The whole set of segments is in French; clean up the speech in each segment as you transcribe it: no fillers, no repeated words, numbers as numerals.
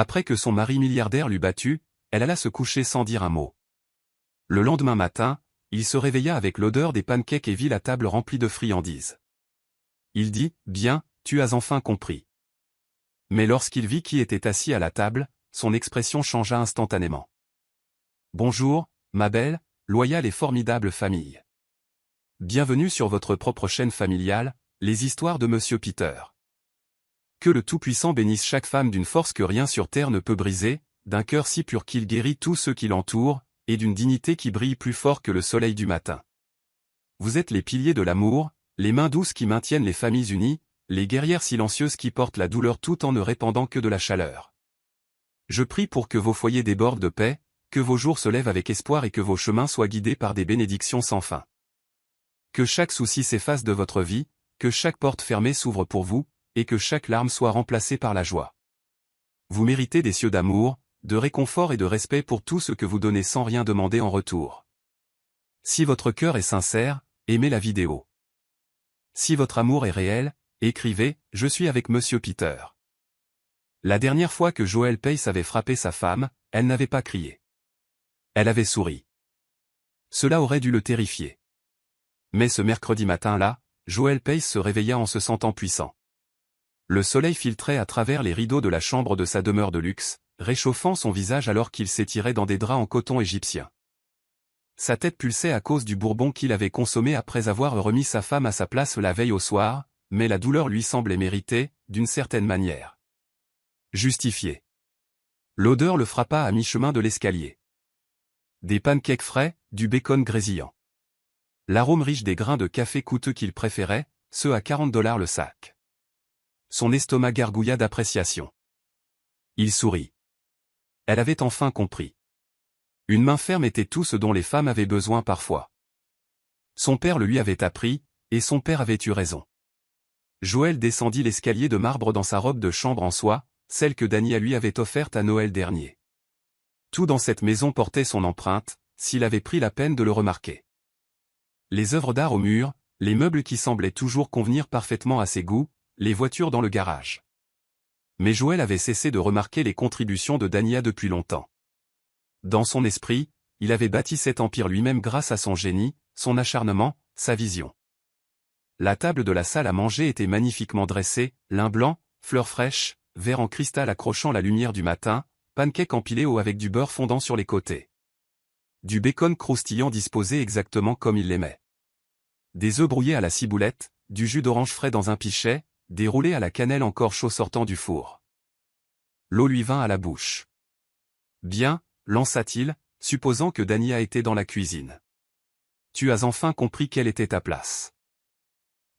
Après que son mari milliardaire l'eut battue, elle alla se coucher sans dire un mot. Le lendemain matin, il se réveilla avec l'odeur des pancakes et vit la table remplie de friandises. Il dit, « Bien, tu as enfin compris. » Mais lorsqu'il vit qui était assis à la table, son expression changea instantanément. « Bonjour, ma belle, loyale et formidable famille. Bienvenue sur votre propre chaîne familiale, les histoires de Monsieur Peter. Que le Tout-Puissant bénisse chaque femme d'une force que rien sur terre ne peut briser, d'un cœur si pur qu'il guérit tous ceux qui l'entourent, et d'une dignité qui brille plus fort que le soleil du matin. Vous êtes les piliers de l'amour, les mains douces qui maintiennent les familles unies, les guerrières silencieuses qui portent la douleur tout en ne répandant que de la chaleur. Je prie pour que vos foyers débordent de paix, que vos jours se lèvent avec espoir et que vos chemins soient guidés par des bénédictions sans fin. Que chaque souci s'efface de votre vie, que chaque porte fermée s'ouvre pour vous, et que chaque larme soit remplacée par la joie. Vous méritez des cieux d'amour, de réconfort et de respect pour tout ce que vous donnez sans rien demander en retour. Si votre cœur est sincère, aimez la vidéo. Si votre amour est réel, écrivez « Je suis avec Monsieur Peter ». La dernière fois que Joel Pace avait frappé sa femme, elle n'avait pas crié. Elle avait souri. Cela aurait dû le terrifier. Mais ce mercredi matin-là, Joel Pace se réveilla en se sentant puissant. Le soleil filtrait à travers les rideaux de la chambre de sa demeure de luxe, réchauffant son visage alors qu'il s'étirait dans des draps en coton égyptien. Sa tête pulsait à cause du bourbon qu'il avait consommé après avoir remis sa femme à sa place la veille au soir, mais la douleur lui semblait méritée, d'une certaine manière. Justifiée. L'odeur le frappa à mi-chemin de l'escalier. Des pancakes frais, du bacon grésillant. L'arôme riche des grains de café coûteux qu'il préférait, ceux à 40 $ le sac. Son estomac gargouilla d'appréciation. Il sourit. Elle avait enfin compris. Une main ferme était tout ce dont les femmes avaient besoin parfois. Son père le lui avait appris, et son père avait eu raison. Joël descendit l'escalier de marbre dans sa robe de chambre en soie, celle que Dania lui avait offerte à Noël dernier. Tout dans cette maison portait son empreinte, s'il avait pris la peine de le remarquer. Les œuvres d'art au mur, les meubles qui semblaient toujours convenir parfaitement à ses goûts, les voitures dans le garage. Mais Joël avait cessé de remarquer les contributions de Dania depuis longtemps. Dans son esprit, il avait bâti cet empire lui-même grâce à son génie, son acharnement, sa vision. La table de la salle à manger était magnifiquement dressée, lin blanc, fleurs fraîches, verre en cristal accrochant la lumière du matin, pancakes empilés haut avec du beurre fondant sur les côtés. Du bacon croustillant disposé exactement comme il l'aimait. Des œufs brouillés à la ciboulette, du jus d'orange frais dans un pichet, des roulés à la cannelle encore chauds sortant du four. L'eau lui vint à la bouche. Bien, lança-t-il, supposant que Dania était dans la cuisine. Tu as enfin compris quelle était ta place.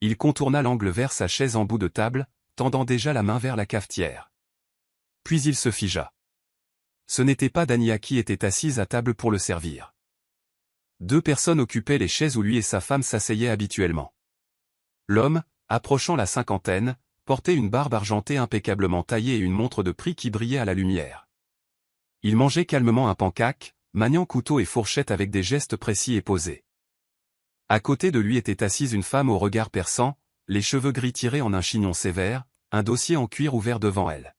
Il contourna l'angle vers sa chaise en bout de table, tendant déjà la main vers la cafetière. Puis il se figea. Ce n'était pas Dania qui était assise à table pour le servir. Deux personnes occupaient les chaises où lui et sa femme s'asseyaient habituellement. L'homme, approchant la cinquantaine, portait une barbe argentée impeccablement taillée et une montre de prix qui brillait à la lumière. Il mangeait calmement un pancake, maniant couteau et fourchette avec des gestes précis et posés. À côté de lui était assise une femme au regard perçant, les cheveux gris tirés en un chignon sévère, un dossier en cuir ouvert devant elle.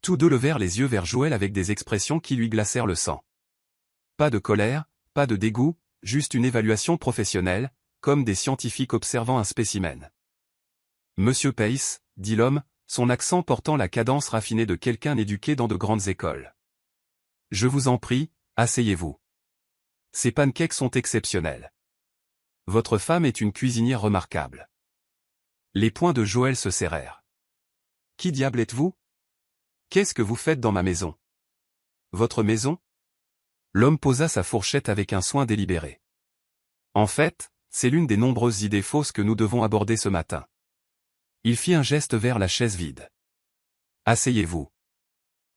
Tous deux levèrent les yeux vers Joël avec des expressions qui lui glacèrent le sang. Pas de colère, pas de dégoût, juste une évaluation professionnelle, comme des scientifiques observant un spécimen. « Monsieur Pace », dit l'homme, son accent portant la cadence raffinée de quelqu'un éduqué dans de grandes écoles. « Je vous en prie, asseyez-vous. Ces pancakes sont exceptionnels. Votre femme est une cuisinière remarquable. » Les poings de Joël se serrèrent. « Qui diable êtes-vous ? Qu'est-ce que vous faites dans ma maison ? » Votre maison ? L'homme posa sa fourchette avec un soin délibéré. En fait, c'est l'une des nombreuses idées fausses que nous devons aborder ce matin. Il fit un geste vers la chaise vide. Asseyez-vous.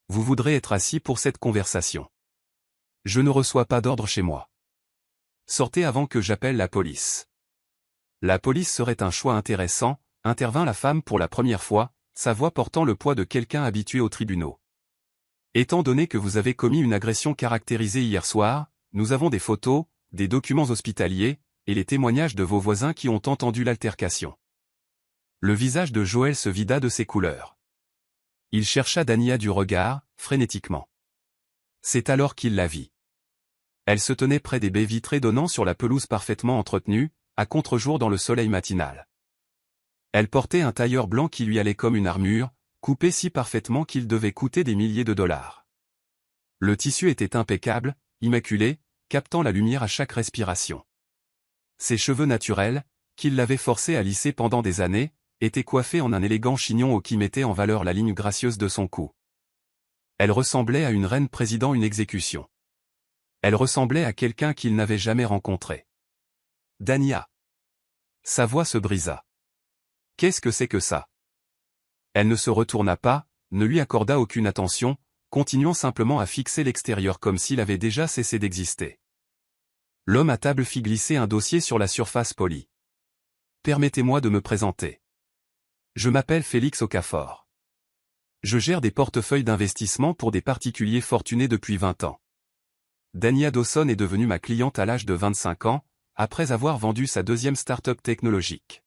Vous voudrez être assis pour cette conversation. Je ne reçois pas d'ordre chez moi. Sortez avant que j'appelle la police. La police serait un choix intéressant, intervint la femme pour la première fois, sa voix portant le poids de quelqu'un habitué aux tribunaux. Étant donné que vous avez commis une agression caractérisée hier soir, nous avons des photos, des documents hospitaliers, et les témoignages de vos voisins qui ont entendu l'altercation. Le visage de Joël se vida de ses couleurs. Il chercha Dania du regard, frénétiquement. C'est alors qu'il la vit. Elle se tenait près des baies vitrées donnant sur la pelouse parfaitement entretenue, à contre-jour dans le soleil matinal. Elle portait un tailleur blanc qui lui allait comme une armure, coupé si parfaitement qu'il devait coûter des milliers de dollars. Le tissu était impeccable, immaculé, captant la lumière à chaque respiration. Ses cheveux naturels, qu'il l'avait forcé à lisser pendant des années, étaient coiffés en un élégant chignon qui mettait en valeur la ligne gracieuse de son cou. Elle ressemblait à une reine présidant une exécution. Elle ressemblait à quelqu'un qu'il n'avait jamais rencontré. Dania. Sa voix se brisa. Qu'est-ce que c'est que ça? Elle ne se retourna pas, ne lui accorda aucune attention, continuant simplement à fixer l'extérieur comme s'il avait déjà cessé d'exister. L'homme à table fit glisser un dossier sur la surface polie. Permettez-moi de me présenter. Je m'appelle Félix Okafor. Je gère des portefeuilles d'investissement pour des particuliers fortunés depuis 20 ans. Dania Dawson est devenue ma cliente à l'âge de 25 ans, après avoir vendu sa deuxième start-up technologique.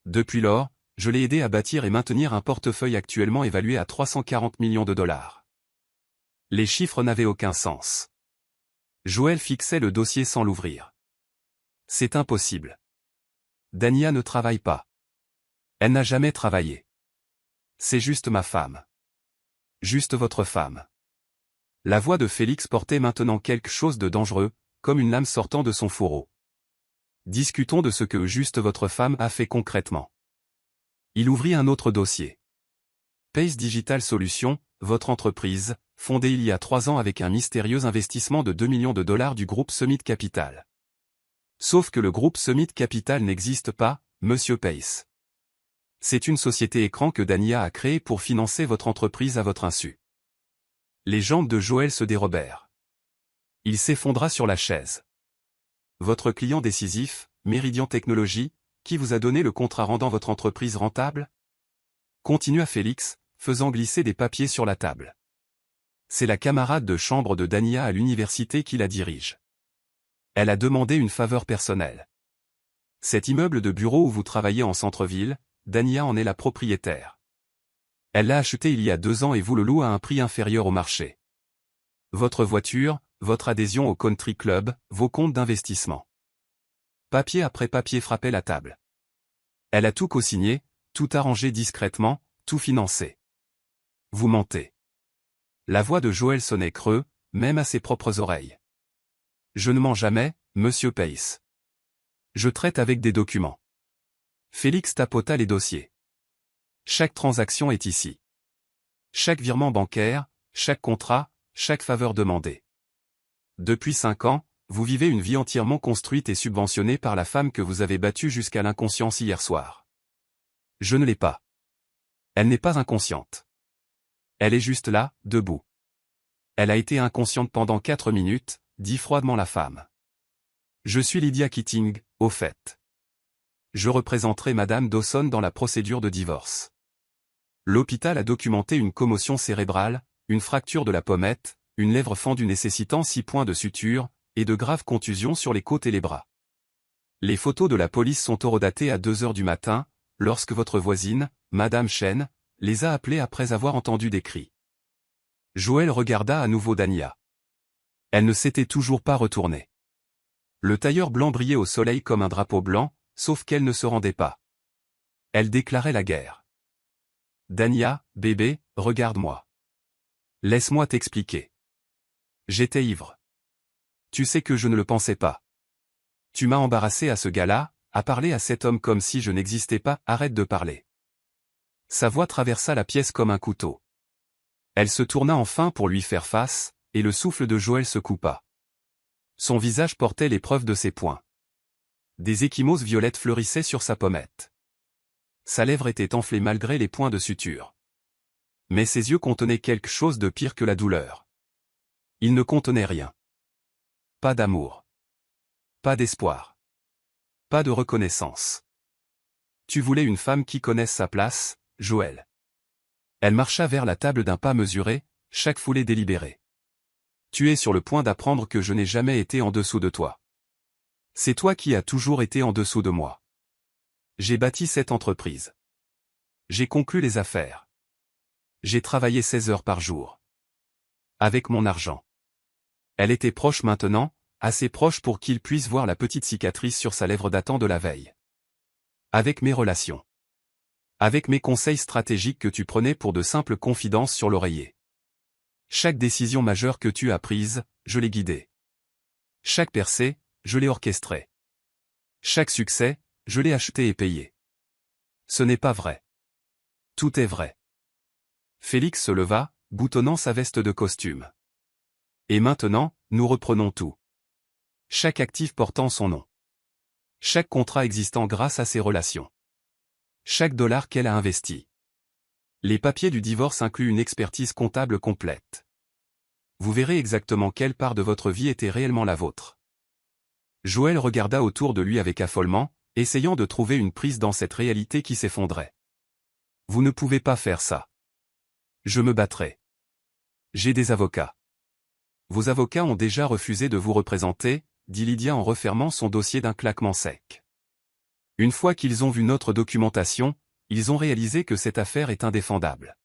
Depuis lors, je l'ai aidé à bâtir et maintenir un portefeuille actuellement évalué à 340 millions de dollars. Les chiffres n'avaient aucun sens. Joël fixait le dossier sans l'ouvrir. C'est impossible. Dania ne travaille pas. Elle n'a jamais travaillé. C'est juste ma femme. Juste votre femme. La voix de Félix portait maintenant quelque chose de dangereux, comme une lame sortant de son fourreau. Discutons de ce que juste votre femme a fait concrètement. Il ouvrit un autre dossier. Pace Digital Solutions, votre entreprise, fondée il y a 3 ans avec un mystérieux investissement de 2 millions de dollars du groupe Summit Capital. Sauf que le groupe Summit Capital n'existe pas, Monsieur Pace. C'est une société écran que Dania a créée pour financer votre entreprise à votre insu. Les jambes de Joël se dérobèrent. Il s'effondra sur la chaise. Votre client décisif, Meridian Technologies, qui vous a donné le contrat rendant votre entreprise rentable? Continua Félix, faisant glisser des papiers sur la table. C'est la camarade de chambre de Dania à l'université qui la dirige. Elle a demandé une faveur personnelle. Cet immeuble de bureau où vous travaillez en centre-ville, Dania en est la propriétaire. Elle l'a acheté il y a 2 ans et vous le loue à un prix inférieur au marché. Votre voiture, votre adhésion au country club, vos comptes d'investissement. Papier après papier frappaient la table. Elle a tout co-signé, tout arrangé discrètement, tout financé. Vous mentez. La voix de Joël sonnait creux, même à ses propres oreilles. Je ne mens jamais, Monsieur Pace. Je traite avec des documents. Félix tapota les dossiers. Chaque transaction est ici. Chaque virement bancaire, chaque contrat, chaque faveur demandée. Depuis 5 ans, vous vivez une vie entièrement construite et subventionnée par la femme que vous avez battue jusqu'à l'inconscience hier soir. Je ne l'ai pas. Elle n'est pas inconsciente. Elle est juste là, debout. Elle a été inconsciente pendant 4 minutes, dit froidement la femme. Je suis Lydia Keating, au fait. Je représenterai Madame Dawson dans la procédure de divorce. L'hôpital a documenté une commotion cérébrale, une fracture de la pommette, une lèvre fendue nécessitant 6 points de suture, et de graves contusions sur les côtes et les bras. Les photos de la police sont horodatées à 2 heures du matin, lorsque votre voisine, Madame Chen, les a appelées après avoir entendu des cris. Joël regarda à nouveau Dania. Elle ne s'était toujours pas retournée. Le tailleur blanc brillait au soleil comme un drapeau blanc, sauf qu'elle ne se rendait pas. Elle déclarait la guerre. Dania, bébé, regarde-moi. Laisse-moi t'expliquer. J'étais ivre. Tu sais que je ne le pensais pas. Tu m'as embarrassé à ce gars-là, à parler à cet homme comme si je n'existais pas, arrête de parler. Sa voix traversa la pièce comme un couteau. Elle se tourna enfin pour lui faire face, et le souffle de Joël se coupa. Son visage portait les preuves de ses poings. Des ecchymoses violettes fleurissaient sur sa pommette. Sa lèvre était enflée malgré les points de suture. Mais ses yeux contenaient quelque chose de pire que la douleur. Ils ne contenaient rien. Pas d'amour. Pas d'espoir. Pas de reconnaissance. Tu voulais une femme qui connaisse sa place, Joël. Elle marcha vers la table d'un pas mesuré, chaque foulée délibérée. Tu es sur le point d'apprendre que je n'ai jamais été en dessous de toi. C'est toi qui as toujours été en dessous de moi. J'ai bâti cette entreprise. J'ai conclu les affaires. J'ai travaillé 16 heures par jour. Avec mon argent. Elle était proche maintenant, assez proche pour qu'il puisse voir la petite cicatrice sur sa lèvre datant de la veille. Avec mes relations. Avec mes conseils stratégiques que tu prenais pour de simples confidences sur l'oreiller. Chaque décision majeure que tu as prise, je l'ai guidée. Chaque percée, je l'ai orchestrée. Chaque succès, je l'ai acheté et payé. Ce n'est pas vrai. Tout est vrai. Félix se leva, boutonnant sa veste de costume. Et maintenant, nous reprenons tout. Chaque actif portant son nom. Chaque contrat existant grâce à ses relations. Chaque dollar qu'elle a investi. Les papiers du divorce incluent une expertise comptable complète. Vous verrez exactement quelle part de votre vie était réellement la vôtre. Joël regarda autour de lui avec affolement, essayant de trouver une prise dans cette réalité qui s'effondrait. Vous ne pouvez pas faire ça. Je me battrai. J'ai des avocats. Vos avocats ont déjà refusé de vous représenter, dit Lydia en refermant son dossier d'un claquement sec. Une fois qu'ils ont vu notre documentation, ils ont réalisé que cette affaire est indéfendable.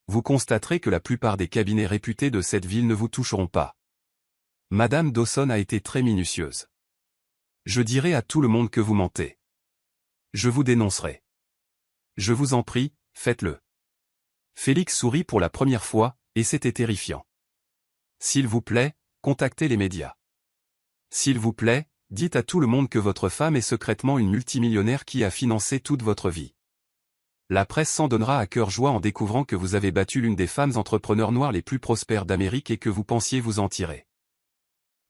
Vous constaterez que la plupart des cabinets réputés de cette ville ne vous toucheront pas. Madame Dawson a été très minutieuse. Je dirai à tout le monde que vous mentez. Je vous dénoncerai. Je vous en prie, faites-le. Félix sourit pour la première fois, et c'était terrifiant. S'il vous plaît, contactez les médias. S'il vous plaît, dites à tout le monde que votre femme est secrètement une multimillionnaire qui a financé toute votre vie. La presse s'en donnera à cœur joie en découvrant que vous avez battu l'une des femmes entrepreneurs noires les plus prospères d'Amérique et que vous pensiez vous en tirer.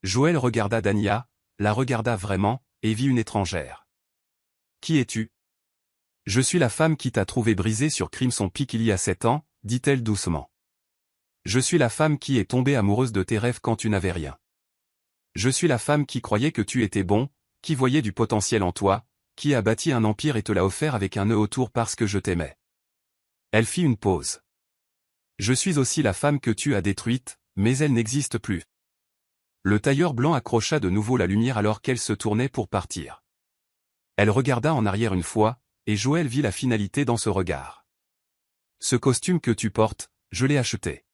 Joël regarda Dania, la regarda vraiment, et vit une étrangère. Qui es-tu? Je suis la femme qui t'a trouvé brisée sur Crimson Peak il y a 7 ans, dit-elle doucement. Je suis la femme qui est tombée amoureuse de tes rêves quand tu n'avais rien. Je suis la femme qui croyait que tu étais bon, qui voyait du potentiel en toi, qui a bâti un empire et te l'a offert avec un nœud autour parce que je t'aimais. Elle fit une pause. Je suis aussi la femme que tu as détruite, mais elle n'existe plus. Le tailleur blanc accrocha de nouveau la lumière alors qu'elle se tournait pour partir. Elle regarda en arrière une fois, et Joël vit la finalité dans ce regard. Ce costume que tu portes, je l'ai acheté.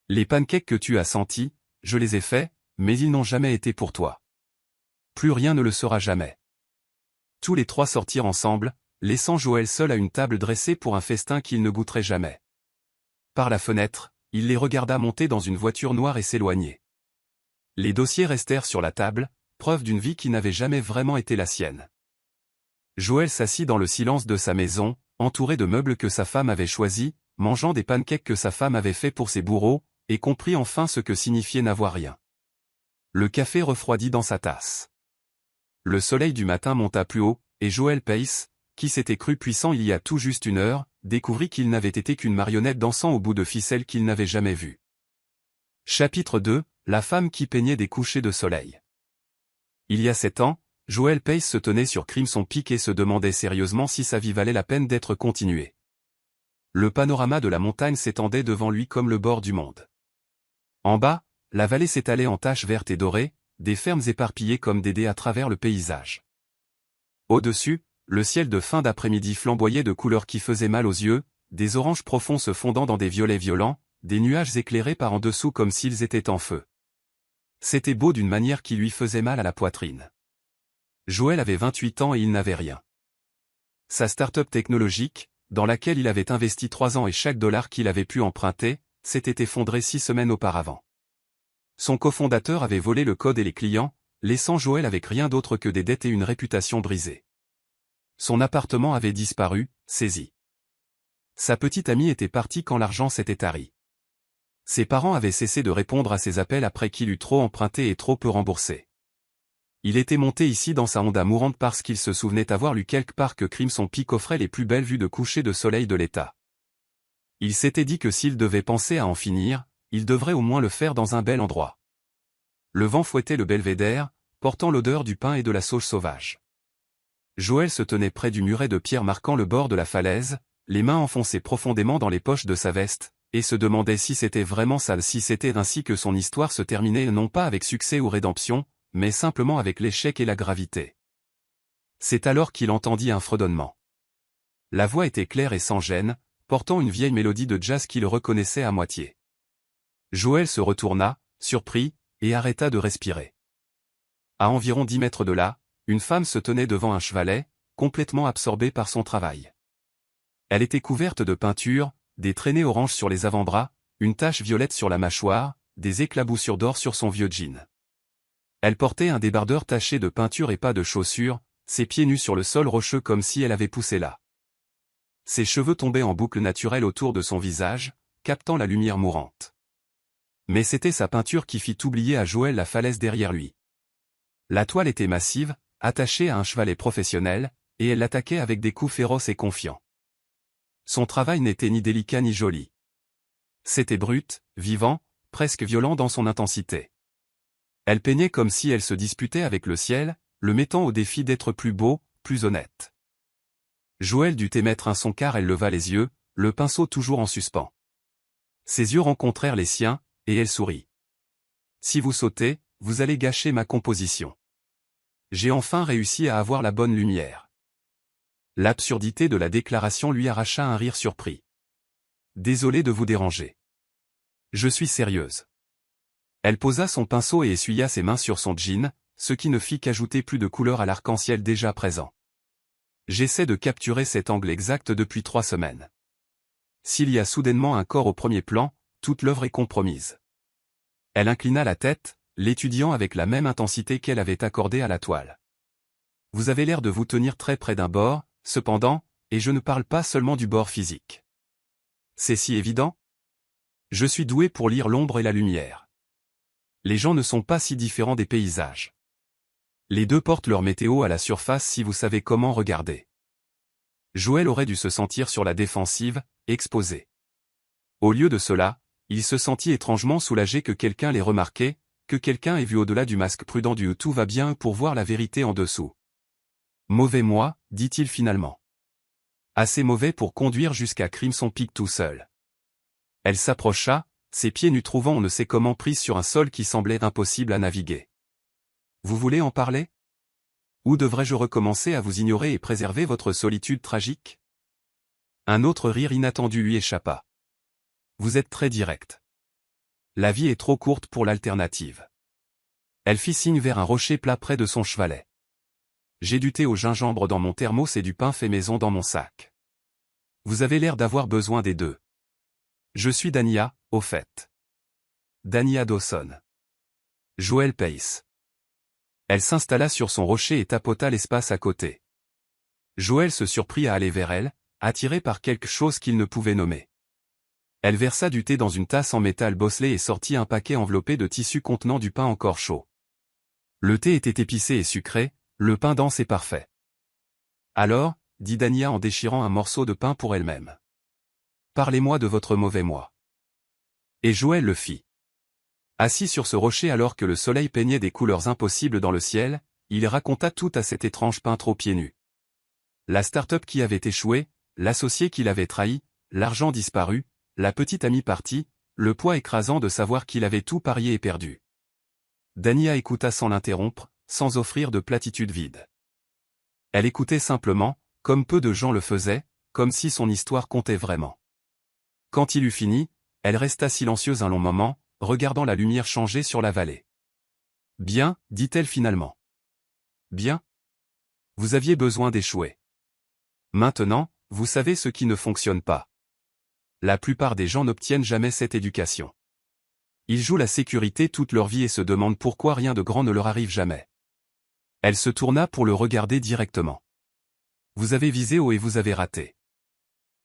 Les pancakes que tu as sentis, je les ai faits, mais ils n'ont jamais été pour toi. Plus rien ne le sera jamais. Tous les trois sortirent ensemble, laissant Joël seul à une table dressée pour un festin qu'il ne goûterait jamais. Par la fenêtre, il les regarda monter dans une voiture noire et s'éloigner. Les dossiers restèrent sur la table, preuve d'une vie qui n'avait jamais vraiment été la sienne. Joël s'assit dans le silence de sa maison, entouré de meubles que sa femme avait choisis, mangeant des pancakes que sa femme avait faits pour ses bourreaux, et comprit enfin ce que signifiait n'avoir rien. Le café refroidit dans sa tasse. Le soleil du matin monta plus haut, et Joël Pace, qui s'était cru puissant il y a tout juste 1 heure, découvrit qu'il n'avait été qu'une marionnette dansant au bout de ficelles qu'il n'avait jamais vue. Chapitre 2, la femme qui peignait des couchers de soleil. Il y a 7 ans, Joël Pace se tenait sur Crimson Peak et se demandait sérieusement si sa vie valait la peine d'être continuée. Le panorama de la montagne s'étendait devant lui comme le bord du monde. En bas, la vallée s'étalait en taches vertes et dorées, des fermes éparpillées comme des dés à travers le paysage. Au-dessus, le ciel de fin d'après-midi flamboyait de couleurs qui faisaient mal aux yeux, des oranges profonds se fondant dans des violets violents, des nuages éclairés par en dessous comme s'ils étaient en feu. C'était beau d'une manière qui lui faisait mal à la poitrine. Joël avait 28 ans et il n'avait rien. Sa start-up technologique, dans laquelle il avait investi 3 ans et chaque dollar qu'il avait pu emprunter, s'était effondré 6 semaines auparavant. Son cofondateur avait volé le code et les clients, laissant Joël avec rien d'autre que des dettes et une réputation brisée. Son appartement avait disparu, saisi. Sa petite amie était partie quand l'argent s'était tari. Ses parents avaient cessé de répondre à ses appels après qu'il eut trop emprunté et trop peu remboursé. Il était monté ici dans sa Honda mourante parce qu'il se souvenait avoir lu quelque part que Crimson Peak offrait les plus belles vues de coucher de soleil de l'État. Il s'était dit que s'il devait penser à en finir, il devrait au moins le faire dans un bel endroit. Le vent fouettait le belvédère, portant l'odeur du pain et de la sauge sauvage. Joël se tenait près du muret de pierre marquant le bord de la falaise, les mains enfoncées profondément dans les poches de sa veste, et se demandait si c'était vraiment ça, si c'était ainsi que son histoire se terminait non pas avec succès ou rédemption, mais simplement avec l'échec et la gravité. C'est alors qu'il entendit un fredonnement. La voix était claire et sans gêne, portant une vieille mélodie de jazz qu'il reconnaissait à moitié. Joël se retourna, surpris, et arrêta de respirer. À environ 10 mètres de là, une femme se tenait devant un chevalet, complètement absorbée par son travail. Elle était couverte de peinture, des traînées oranges sur les avant-bras, une tache violette sur la mâchoire, des éclaboussures d'or sur son vieux jean. Elle portait un débardeur taché de peinture et pas de chaussures, ses pieds nus sur le sol rocheux comme si elle avait poussé là. Ses cheveux tombaient en boucles naturelles autour de son visage, captant la lumière mourante. Mais c'était sa peinture qui fit oublier à Joël la falaise derrière lui. La toile était massive, attachée à un chevalet professionnel, et elle l'attaquait avec des coups féroces et confiants. Son travail n'était ni délicat ni joli. C'était brut, vivant, presque violent dans son intensité. Elle peignait comme si elle se disputait avec le ciel, le mettant au défi d'être plus beau, plus honnête. Joël dut émettre un son car elle leva les yeux, le pinceau toujours en suspens. Ses yeux rencontrèrent les siens, et elle sourit. « Si vous sautez, vous allez gâcher ma composition. J'ai enfin réussi à avoir la bonne lumière. » L'absurdité de la déclaration lui arracha un rire surpris. « Désolé de vous déranger. Je suis sérieuse. » Elle posa son pinceau et essuya ses mains sur son jean, ce qui ne fit qu'ajouter plus de couleur à l'arc-en-ciel déjà présent. J'essaie de capturer cet angle exact depuis 3 semaines. S'il y a soudainement un corps au premier plan, toute l'œuvre est compromise. Elle inclina la tête, l'étudiant avec la même intensité qu'elle avait accordée à la toile. Vous avez l'air de vous tenir très près d'un bord, cependant, et je ne parle pas seulement du bord physique. C'est si évident? Je suis doué pour lire l'ombre et la lumière. Les gens ne sont pas si différents des paysages. Les deux portent leur météo à la surface si vous savez comment regarder. Joël aurait dû se sentir sur la défensive, exposé. Au lieu de cela, il se sentit étrangement soulagé que quelqu'un l'ait remarqué, que quelqu'un ait vu au-delà du masque prudent du « tout va bien » pour voir la vérité en dessous. Mauvais moi, dit-il finalement. Assez mauvais pour conduire jusqu'à Crimson Peak tout seul. Elle s'approcha, ses pieds nus trouvant on ne sait comment pris sur un sol qui semblait impossible à naviguer. Vous voulez en parler? Ou devrais-je recommencer à vous ignorer et préserver votre solitude tragique? Un autre rire inattendu lui échappa. Vous êtes très direct. La vie est trop courte pour l'alternative. Elle fit signe vers un rocher plat près de son chevalet. J'ai du thé au gingembre dans mon thermos et du pain fait maison dans mon sac. Vous avez l'air d'avoir besoin des deux. Je suis Dania, au fait. Dania Dawson. Joël Pace. Elle s'installa sur son rocher et tapota l'espace à côté. Joël se surprit à aller vers elle, attiré par quelque chose qu'il ne pouvait nommer. Elle versa du thé dans une tasse en métal bosselé et sortit un paquet enveloppé de tissu contenant du pain encore chaud. Le thé était épicé et sucré, le pain dense et parfait. Alors, dit Dania en déchirant un morceau de pain pour elle-même. Parlez-moi de votre mauvais moi. Et Joël le fit. Assis sur ce rocher alors que le soleil peignait des couleurs impossibles dans le ciel, il raconta tout à cet étrange peintre aux pieds nus. La start-up qui avait échoué, l'associé qui l'avait trahi, l'argent disparu, la petite amie partie, le poids écrasant de savoir qu'il avait tout parié et perdu. Dania écouta sans l'interrompre, sans offrir de platitude vide. Elle écoutait simplement, comme peu de gens le faisaient, comme si son histoire comptait vraiment. Quand il eut fini, elle resta silencieuse un long moment, regardant la lumière changer sur la vallée. « Bien, dit-elle finalement. Bien. Vous aviez besoin d'échouer. Maintenant, vous savez ce qui ne fonctionne pas. La plupart des gens n'obtiennent jamais cette éducation. Ils jouent la sécurité toute leur vie et se demandent pourquoi rien de grand ne leur arrive jamais. » Elle se tourna pour le regarder directement. « Vous avez visé haut et vous avez raté.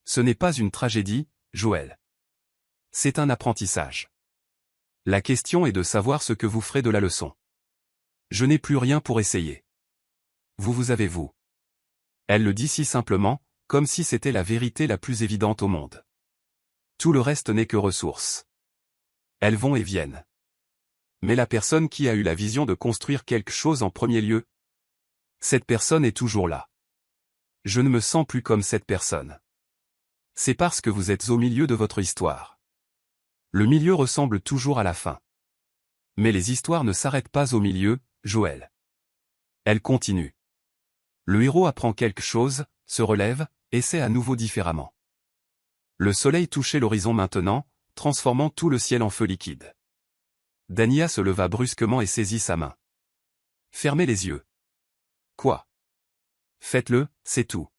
Ce n'est pas une tragédie, Joël. C'est un apprentissage. La question est de savoir ce que vous ferez de la leçon. Je n'ai plus rien pour essayer. Vous avez vous. » Elle le dit si simplement, comme si c'était la vérité la plus évidente au monde. Tout le reste n'est que ressources. Elles vont et viennent. Mais la personne qui a eu la vision de construire quelque chose en premier lieu, cette personne est toujours là. Je ne me sens plus comme cette personne. C'est parce que vous êtes au milieu de votre histoire. Le milieu ressemble toujours à la fin. Mais les histoires ne s'arrêtent pas au milieu, Joël. Elles continuent. Le héros apprend quelque chose, se relève, essaie à nouveau différemment. Le soleil touchait l'horizon maintenant, transformant tout le ciel en feu liquide. Dania se leva brusquement et saisit sa main. Fermez les yeux. Quoi? Faites-le, c'est tout.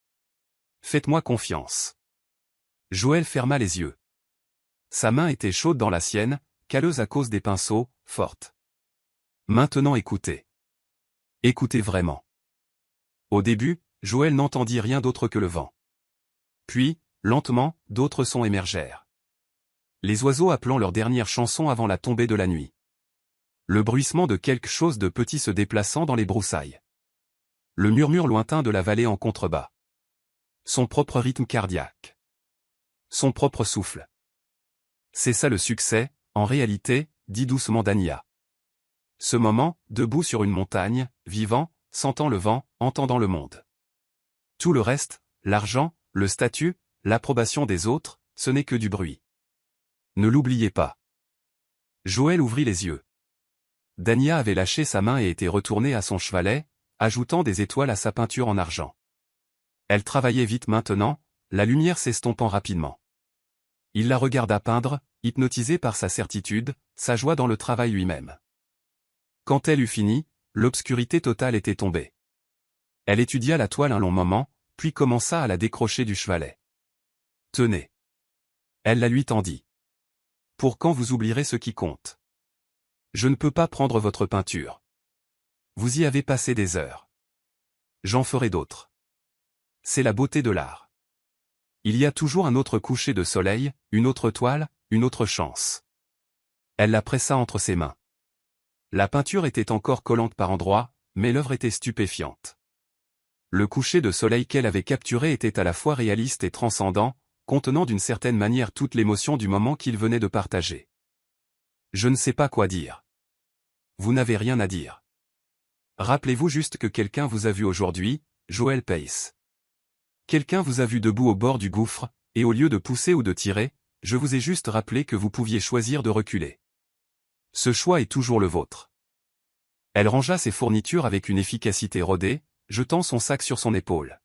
Faites-moi confiance. Joël ferma les yeux. Sa main était chaude dans la sienne, calleuse à cause des pinceaux, forte. Maintenant écoutez. Écoutez vraiment. Au début, Joël n'entendit rien d'autre que le vent. Puis, lentement, d'autres sons émergèrent. Les oiseaux appelant leur dernière chanson avant la tombée de la nuit. Le bruissement de quelque chose de petit se déplaçant dans les broussailles. Le murmure lointain de la vallée en contrebas. Son propre rythme cardiaque. Son propre souffle. C'est ça le succès, en réalité, dit doucement Dania. Ce moment, debout sur une montagne, vivant, sentant le vent, entendant le monde. Tout le reste, l'argent, le statut, l'approbation des autres, ce n'est que du bruit. Ne l'oubliez pas. Joël ouvrit les yeux. Dania avait lâché sa main et était retournée à son chevalet, ajoutant des étoiles à sa peinture en argent. Elle travaillait vite maintenant, la lumière s'estompant rapidement. Il la regarda peindre, hypnotisé par sa certitude, sa joie dans le travail lui-même. Quand elle eut fini, l'obscurité totale était tombée. Elle étudia la toile un long moment, puis commença à la décrocher du chevalet. Tenez. Elle la lui tendit. Pour quand vous oublierez ce qui compte? Je ne peux pas prendre votre peinture. Vous y avez passé des heures. J'en ferai d'autres. C'est la beauté de l'art. Il y a toujours un autre coucher de soleil, une autre toile, une autre chance. Elle la pressa entre ses mains. La peinture était encore collante par endroits, mais l'œuvre était stupéfiante. Le coucher de soleil qu'elle avait capturé était à la fois réaliste et transcendant, contenant d'une certaine manière toute l'émotion du moment qu'il venait de partager. Je ne sais pas quoi dire. Vous n'avez rien à dire. Rappelez-vous juste que quelqu'un vous a vu aujourd'hui, Joël Pace. Quelqu'un vous a vu debout au bord du gouffre, et au lieu de pousser ou de tirer, je vous ai juste rappelé que vous pouviez choisir de reculer. Ce choix est toujours le vôtre. Elle rangea ses fournitures avec une efficacité rodée, jetant son sac sur son épaule.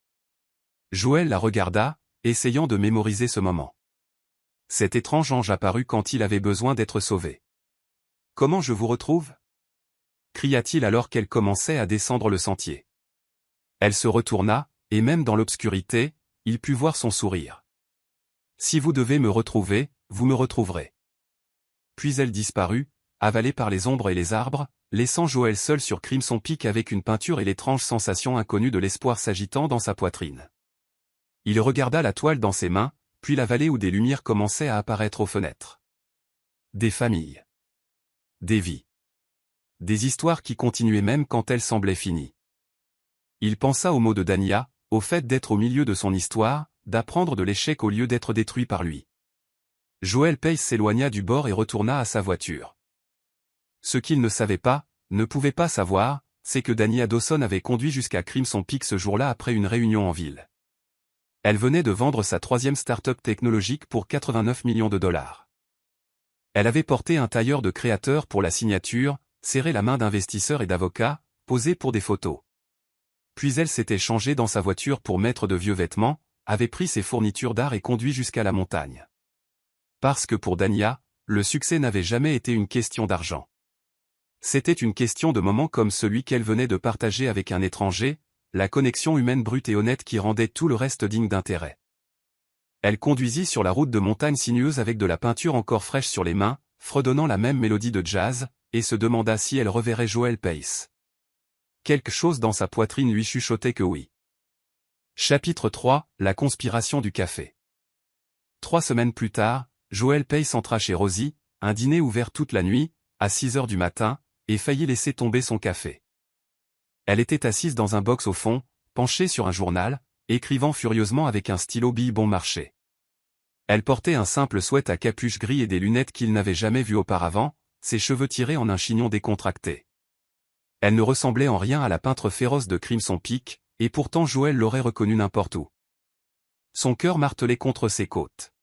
Joël la regarda, essayant de mémoriser ce moment. Cet étrange ange apparut quand il avait besoin d'être sauvé. « Comment je vous retrouve » cria-t-il alors qu'elle commençait à descendre le sentier. Elle se retourna, et même dans l'obscurité, il put voir son sourire. « Si vous devez me retrouver, vous me retrouverez. » Puis elle disparut, avalée par les ombres et les arbres, laissant Joël seul sur Crimson Peak avec une peinture et l'étrange sensation inconnue de l'espoir s'agitant dans sa poitrine. Il regarda la toile dans ses mains, puis la vallée où des lumières commençaient à apparaître aux fenêtres. Des familles. Des vies. Des histoires qui continuaient même quand elles semblaient finies. Il pensa aux mots de Dania, au fait d'être au milieu de son histoire, d'apprendre de l'échec au lieu d'être détruit par lui. Joël Pace s'éloigna du bord et retourna à sa voiture. Ce qu'il ne savait pas, ne pouvait pas savoir, c'est que Dania Dawson avait conduit jusqu'à Crimson Peak ce jour-là après une réunion en ville. Elle venait de vendre sa 3e start-up technologique pour 89 millions de dollars. Elle avait porté un tailleur de créateurs pour la signature, serré la main d'investisseurs et d'avocats, posé pour des photos. Puis elle s'était changée dans sa voiture pour mettre de vieux vêtements, avait pris ses fournitures d'art et conduit jusqu'à la montagne. Parce que pour Dania, le succès n'avait jamais été une question d'argent. C'était une question de moment comme celui qu'elle venait de partager avec un étranger, la connexion humaine brute et honnête qui rendait tout le reste digne d'intérêt. Elle conduisit sur la route de montagne sinueuse avec de la peinture encore fraîche sur les mains, fredonnant la même mélodie de jazz, et se demanda si elle reverrait Joël Pace. Quelque chose dans sa poitrine lui chuchotait que oui. Chapitre 3, la conspiration du café. 3 semaines plus tard, Joël Pace entra chez Rosie, un dîner ouvert toute la nuit, à 6 heures du matin, et faillit laisser tomber son café. Elle était assise dans un box au fond, penchée sur un journal, écrivant furieusement avec un stylo bille bon marché. Elle portait un simple sweat à capuche gris et des lunettes qu'il n'avait jamais vues auparavant, ses cheveux tirés en un chignon décontracté. Elle ne ressemblait en rien à la peintre féroce de Crimson Peak, et pourtant Joël l'aurait reconnue n'importe où. Son cœur martelait contre ses côtes.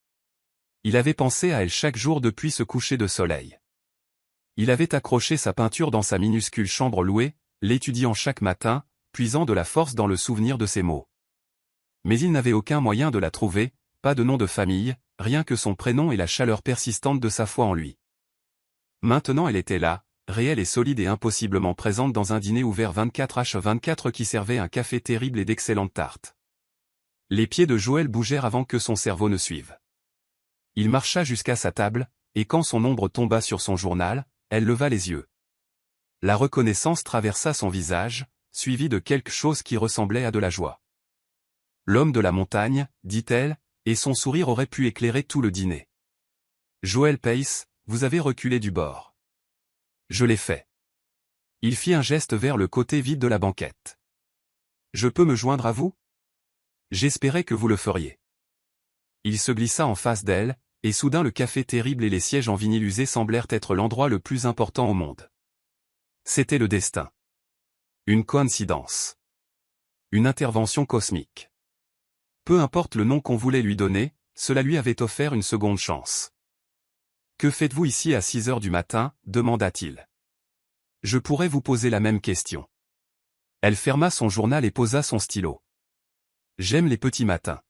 Il avait pensé à elle chaque jour depuis ce coucher de soleil. Il avait accroché sa peinture dans sa minuscule chambre louée, l'étudiant chaque matin, puisant de la force dans le souvenir de ses mots. Mais il n'avait aucun moyen de la trouver, pas de nom de famille, rien que son prénom et la chaleur persistante de sa foi en lui. Maintenant elle était là, réelle et solide et impossiblement présente dans un dîner ouvert 24h24 qui servait un café terrible et d'excellentes tartes. Les pieds de Joël bougèrent avant que son cerveau ne suive. Il marcha jusqu'à sa table, et quand son ombre tomba sur son journal, elle leva les yeux. La reconnaissance traversa son visage, suivie de quelque chose qui ressemblait à de la joie. L'homme de la montagne, dit-elle, et son sourire aurait pu éclairer tout le dîner. Joël Pace, vous avez reculé du bord. Je l'ai fait. Il fit un geste vers le côté vide de la banquette. Je peux me joindre à vous? J'espérais que vous le feriez. Il se glissa en face d'elle, et soudain le café terrible et les sièges en vinyle usé semblèrent être l'endroit le plus important au monde. C'était le destin. Une coïncidence. Une intervention cosmique. Peu importe le nom qu'on voulait lui donner, cela lui avait offert une seconde chance. « Que faites-vous ici à 6 heures du matin » demanda-t-il. « Je pourrais vous poser la même question. » Elle ferma son journal et posa son stylo. « J'aime les petits matins.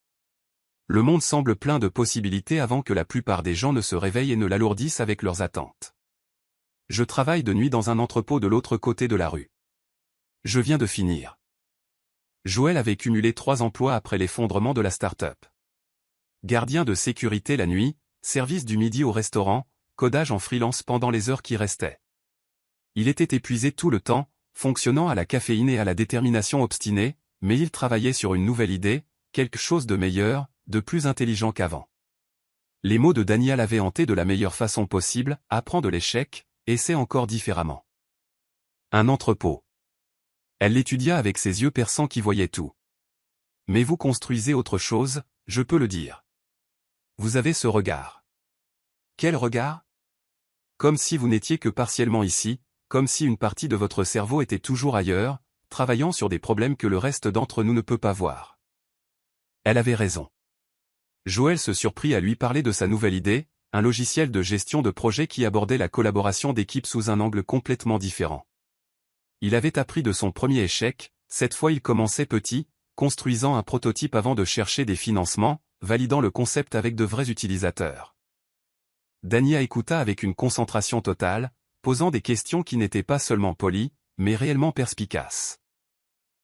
Le monde semble plein de possibilités avant que la plupart des gens ne se réveillent et ne l'alourdissent avec leurs attentes. Je travaille de nuit dans un entrepôt de l'autre côté de la rue. Je viens de finir. » Joël avait cumulé 3 emplois après l'effondrement de la start-up. Gardien de sécurité la nuit, service du midi au restaurant, codage en freelance pendant les heures qui restaient. Il était épuisé tout le temps, fonctionnant à la caféine et à la détermination obstinée, mais il travaillait sur une nouvelle idée, quelque chose de meilleur, de plus intelligent qu'avant. Les mots de Dania l'avaient hanté de la meilleure façon possible, apprends de l'échec, essaie encore différemment. Un entrepôt. Elle l'étudia avec ses yeux perçants qui voyaient tout. Mais vous construisez autre chose, je peux le dire. Vous avez ce regard. Quel regard? Comme si vous n'étiez que partiellement ici, comme si une partie de votre cerveau était toujours ailleurs, travaillant sur des problèmes que le reste d'entre nous ne peut pas voir. Elle avait raison. Joël se surprit à lui parler de sa nouvelle idée, un logiciel de gestion de projet qui abordait la collaboration d'équipes sous un angle complètement différent. Il avait appris de son premier échec, cette fois il commençait petit, construisant un prototype avant de chercher des financements, validant le concept avec de vrais utilisateurs. Dania écouta avec une concentration totale, posant des questions qui n'étaient pas seulement polies, mais réellement perspicaces.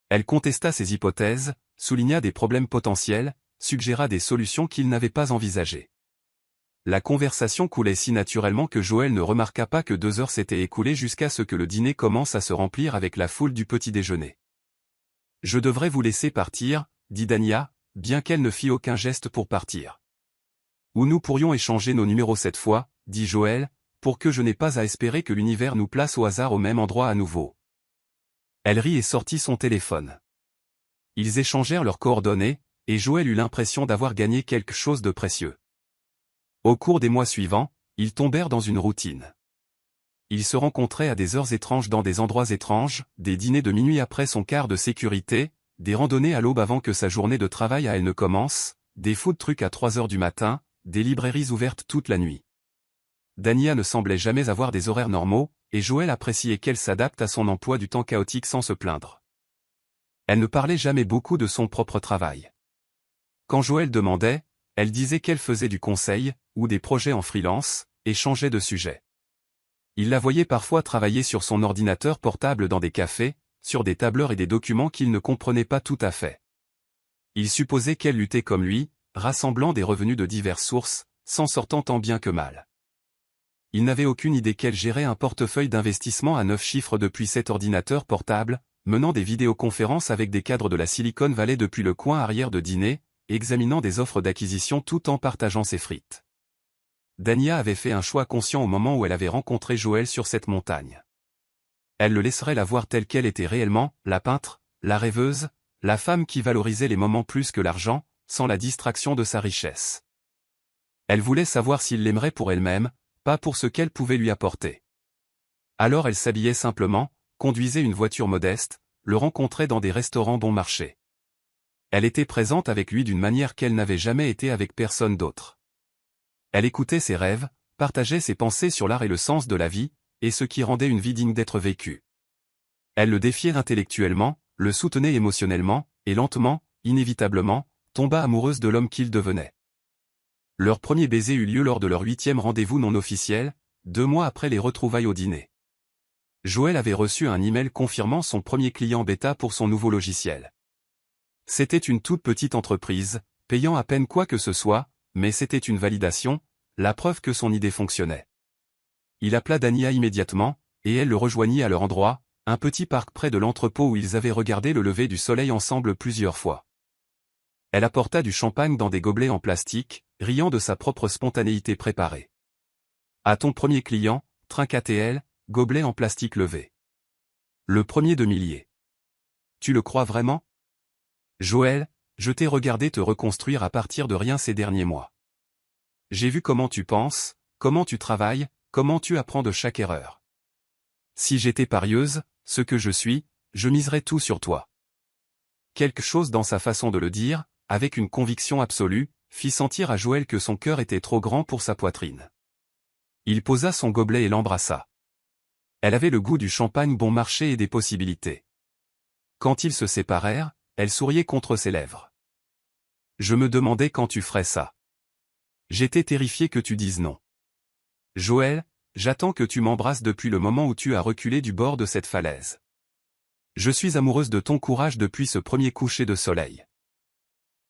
Elle contesta ses hypothèses, souligna des problèmes potentiels, suggéra des solutions qu'il n'avait pas envisagées. La conversation coulait si naturellement que Joël ne remarqua pas que 2 heures s'étaient écoulées jusqu'à ce que le dîner commence à se remplir avec la foule du petit déjeuner. « Je devrais vous laisser partir, » dit Dania, bien qu'elle ne fit aucun geste pour partir. « Ou nous pourrions échanger nos numéros cette fois, » dit Joël, « pour que je n'ai pas à espérer que l'univers nous place au hasard au même endroit à nouveau. » Elle rit et sortit son téléphone. Ils échangèrent leurs coordonnées, et Joël eut l'impression d'avoir gagné quelque chose de précieux. Au cours des mois suivants, ils tombèrent dans une routine. Ils se rencontraient à des heures étranges dans des endroits étranges, des dîners de minuit après son quart de sécurité, des randonnées à l'aube avant que sa journée de travail à elle ne commence, des food trucks à 3 heures du matin, des librairies ouvertes toute la nuit. Dania ne semblait jamais avoir des horaires normaux, et Joël appréciait qu'elle s'adapte à son emploi du temps chaotique sans se plaindre. Elle ne parlait jamais beaucoup de son propre travail. Quand Joël demandait, elle disait qu'elle faisait du conseil, ou des projets en freelance, et changeait de sujet. Il la voyait parfois travailler sur son ordinateur portable dans des cafés, sur des tableurs et des documents qu'il ne comprenait pas tout à fait. Il supposait qu'elle luttait comme lui, rassemblant des revenus de diverses sources, s'en sortant tant bien que mal. Il n'avait aucune idée qu'elle gérait un portefeuille d'investissement à 9 chiffres depuis cet ordinateur portable, menant des vidéoconférences avec des cadres de la Silicon Valley depuis le coin arrière de dîner, examinant des offres d'acquisition tout en partageant ses frites. Dania avait fait un choix conscient au moment où elle avait rencontré Joël sur cette montagne. Elle le laisserait la voir telle qu'elle était réellement, la peintre, la rêveuse, la femme qui valorisait les moments plus que l'argent, sans la distraction de sa richesse. Elle voulait savoir s'il l'aimerait pour elle-même, pas pour ce qu'elle pouvait lui apporter. Alors elle s'habillait simplement, conduisait une voiture modeste, le rencontrait dans des restaurants bon marché. Elle était présente avec lui d'une manière qu'elle n'avait jamais été avec personne d'autre. Elle écoutait ses rêves, partageait ses pensées sur l'art et le sens de la vie, et ce qui rendait une vie digne d'être vécue. Elle le défiait intellectuellement, le soutenait émotionnellement, et lentement, inévitablement, tomba amoureuse de l'homme qu'il devenait. Leur premier baiser eut lieu lors de leur 8e rendez-vous non officiel, 2 mois après les retrouvailles au dîner. Joël avait reçu un email confirmant son premier client bêta pour son nouveau logiciel. C'était une toute petite entreprise, payant à peine quoi que ce soit, mais c'était une validation, la preuve que son idée fonctionnait. Il appela Dania immédiatement, et elle le rejoignit à leur endroit, un petit parc près de l'entrepôt où ils avaient regardé le lever du soleil ensemble plusieurs fois. Elle apporta du champagne dans des gobelets en plastique, riant de sa propre spontanéité préparée. « À ton premier client, trinqua-t-elle, gobelet en plastique levé. Le premier de milliers. Tu le crois vraiment? Joël, je t'ai regardé te reconstruire à partir de rien ces derniers mois. J'ai vu comment tu penses, comment tu travailles, comment tu apprends de chaque erreur. Si j'étais parieuse, ce que je suis, je miserais tout sur toi. » Quelque chose dans sa façon de le dire, avec une conviction absolue, fit sentir à Joël que son cœur était trop grand pour sa poitrine. Il posa son gobelet et l'embrassa. Elle avait le goût du champagne bon marché et des possibilités. Quand ils se séparèrent, elle souriait contre ses lèvres. « Je me demandais quand tu ferais ça. J'étais terrifié que tu dises non. Joël, j'attends que tu m'embrasses depuis le moment où tu as reculé du bord de cette falaise. Je suis amoureuse de ton courage depuis ce premier coucher de soleil. »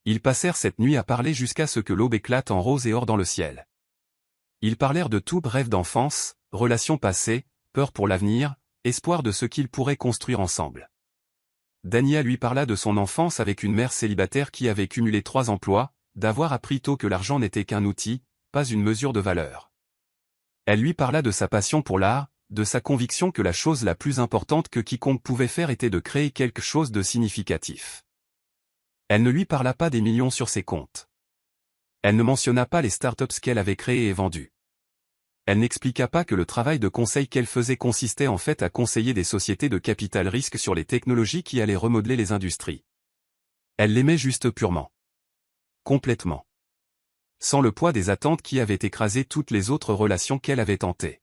Ils passèrent cette nuit à parler jusqu'à ce que l'aube éclate en rose et or dans le ciel. Ils parlèrent de tout, rêve d'enfance, relations passées, peur pour l'avenir, espoir de ce qu'ils pourraient construire ensemble. Dania lui parla de son enfance avec une mère célibataire qui avait cumulé 3 emplois, d'avoir appris tôt que l'argent n'était qu'un outil, pas une mesure de valeur. Elle lui parla de sa passion pour l'art, de sa conviction que la chose la plus importante que quiconque pouvait faire était de créer quelque chose de significatif. Elle ne lui parla pas des millions sur ses comptes. Elle ne mentionna pas les startups qu'elle avait créées et vendues. Elle n'expliqua pas que le travail de conseil qu'elle faisait consistait en fait à conseiller des sociétés de capital risque sur les technologies qui allaient remodeler les industries. Elle l'aimait juste purement. Complètement. Sans le poids des attentes qui avaient écrasé toutes les autres relations qu'elle avait tentées.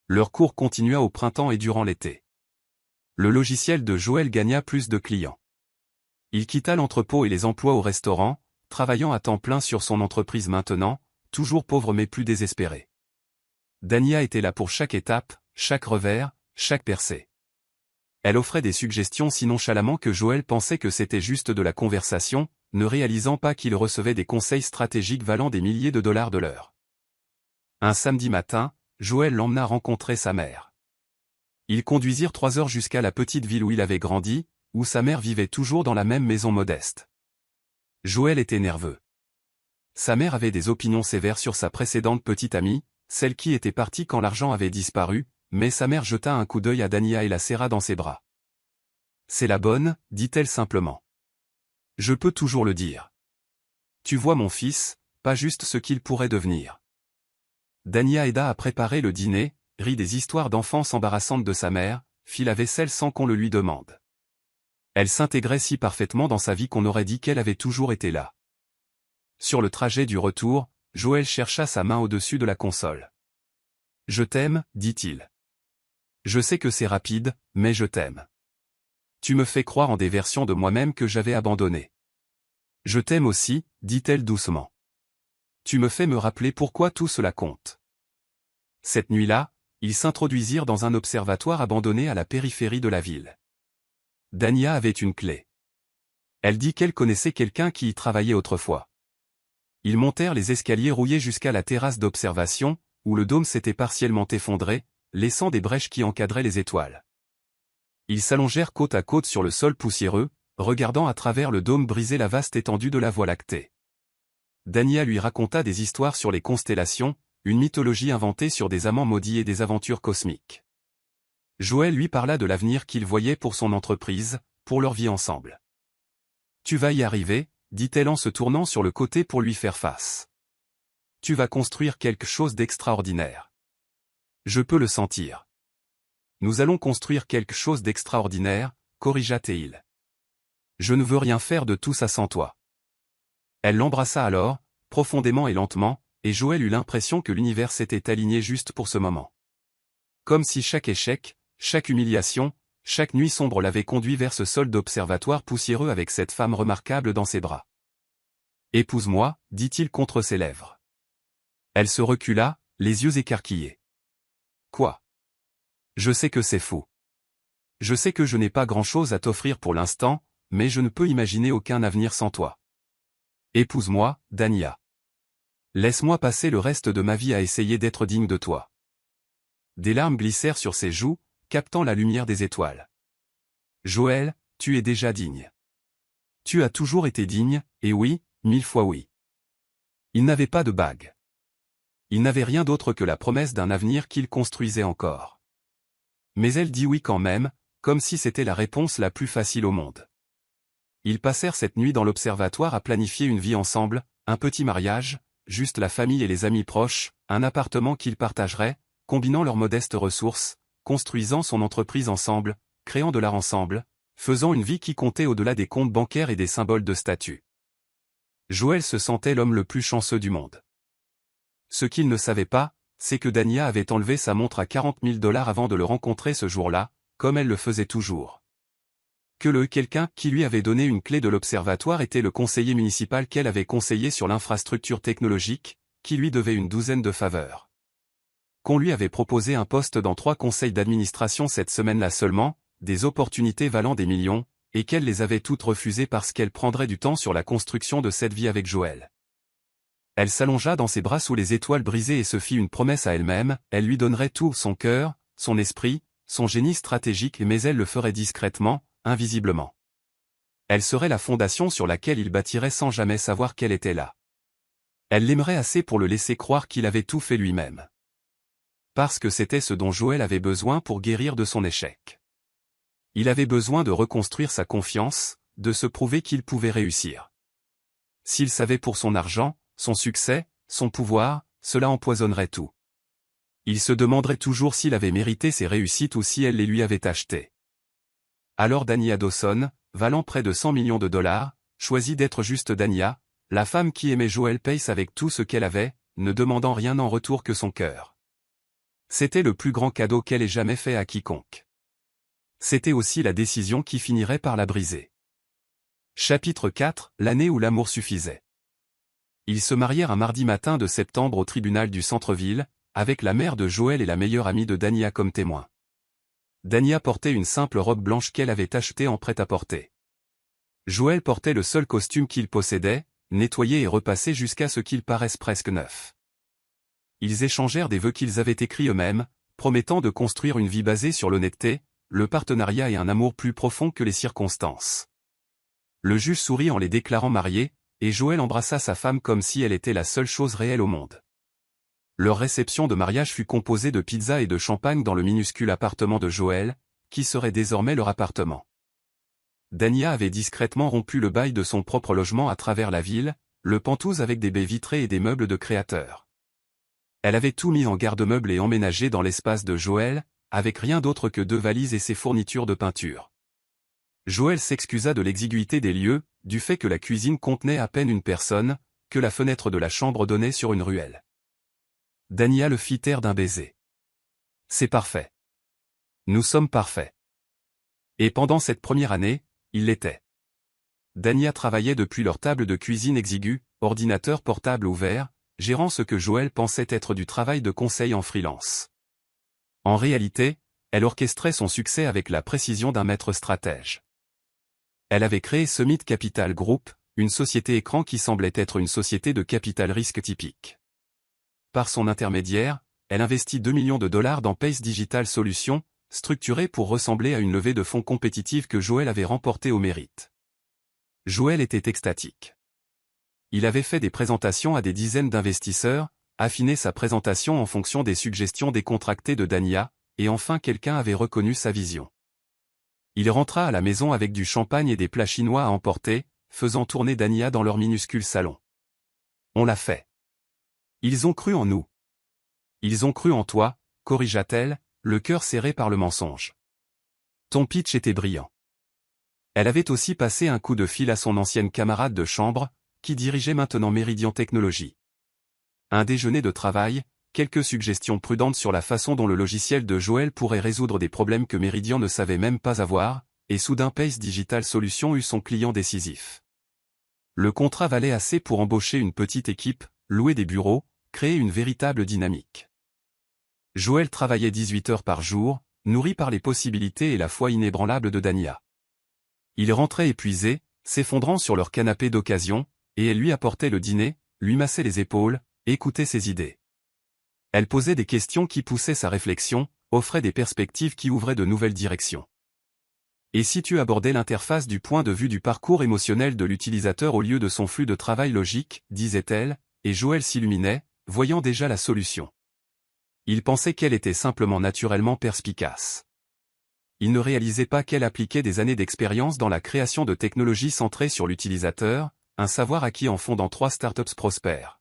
Leur cours continua au printemps et durant l'été. Le logiciel de Joël gagna plus de clients. Il quitta l'entrepôt et les emplois au restaurant, travaillant à temps plein sur son entreprise maintenant, toujours pauvre mais plus désespéré. Dania était là pour chaque étape, chaque revers, chaque percée. Elle offrait des suggestions si nonchalamment que Joël pensait que c'était juste de la conversation, ne réalisant pas qu'il recevait des conseils stratégiques valant des milliers de dollars de l'heure. Un samedi matin, Joël l'emmena rencontrer sa mère. Ils conduisirent 3 heures jusqu'à la petite ville où il avait grandi, où sa mère vivait toujours dans la même maison modeste. Joël était nerveux. Sa mère avait des opinions sévères sur sa précédente petite amie, celle qui était partie quand l'argent avait disparu, mais sa mère jeta un coup d'œil à Dania et la serra dans ses bras. « C'est la bonne, dit-elle simplement. Je peux toujours le dire. Tu vois mon fils, pas juste ce qu'il pourrait devenir. » Dania aida à préparer le dîner, rit des histoires d'enfance embarrassantes de sa mère, fit la vaisselle sans qu'on le lui demande. Elle s'intégrait si parfaitement dans sa vie qu'on aurait dit qu'elle avait toujours été là. Sur le trajet du retour, Joël chercha sa main au-dessus de la console. « Je t'aime, dit-il. Je sais que c'est rapide, mais je t'aime. Tu me fais croire en des versions de moi-même que j'avais abandonnées. Je t'aime aussi, dit-elle doucement. Tu me fais me rappeler pourquoi tout cela compte. » Cette nuit-là, ils s'introduisirent dans un observatoire abandonné à la périphérie de la ville. Dania avait une clé. Elle dit qu'elle connaissait quelqu'un qui y travaillait autrefois. Ils montèrent les escaliers rouillés jusqu'à la terrasse d'observation, où le dôme s'était partiellement effondré, laissant des brèches qui encadraient les étoiles. Ils s'allongèrent côte à côte sur le sol poussiéreux, regardant à travers le dôme brisé la vaste étendue de la Voie lactée. Dania lui raconta des histoires sur les constellations, une mythologie inventée sur des amants maudits et des aventures cosmiques. Joël lui parla de l'avenir qu'il voyait pour son entreprise, pour leur vie ensemble. « Tu vas y arriver, dit-elle en se tournant sur le côté pour lui faire face. Tu vas construire quelque chose d'extraordinaire. Je peux le sentir. Nous allons construire quelque chose d'extraordinaire, corrigea Théil. Je ne veux rien faire de tout ça sans toi. » Elle l'embrassa alors, profondément et lentement, et Joël eut l'impression que l'univers s'était aligné juste pour ce moment. Comme si chaque échec, chaque humiliation, chaque nuit sombre l'avait conduit vers ce sol d'observatoire poussiéreux avec cette femme remarquable dans ses bras. Épouse-moi, dit-il contre ses lèvres. Elle se recula, les yeux écarquillés. Quoi? Je sais que c'est faux. Je sais que je n'ai pas grand-chose à t'offrir pour l'instant, mais je ne peux imaginer aucun avenir sans toi. Épouse-moi, Dania. Laisse-moi passer le reste de ma vie à essayer d'être digne de toi. Des larmes glissèrent sur ses joues, captant la lumière des étoiles. Joël, tu es déjà digne. Tu as toujours été digne, et oui, 1000 fois oui. Il n'avait pas de bague. Il n'avait rien d'autre que la promesse d'un avenir qu'il construisait encore. Mais elle dit oui quand même, comme si c'était la réponse la plus facile au monde. Ils passèrent cette nuit dans l'observatoire à planifier une vie ensemble, un petit mariage, juste la famille et les amis proches, un appartement qu'ils partageraient, combinant leurs modestes ressources, construisant son entreprise ensemble, créant de l'art ensemble, faisant une vie qui comptait au-delà des comptes bancaires et des symboles de statut. Joël se sentait l'homme le plus chanceux du monde. Ce qu'il ne savait pas, c'est que Dania avait enlevé sa montre à 40 000 $ avant de le rencontrer ce jour-là, comme elle le faisait toujours. Que quelqu'un qui lui avait donné une clé de l'observatoire était le conseiller municipal qu'elle avait conseillé sur l'infrastructure technologique, qui lui devait une douzaine de faveurs. Qu'on lui avait proposé un poste dans 3 conseils d'administration cette semaine-là seulement, des opportunités valant des millions, et qu'elle les avait toutes refusées parce qu'elle prendrait du temps sur la construction de cette vie avec Joël. Elle s'allongea dans ses bras sous les étoiles brisées et se fit une promesse à elle-même, elle lui donnerait tout, son cœur, son esprit, son génie stratégique, mais elle le ferait discrètement, invisiblement. Elle serait la fondation sur laquelle il bâtirait sans jamais savoir qu'elle était là. Elle l'aimerait assez pour le laisser croire qu'il avait tout fait lui-même. Parce que c'était ce dont Joël avait besoin pour guérir de son échec. Il avait besoin de reconstruire sa confiance, de se prouver qu'il pouvait réussir. S'il savait pour son argent, son succès, son pouvoir, cela empoisonnerait tout. Il se demanderait toujours s'il avait mérité ses réussites ou si elle les lui avait achetées. Alors Dania Dawson, valant près de 100 millions de $, choisit d'être juste Dania, la femme qui aimait Joel Pace avec tout ce qu'elle avait, ne demandant rien en retour que son cœur. C'était le plus grand cadeau qu'elle ait jamais fait à quiconque. C'était aussi la décision qui finirait par la briser. Chapitre 4, l'année où l'amour suffisait. Ils se marièrent un mardi matin de septembre au tribunal du centre-ville, avec la mère de Joël et la meilleure amie de Dania comme témoins. Dania portait une simple robe blanche qu'elle avait achetée en prêt-à-porter. Joël portait le seul costume qu'il possédait, nettoyé et repassé jusqu'à ce qu'il paraisse presque neuf. Ils échangèrent des vœux qu'ils avaient écrits eux-mêmes, promettant de construire une vie basée sur l'honnêteté, le partenariat et un amour plus profond que les circonstances. Le juge sourit en les déclarant mariés, et Joël embrassa sa femme comme si elle était la seule chose réelle au monde. Leur réception de mariage fut composée de pizzas et de champagne dans le minuscule appartement de Joël, qui serait désormais leur appartement. Dania avait discrètement rompu le bail de son propre logement à travers la ville, le pantouse avec des baies vitrées et des meubles de créateurs. Elle avait tout mis en garde-meubles et emménagé dans l'espace de Joël, avec rien d'autre que 2 valises et ses fournitures de peinture. Joël s'excusa de l'exiguïté des lieux, du fait que la cuisine contenait à peine une personne, que la fenêtre de la chambre donnait sur une ruelle. Dania le fit taire d'un baiser. C'est parfait. Nous sommes parfaits. Et pendant cette première année, il l'était. Dania travaillait depuis leur table de cuisine exiguë, ordinateur portable ouvert, gérant ce que Joël pensait être du travail de conseil en freelance. En réalité, elle orchestrait son succès avec la précision d'un maître stratège. Elle avait créé Summit Capital Group, une société écran qui semblait être une société de capital risque typique. Par son intermédiaire, elle investit 2 millions de $ dans Pace Digital Solutions, structurée pour ressembler à une levée de fonds compétitive que Joël avait remportée au mérite. Joël était extatique. Il avait fait des présentations à des dizaines d'investisseurs, affiné sa présentation en fonction des suggestions décontractées de Dania, et enfin quelqu'un avait reconnu sa vision. Il rentra à la maison avec du champagne et des plats chinois à emporter, faisant tourner Dania dans leur minuscule salon. On l'a fait. Ils ont cru en nous. Ils ont cru en toi, corrigea-t-elle, le cœur serré par le mensonge. Ton pitch était brillant. Elle avait aussi passé un coup de fil à son ancienne camarade de chambre, qui dirigeait maintenant Meridian Technologies. Un déjeuner de travail, quelques suggestions prudentes sur la façon dont le logiciel de Joël pourrait résoudre des problèmes que Meridian ne savait même pas avoir, et soudain Pace Digital Solutions eut son client décisif. Le contrat valait assez pour embaucher une petite équipe, louer des bureaux, créer une véritable dynamique. Joël travaillait 18 heures par jour, nourri par les possibilités et la foi inébranlable de Dania. Il rentrait épuisé, s'effondrant sur leur canapé d'occasion, et elle lui apportait le dîner, lui massait les épaules, écoutait ses idées. Elle posait des questions qui poussaient sa réflexion, offrait des perspectives qui ouvraient de nouvelles directions. Et si tu abordais l'interface du point de vue du parcours émotionnel de l'utilisateur au lieu de son flux de travail logique, disait-elle, et Joël s'illuminait, voyant déjà la solution. Il pensait qu'elle était simplement naturellement perspicace. Il ne réalisait pas qu'elle appliquait des années d'expérience dans la création de technologies centrées sur l'utilisateur, un savoir acquis en fondant 3 startups prospères.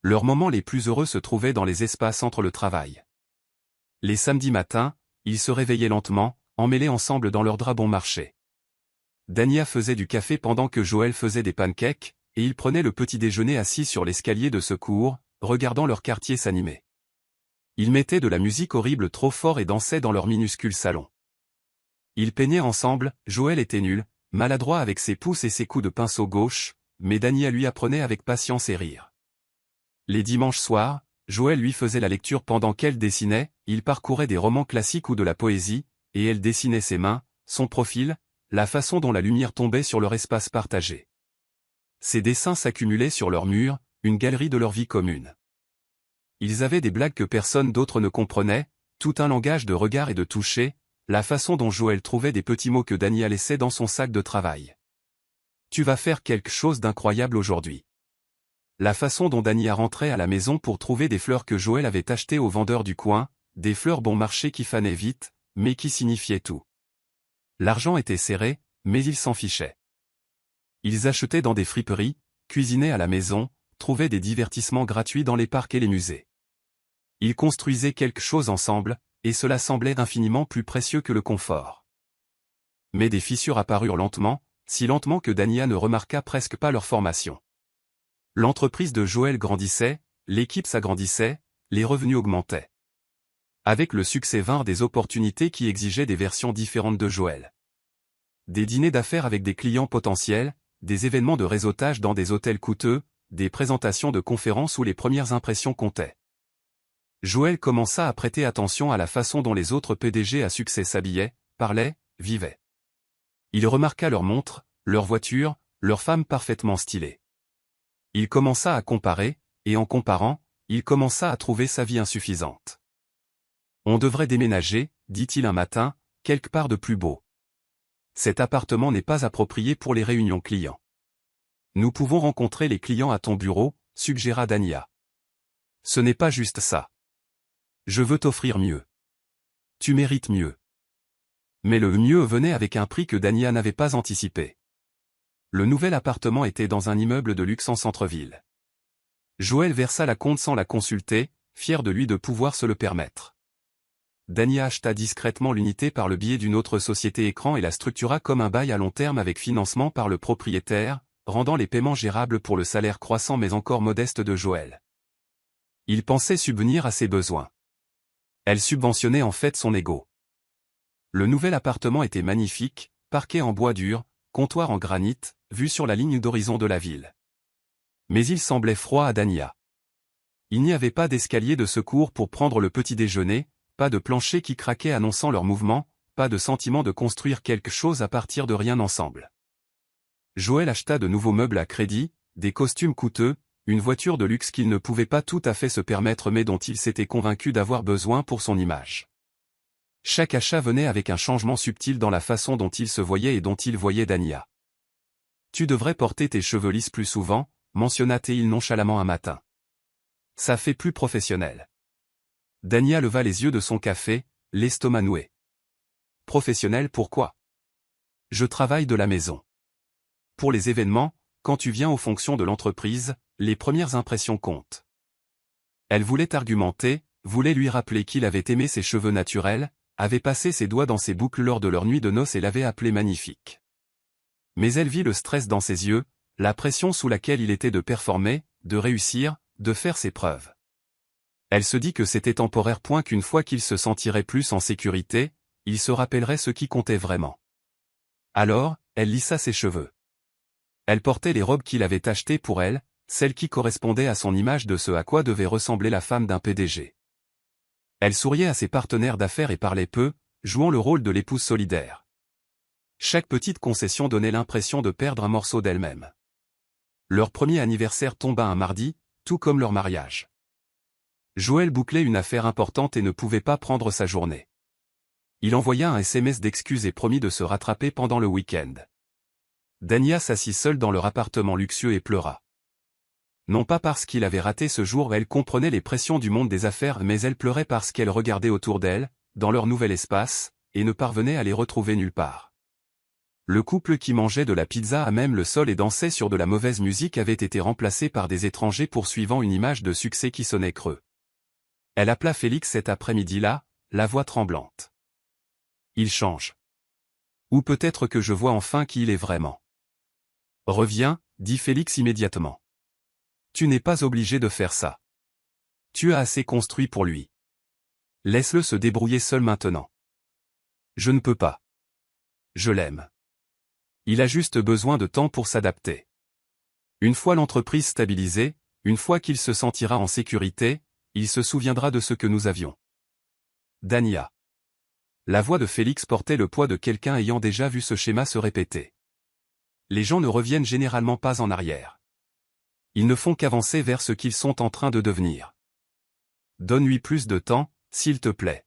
Leurs moments les plus heureux se trouvaient dans les espaces entre le travail. Les samedis matins, ils se réveillaient lentement, emmêlés ensemble dans leur drap bon marché. Dania faisait du café pendant que Joël faisait des pancakes, et ils prenaient le petit déjeuner assis sur l'escalier de secours, regardant leur quartier s'animer. Ils mettaient de la musique horrible trop fort et dansaient dans leur minuscule salon. Ils peignaient ensemble, Joël était nul, maladroit avec ses pouces et ses coups de pinceau gauche, mais Dania lui apprenait avec patience et rire. Les dimanches soirs, Joël lui faisait la lecture pendant qu'elle dessinait, il parcourait des romans classiques ou de la poésie, et elle dessinait ses mains, son profil, la façon dont la lumière tombait sur leur espace partagé. Ces dessins s'accumulaient sur leur mur, une galerie de leur vie commune. Ils avaient des blagues que personne d'autre ne comprenait, tout un langage de regard et de toucher, la façon dont Joël trouvait des petits mots que Dania laissait dans son sac de travail. Tu vas faire quelque chose d'incroyable aujourd'hui. La façon dont Dania rentrait à la maison pour trouver des fleurs que Joël avait achetées au vendeur du coin, des fleurs bon marché qui fanaient vite, mais qui signifiaient tout. L'argent était serré, mais ils s'en fichaient. Ils achetaient dans des friperies, cuisinaient à la maison, trouvaient des divertissements gratuits dans les parcs et les musées. Ils construisaient quelque chose ensemble, et cela semblait infiniment plus précieux que le confort. Mais des fissures apparurent lentement, si lentement que Dania ne remarqua presque pas leur formation. L'entreprise de Joël grandissait, l'équipe s'agrandissait, les revenus augmentaient. Avec le succès vinrent des opportunités qui exigeaient des versions différentes de Joël. Des dîners d'affaires avec des clients potentiels, des événements de réseautage dans des hôtels coûteux, des présentations de conférences où les premières impressions comptaient. Joël commença à prêter attention à la façon dont les autres PDG à succès s'habillaient, parlaient, vivaient. Il remarqua leurs montres, leurs voitures, leurs femmes parfaitement stylées. Il commença à comparer, et en comparant, il commença à trouver sa vie insuffisante. On devrait déménager, dit-il un matin, quelque part de plus beau. Cet appartement n'est pas approprié pour les réunions clients. Nous pouvons rencontrer les clients à ton bureau, suggéra Dania. Ce n'est pas juste ça. Je veux t'offrir mieux. Tu mérites mieux. Mais le mieux venait avec un prix que Dania n'avait pas anticipé. Le nouvel appartement était dans un immeuble de luxe en centre-ville. Joël versa la compte sans la consulter, fier de lui de pouvoir se le permettre. Dania acheta discrètement l'unité par le biais d'une autre société écran et la structura comme un bail à long terme avec financement par le propriétaire, rendant les paiements gérables pour le salaire croissant mais encore modeste de Joël. Il pensait subvenir à ses besoins. Elle subventionnait en fait son ego. Le nouvel appartement était magnifique, parquet en bois dur, comptoir en granit, vue sur la ligne d'horizon de la ville. Mais il semblait froid à Dania. Il n'y avait pas d'escalier de secours pour prendre le petit déjeuner, pas de plancher qui craquait annonçant leur mouvement, pas de sentiment de construire quelque chose à partir de rien ensemble. Joël acheta de nouveaux meubles à crédit, des costumes coûteux, une voiture de luxe qu'il ne pouvait pas tout à fait se permettre mais dont il s'était convaincu d'avoir besoin pour son image. Chaque achat venait avec un changement subtil dans la façon dont il se voyait et dont il voyait Dania. Tu devrais porter tes cheveux lisses plus souvent, mentionna-t-il nonchalamment un matin. Ça fait plus professionnel. Dania leva les yeux de son café, l'estomac noué. Professionnel pourquoi? Je travaille de la maison. Pour les événements, quand tu viens aux fonctions de l'entreprise, les premières impressions comptent. Elle voulait argumenter, voulait lui rappeler qu'il avait aimé ses cheveux naturels, avait passé ses doigts dans ses boucles lors de leur nuit de noces et l'avait appelé magnifique. Mais elle vit le stress dans ses yeux, la pression sous laquelle il était de performer, de réussir, de faire ses preuves. Elle se dit que c'était temporaire qu'une fois qu'il se sentirait plus en sécurité, il se rappellerait ce qui comptait vraiment. Alors, elle lissa ses cheveux. Elle portait les robes qu'il avait achetées pour elle, celles qui correspondaient à son image de ce à quoi devait ressembler la femme d'un PDG. Elle souriait à ses partenaires d'affaires et parlait peu, jouant le rôle de l'épouse solidaire. Chaque petite concession donnait l'impression de perdre un morceau d'elle-même. Leur premier anniversaire tomba un mardi, tout comme leur mariage. Joël bouclait une affaire importante et ne pouvait pas prendre sa journée. Il envoya un SMS d'excuses et promit de se rattraper pendant le week-end. Dania s'assit seule dans leur appartement luxueux et pleura. Non pas parce qu'il avait raté ce jour, elle comprenait les pressions du monde des affaires, mais elle pleurait parce qu'elle regardait autour d'elle, dans leur nouvel espace, et ne parvenait à les retrouver nulle part. Le couple qui mangeait de la pizza à même le sol et dansait sur de la mauvaise musique avait été remplacé par des étrangers poursuivant une image de succès qui sonnait creux. Elle appela Félix cet après-midi-là, la voix tremblante. Il change. Ou peut-être que je vois enfin qui il est vraiment. Reviens, dit Félix immédiatement. Tu n'es pas obligé de faire ça. Tu as assez construit pour lui. Laisse-le se débrouiller seul maintenant. Je ne peux pas. Je l'aime. Il a juste besoin de temps pour s'adapter. Une fois l'entreprise stabilisée, une fois qu'il se sentira en sécurité, il se souviendra de ce que nous avions. Dania. La voix de Félix portait le poids de quelqu'un ayant déjà vu ce schéma se répéter. Les gens ne reviennent généralement pas en arrière. Ils ne font qu'avancer vers ce qu'ils sont en train de devenir. Donne-lui plus de temps, s'il te plaît.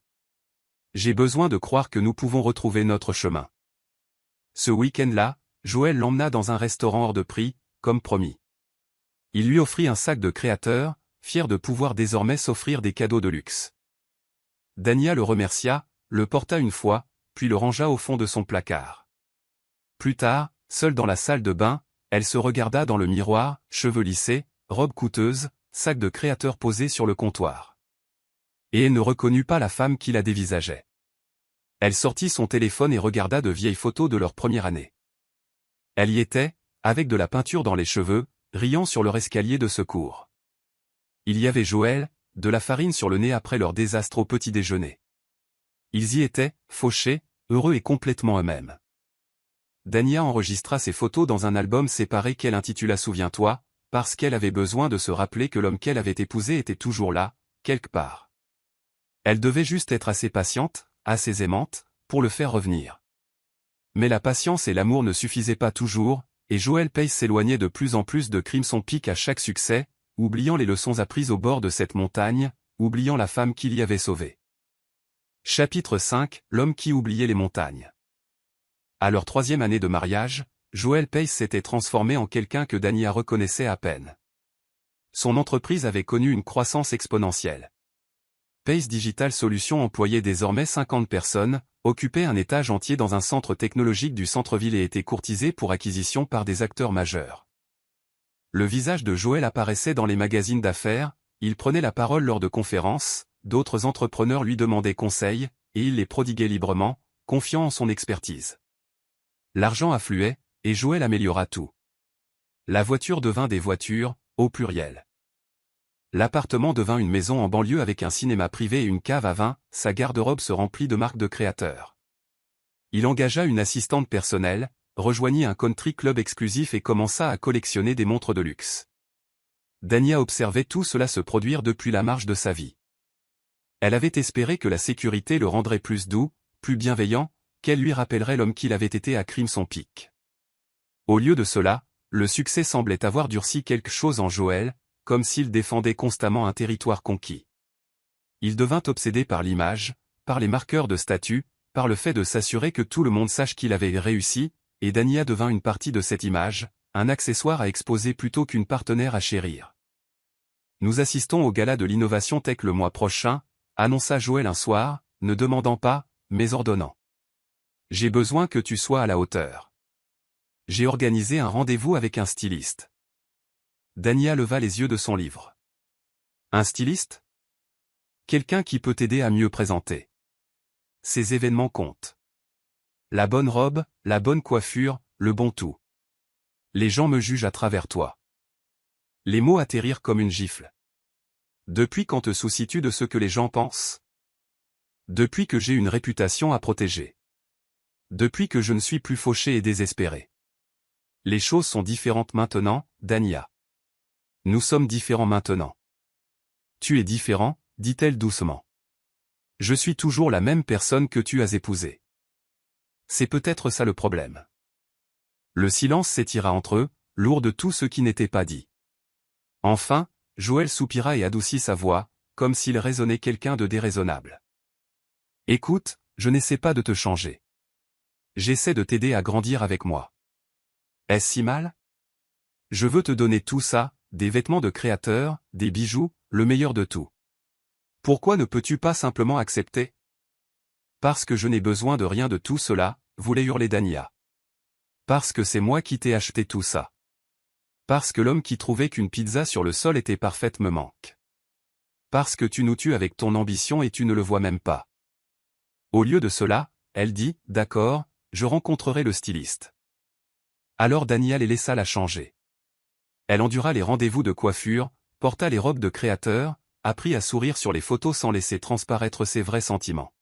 J'ai besoin de croire que nous pouvons retrouver notre chemin. Ce week-end-là, Joël l'emmena dans un restaurant hors de prix, comme promis. Il lui offrit un sac de créateur, fier de pouvoir désormais s'offrir des cadeaux de luxe. Dania le remercia, le porta une fois, puis le rangea au fond de son placard. Plus tard, seule dans la salle de bain, elle se regarda dans le miroir, cheveux lissés, robe coûteuse, sac de créateur posé sur le comptoir. Et elle ne reconnut pas la femme qui la dévisageait. Elle sortit son téléphone et regarda de vieilles photos de leur première année. Elle y était, avec de la peinture dans les cheveux, riant sur leur escalier de secours. Il y avait Joël, de la farine sur le nez après leur désastre au petit déjeuner. Ils y étaient, fauchés, heureux et complètement eux-mêmes. Dania enregistra ces photos dans un album séparé qu'elle intitula Souviens-toi, parce qu'elle avait besoin de se rappeler que l'homme qu'elle avait épousé était toujours là, quelque part. Elle devait juste être assez patiente, assez aimante, pour le faire revenir. Mais la patience et l'amour ne suffisaient pas toujours, et Joël Pace s'éloignait de plus en plus de Crimson Peak à chaque succès, oubliant les leçons apprises au bord de cette montagne, oubliant la femme qu'il y avait sauvée. Chapitre 5, L'homme qui oubliait les montagnes. À leur 3e année de mariage, Joël Pace s'était transformé en quelqu'un que Dania reconnaissait à peine. Son entreprise avait connu une croissance exponentielle. Pace Digital Solutions employait désormais 50 personnes, occupait un étage entier dans un centre technologique du centre-ville et était courtisé pour acquisition par des acteurs majeurs. Le visage de Joël apparaissait dans les magazines d'affaires, il prenait la parole lors de conférences, d'autres entrepreneurs lui demandaient conseil, et il les prodiguait librement, confiant en son expertise. L'argent affluait, et Joël améliora tout. La voiture devint des voitures, au pluriel. L'appartement devint une maison en banlieue avec un cinéma privé et une cave à vin, sa garde-robe se remplit de marques de créateurs. Il engagea une assistante personnelle, rejoignit un country club exclusif et commença à collectionner des montres de luxe. Dania observait tout cela se produire depuis la marge de sa vie. Elle avait espéré que la sécurité le rendrait plus doux, plus bienveillant, qu'elle lui rappellerait l'homme qu'il avait été à Crimson Peak. Au lieu de cela, le succès semblait avoir durci quelque chose en Joël, comme s'il défendait constamment un territoire conquis. Il devint obsédé par l'image, par les marqueurs de statut, par le fait de s'assurer que tout le monde sache qu'il avait réussi, et Dania devint une partie de cette image, un accessoire à exposer plutôt qu'une partenaire à chérir. Nous assistons au gala de l'innovation tech le mois prochain, annonça Joël un soir, ne demandant pas, mais ordonnant. J'ai besoin que tu sois à la hauteur. J'ai organisé un rendez-vous avec un styliste. Dania leva les yeux de son livre. Un styliste? Quelqu'un qui peut t'aider à mieux présenter. Ces événements comptent. La bonne robe, la bonne coiffure, le bon tout. Les gens me jugent à travers toi. Les mots atterrirent comme une gifle. Depuis quand te soucies-tu de ce que les gens pensent? Depuis que j'ai une réputation à protéger. Depuis que je ne suis plus fauché et désespéré. Les choses sont différentes maintenant, Dania. Nous sommes différents maintenant. Tu es différent, dit-elle doucement. Je suis toujours la même personne que tu as épousée. C'est peut-être ça le problème. Le silence s'étira entre eux, lourd de tout ce qui n'était pas dit. Enfin, Joël soupira et adoucit sa voix, comme s'il raisonnait quelqu'un de déraisonnable. Écoute, je n'essaie pas de te changer. J'essaie de t'aider à grandir avec moi. Est-ce si mal? Je veux te donner tout ça, des vêtements de créateur, des bijoux, le meilleur de tout. Pourquoi ne peux-tu pas simplement accepter? Parce que je n'ai besoin de rien de tout cela, voulait hurler Dania. Parce que c'est moi qui t'ai acheté tout ça. Parce que l'homme qui trouvait qu'une pizza sur le sol était parfaite me manque. Parce que tu nous tues avec ton ambition et tu ne le vois même pas. Au lieu de cela, elle dit, d'accord, je rencontrerai le styliste. Alors Dania les laissa la changer. Elle endura les rendez-vous de coiffure, porta les robes de créateur, apprit à sourire sur les photos sans laisser transparaître ses vrais sentiments.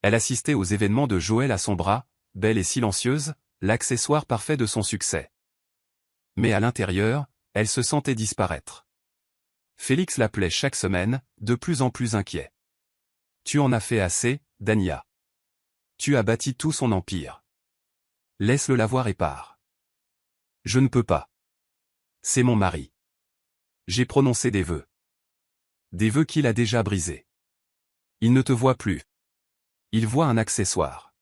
Elle assistait aux événements de Joël à son bras, belle et silencieuse, l'accessoire parfait de son succès. Mais à l'intérieur, elle se sentait disparaître. Félix l'appelait chaque semaine, de plus en plus inquiet. Tu en as fait assez, Dania. Tu as bâti tout son empire. Laisse-le l'avoir et pars. Je ne peux pas. C'est mon mari. J'ai prononcé des vœux. Des vœux qu'il a déjà brisés. Il ne te voit plus. Il voit un accessoire.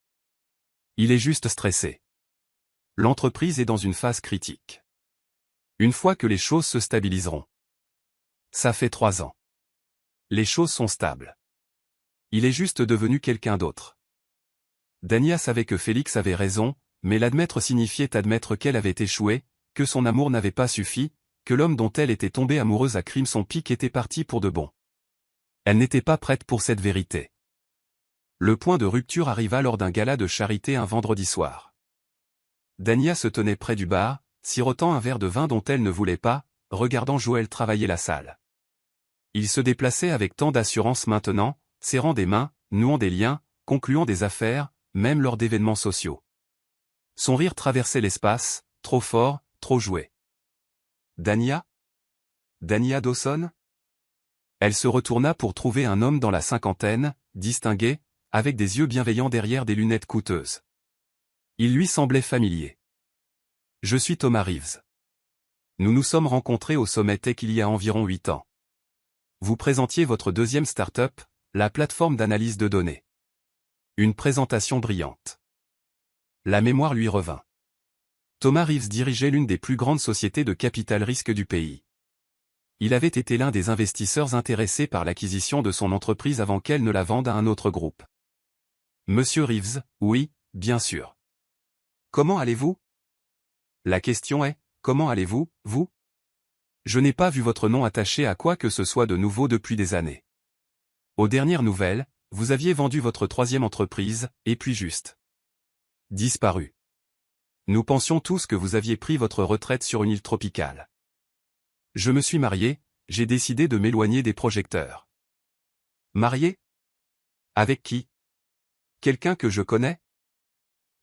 Il est juste stressé. L'entreprise est dans une phase critique. Une fois que les choses se stabiliseront. Ça fait 3 ans. Les choses sont stables. Il est juste devenu quelqu'un d'autre. Dania savait que Félix avait raison, mais l'admettre signifiait admettre qu'elle avait échoué, que son amour n'avait pas suffi, que l'homme dont elle était tombée amoureuse à Crimson Peak était parti pour de bon. Elle n'était pas prête pour cette vérité. Le point de rupture arriva lors d'un gala de charité un vendredi soir. Dania se tenait près du bar, sirotant un verre de vin dont elle ne voulait pas, regardant Joël travailler la salle. Il se déplaçait avec tant d'assurance maintenant, serrant des mains, nouant des liens, concluant des affaires, même lors d'événements sociaux. Son rire traversait l'espace, trop fort, trop joué. Dania? Dania Dawson? Elle se retourna pour trouver un homme dans la cinquantaine, distingué, avec des yeux bienveillants derrière des lunettes coûteuses. Il lui semblait familier. Je suis Thomas Reeves. Nous nous sommes rencontrés au Sommet Tech il y a environ 8 ans. Vous présentiez votre deuxième start-up, la plateforme d'analyse de données. Une présentation brillante. La mémoire lui revint. Thomas Reeves dirigeait l'une des plus grandes sociétés de capital risque du pays. Il avait été l'un des investisseurs intéressés par l'acquisition de son entreprise avant qu'elle ne la vende à un autre groupe. Monsieur Reeves, oui, bien sûr. Comment allez-vous? La question est, comment allez-vous, vous? Je n'ai pas vu votre nom attaché à quoi que ce soit de nouveau depuis des années. Aux dernières nouvelles, vous aviez vendu votre 3e entreprise, et puis juste disparu. Nous pensions tous que vous aviez pris votre retraite sur une île tropicale. Je me suis marié, j'ai décidé de m'éloigner des projecteurs. Marié? Avec qui? Quelqu'un que je connais?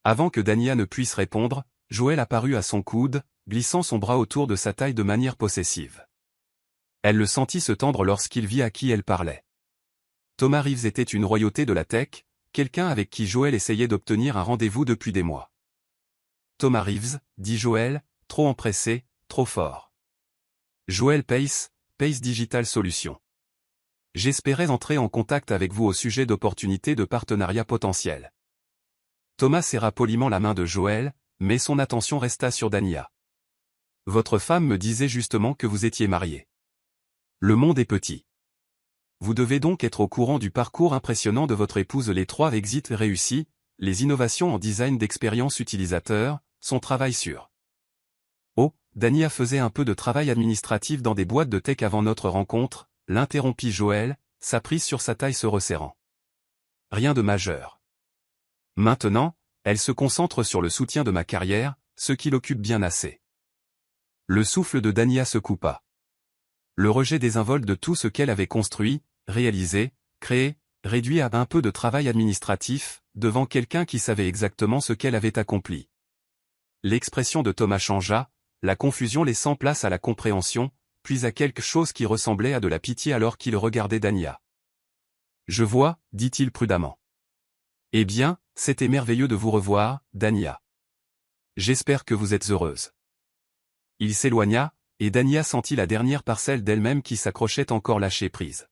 Avant que Dania ne puisse répondre, Joël apparut à son coude, glissant son bras autour de sa taille de manière possessive. Elle le sentit se tendre lorsqu'il vit à qui elle parlait. Thomas Reeves était une royauté de la tech, quelqu'un avec qui Joël essayait d'obtenir un rendez-vous depuis des mois. Thomas Reeves, dit Joël, trop empressé, trop fort. Joël Pace, Pace Digital Solutions. J'espérais entrer en contact avec vous au sujet d'opportunités de partenariat potentiels. Thomas serra poliment la main de Joël, mais son attention resta sur Dania. Votre femme me disait justement que vous étiez marié. Le monde est petit. Vous devez donc être au courant du parcours impressionnant de votre épouse, les 3 exits réussis, les innovations en design d'expérience utilisateur, son travail sur. Oh, Dania faisait un peu de travail administratif dans des boîtes de tech avant notre rencontre, l'interrompit Joël, sa prise sur sa taille se resserrant. Rien de majeur. Maintenant, elle se concentre sur le soutien de ma carrière, ce qui l'occupe bien assez. Le souffle de Dania se coupa. Le rejet désinvolte de tout ce qu'elle avait construit, réalisé, créé, réduit à un peu de travail administratif, devant quelqu'un qui savait exactement ce qu'elle avait accompli. L'expression de Thomas changea, la confusion laissant place à la compréhension, puis à quelque chose qui ressemblait à de la pitié alors qu'il regardait Dania. « Je vois, dit-il prudemment. Eh bien, c'était merveilleux de vous revoir, Dania. J'espère que vous êtes heureuse. » Il s'éloigna, et Dania sentit la dernière parcelle d'elle-même qui s'accrochait encore lâcher prise.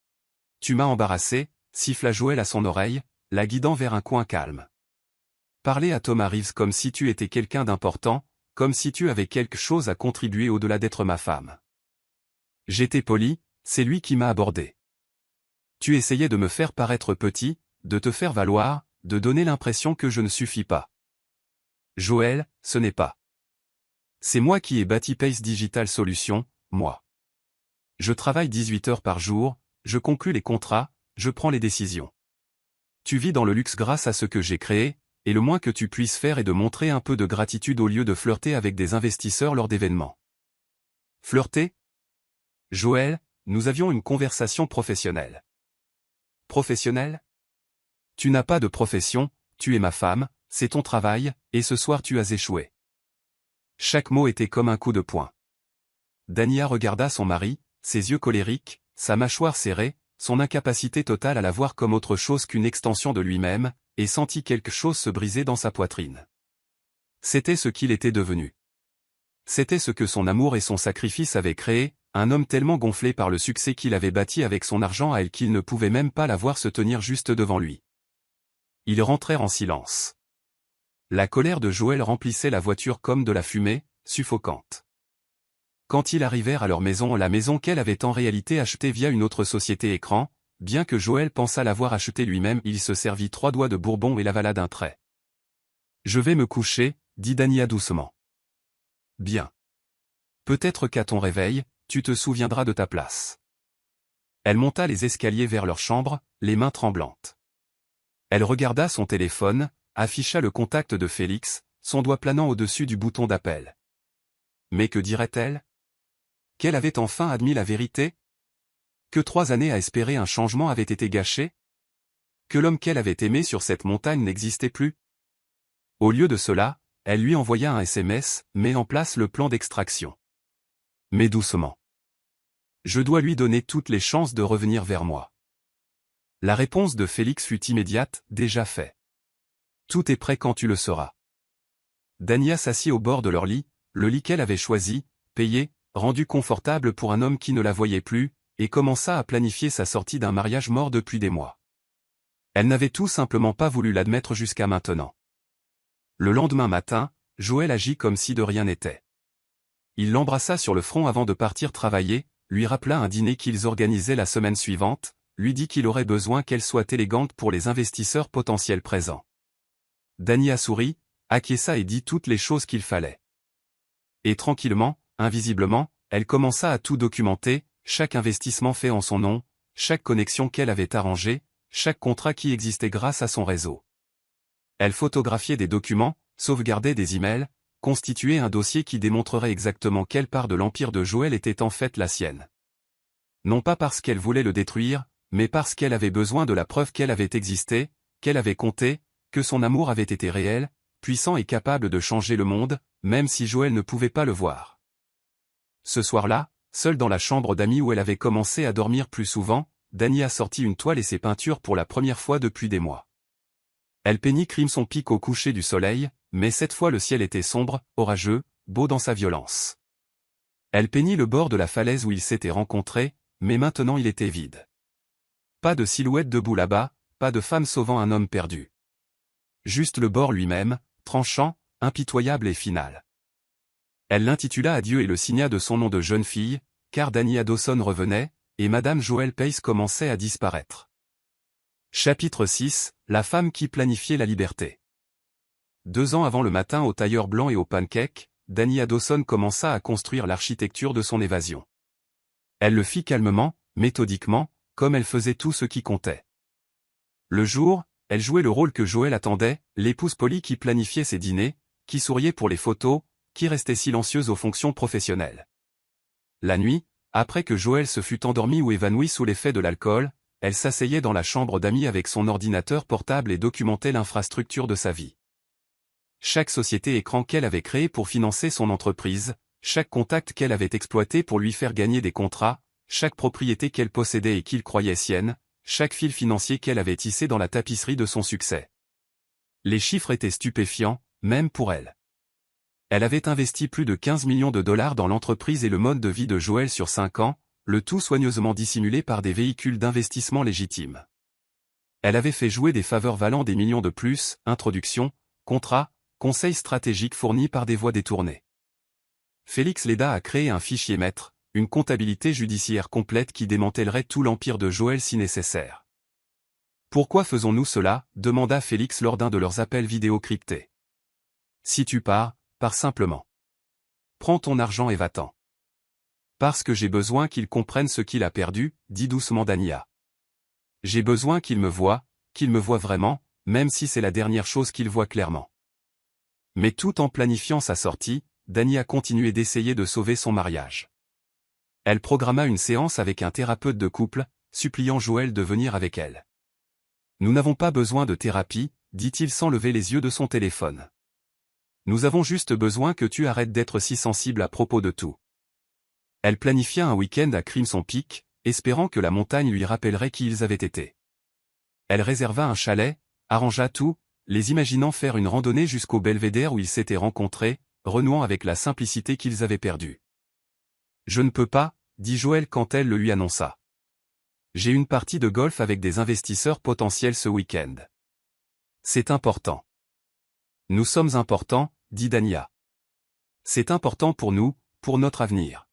« Tu m'as embarrassé, » siffla Joël à son oreille, la guidant vers un coin calme. « Parler à Thomas Reeves comme si tu étais quelqu'un d'important, comme si tu avais quelque chose à contribuer au-delà d'être ma femme. J'étais poli, c'est lui qui m'a abordé. Tu essayais de me faire paraître petit, de te faire valoir, de donner l'impression que je ne suffis pas. Joël, ce n'est pas. C'est moi qui ai bâti Pace Digital Solutions, moi. Je travaille 18 heures par jour, je conclus les contrats, je prends les décisions. Tu vis dans le luxe grâce à ce que j'ai créé, et le moins que tu puisses faire est de montrer un peu de gratitude au lieu de flirter avec des investisseurs lors d'événements. Flirter ? Joël, nous avions une conversation professionnelle. Professionnelle ? Tu n'as pas de profession, tu es ma femme, c'est ton travail, et ce soir tu as échoué. Chaque mot était comme un coup de poing. Dania regarda son mari, ses yeux colériques, sa mâchoire serrée, son incapacité totale à la voir comme autre chose qu'une extension de lui-même, et sentit quelque chose se briser dans sa poitrine. C'était ce qu'il était devenu. C'était ce que son amour et son sacrifice avaient créé, un homme tellement gonflé par le succès qu'il avait bâti avec son argent à elle qu'il ne pouvait même pas la voir se tenir juste devant lui. Ils rentrèrent en silence. La colère de Joël remplissait la voiture comme de la fumée, suffocante. Quand ils arrivèrent à leur maison, la maison qu'elle avait en réalité achetée via une autre société écran, bien que Joël pensât l'avoir achetée lui-même, il se servit 3 doigts de bourbon et l'avala d'un trait. « Je vais me coucher, » dit Dania doucement. « Bien. Peut-être qu'à ton réveil, tu te souviendras de ta place. » Elle monta les escaliers vers leur chambre, les mains tremblantes. Elle regarda son téléphone, afficha le contact de Félix, son doigt planant au-dessus du bouton d'appel. Mais que dirait-elle? Qu'elle avait enfin admis la vérité? Que 3 années à espérer un changement avaient été gâchées? Que l'homme qu'elle avait aimé sur cette montagne n'existait plus? Au lieu de cela, elle lui envoya un SMS, met en place le plan d'extraction. Mais doucement. Je dois lui donner toutes les chances de revenir vers moi. La réponse de Félix fut immédiate, déjà fait. Tout est prêt quand tu le seras. Dania s'assit au bord de leur lit, le lit qu'elle avait choisi, payé, rendu confortable pour un homme qui ne la voyait plus, et commença à planifier sa sortie d'un mariage mort depuis des mois. Elle n'avait tout simplement pas voulu l'admettre jusqu'à maintenant. Le lendemain matin, Joël agit comme si de rien n'était. Il l'embrassa sur le front avant de partir travailler, lui rappela un dîner qu'ils organisaient la semaine suivante, lui dit qu'il aurait besoin qu'elle soit élégante pour les investisseurs potentiels présents. Dania sourit, acquiesça et dit toutes les choses qu'il fallait. Et tranquillement, invisiblement, elle commença à tout documenter, chaque investissement fait en son nom, chaque connexion qu'elle avait arrangée, chaque contrat qui existait grâce à son réseau. Elle photographiait des documents, sauvegardait des emails, constituait un dossier qui démontrerait exactement quelle part de l'empire de Joël était en fait la sienne. Non pas parce qu'elle voulait le détruire, mais parce qu'elle avait besoin de la preuve qu'elle avait existé, qu'elle avait compté, que son amour avait été réel, puissant et capable de changer le monde, même si Joël ne pouvait pas le voir. Ce soir-là, seule dans la chambre d'amis où elle avait commencé à dormir plus souvent, Dania sortit une toile et ses peintures pour la première fois depuis des mois. Elle peignit Crimson Peak au coucher du soleil, mais cette fois le ciel était sombre, orageux, beau dans sa violence. Elle peignit le bord de la falaise où ils s'étaient rencontrés, mais maintenant il était vide. Pas de silhouette debout là-bas, pas de femme sauvant un homme perdu. Juste le bord lui-même, tranchant, impitoyable et final. Elle l'intitula Adieu et le signa de son nom de jeune fille, car Dania Dawson revenait, et Madame Joël Pace commençait à disparaître. Chapitre 6, la femme qui planifiait la liberté. 2 ans avant le matin au tailleur blanc et au pancake, Dania Dawson commença à construire l'architecture de son évasion. Elle le fit calmement, méthodiquement, comme elle faisait tout ce qui comptait. Le jour, elle jouait le rôle que Joël attendait, l'épouse polie qui planifiait ses dîners, qui souriait pour les photos, qui restait silencieuse aux fonctions professionnelles. La nuit, après que Joël se fût endormi ou évanoui sous l'effet de l'alcool, elle s'asseyait dans la chambre d'amis avec son ordinateur portable et documentait l'infrastructure de sa vie. chaque société écran qu'elle avait créée pour financer son entreprise, chaque contact qu'elle avait exploité pour lui faire gagner des contrats, chaque propriété qu'elle possédait et qu'il croyait sienne, chaque fil financier qu'elle avait tissé dans la tapisserie de son succès. Les chiffres étaient stupéfiants, même pour elle. Elle avait investi plus de 15 millions de dollars dans l'entreprise et le mode de vie de Joël sur 5 ans, le tout soigneusement dissimulé par des véhicules d'investissement légitimes. Elle avait fait jouer des faveurs valant des millions de plus, introduction, contrats, conseils stratégiques fournis par des voies détournées. Félix l'aida à créer un fichier maître, une comptabilité judiciaire complète qui démantèlerait tout l'empire de Joël si nécessaire. « Pourquoi faisons-nous cela ?» demanda Félix lors d'un de leurs appels vidéo cryptés. « Si tu pars simplement. Prends ton argent et va-t'en. »« Parce que j'ai besoin qu'il comprenne ce qu'il a perdu, » dit doucement Dania. « J'ai besoin qu'il me voie vraiment, même si c'est la dernière chose qu'il voit clairement. » Mais tout en planifiant sa sortie, Dania continuait d'essayer de sauver son mariage. Elle programma une séance avec un thérapeute de couple, suppliant Joël de venir avec elle. « Nous n'avons pas besoin de thérapie, » dit-il sans lever les yeux de son téléphone. « Nous avons juste besoin que tu arrêtes d'être si sensible à propos de tout. » Elle planifia un week-end à Crimson Peak, espérant que la montagne lui rappellerait qui ils avaient été. Elle réserva un chalet, arrangea tout, les imaginant faire une randonnée jusqu'au belvédère où ils s'étaient rencontrés, renouant avec la simplicité qu'ils avaient perdue. « Je ne peux pas, » dit Joël quand elle le lui annonça. « J'ai une partie de golf avec des investisseurs potentiels ce week-end. C'est important. » « Nous sommes importants, » dit Dania. « C'est important pour nous, pour notre avenir.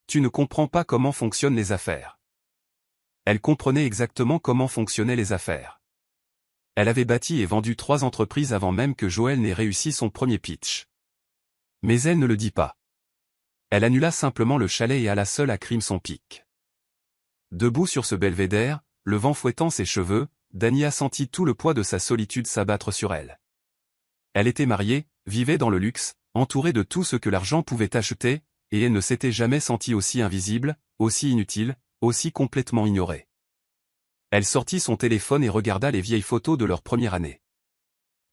Tu ne comprends pas comment fonctionnent les affaires. » Elle comprenait exactement comment fonctionnaient les affaires. Elle avait bâti et vendu 3 entreprises avant même que Joël n'ait réussi son premier pitch. Mais elle ne le dit pas. Elle annula simplement le chalet et alla seule à Crimson Peak. Debout sur ce belvédère, le vent fouettant ses cheveux, Dania sentit tout le poids de sa solitude s'abattre sur elle. Elle était mariée, vivait dans le luxe, entourée de tout ce que l'argent pouvait acheter, et elle ne s'était jamais sentie aussi invisible, aussi inutile, aussi complètement ignorée. Elle sortit son téléphone et regarda les vieilles photos de leur première année.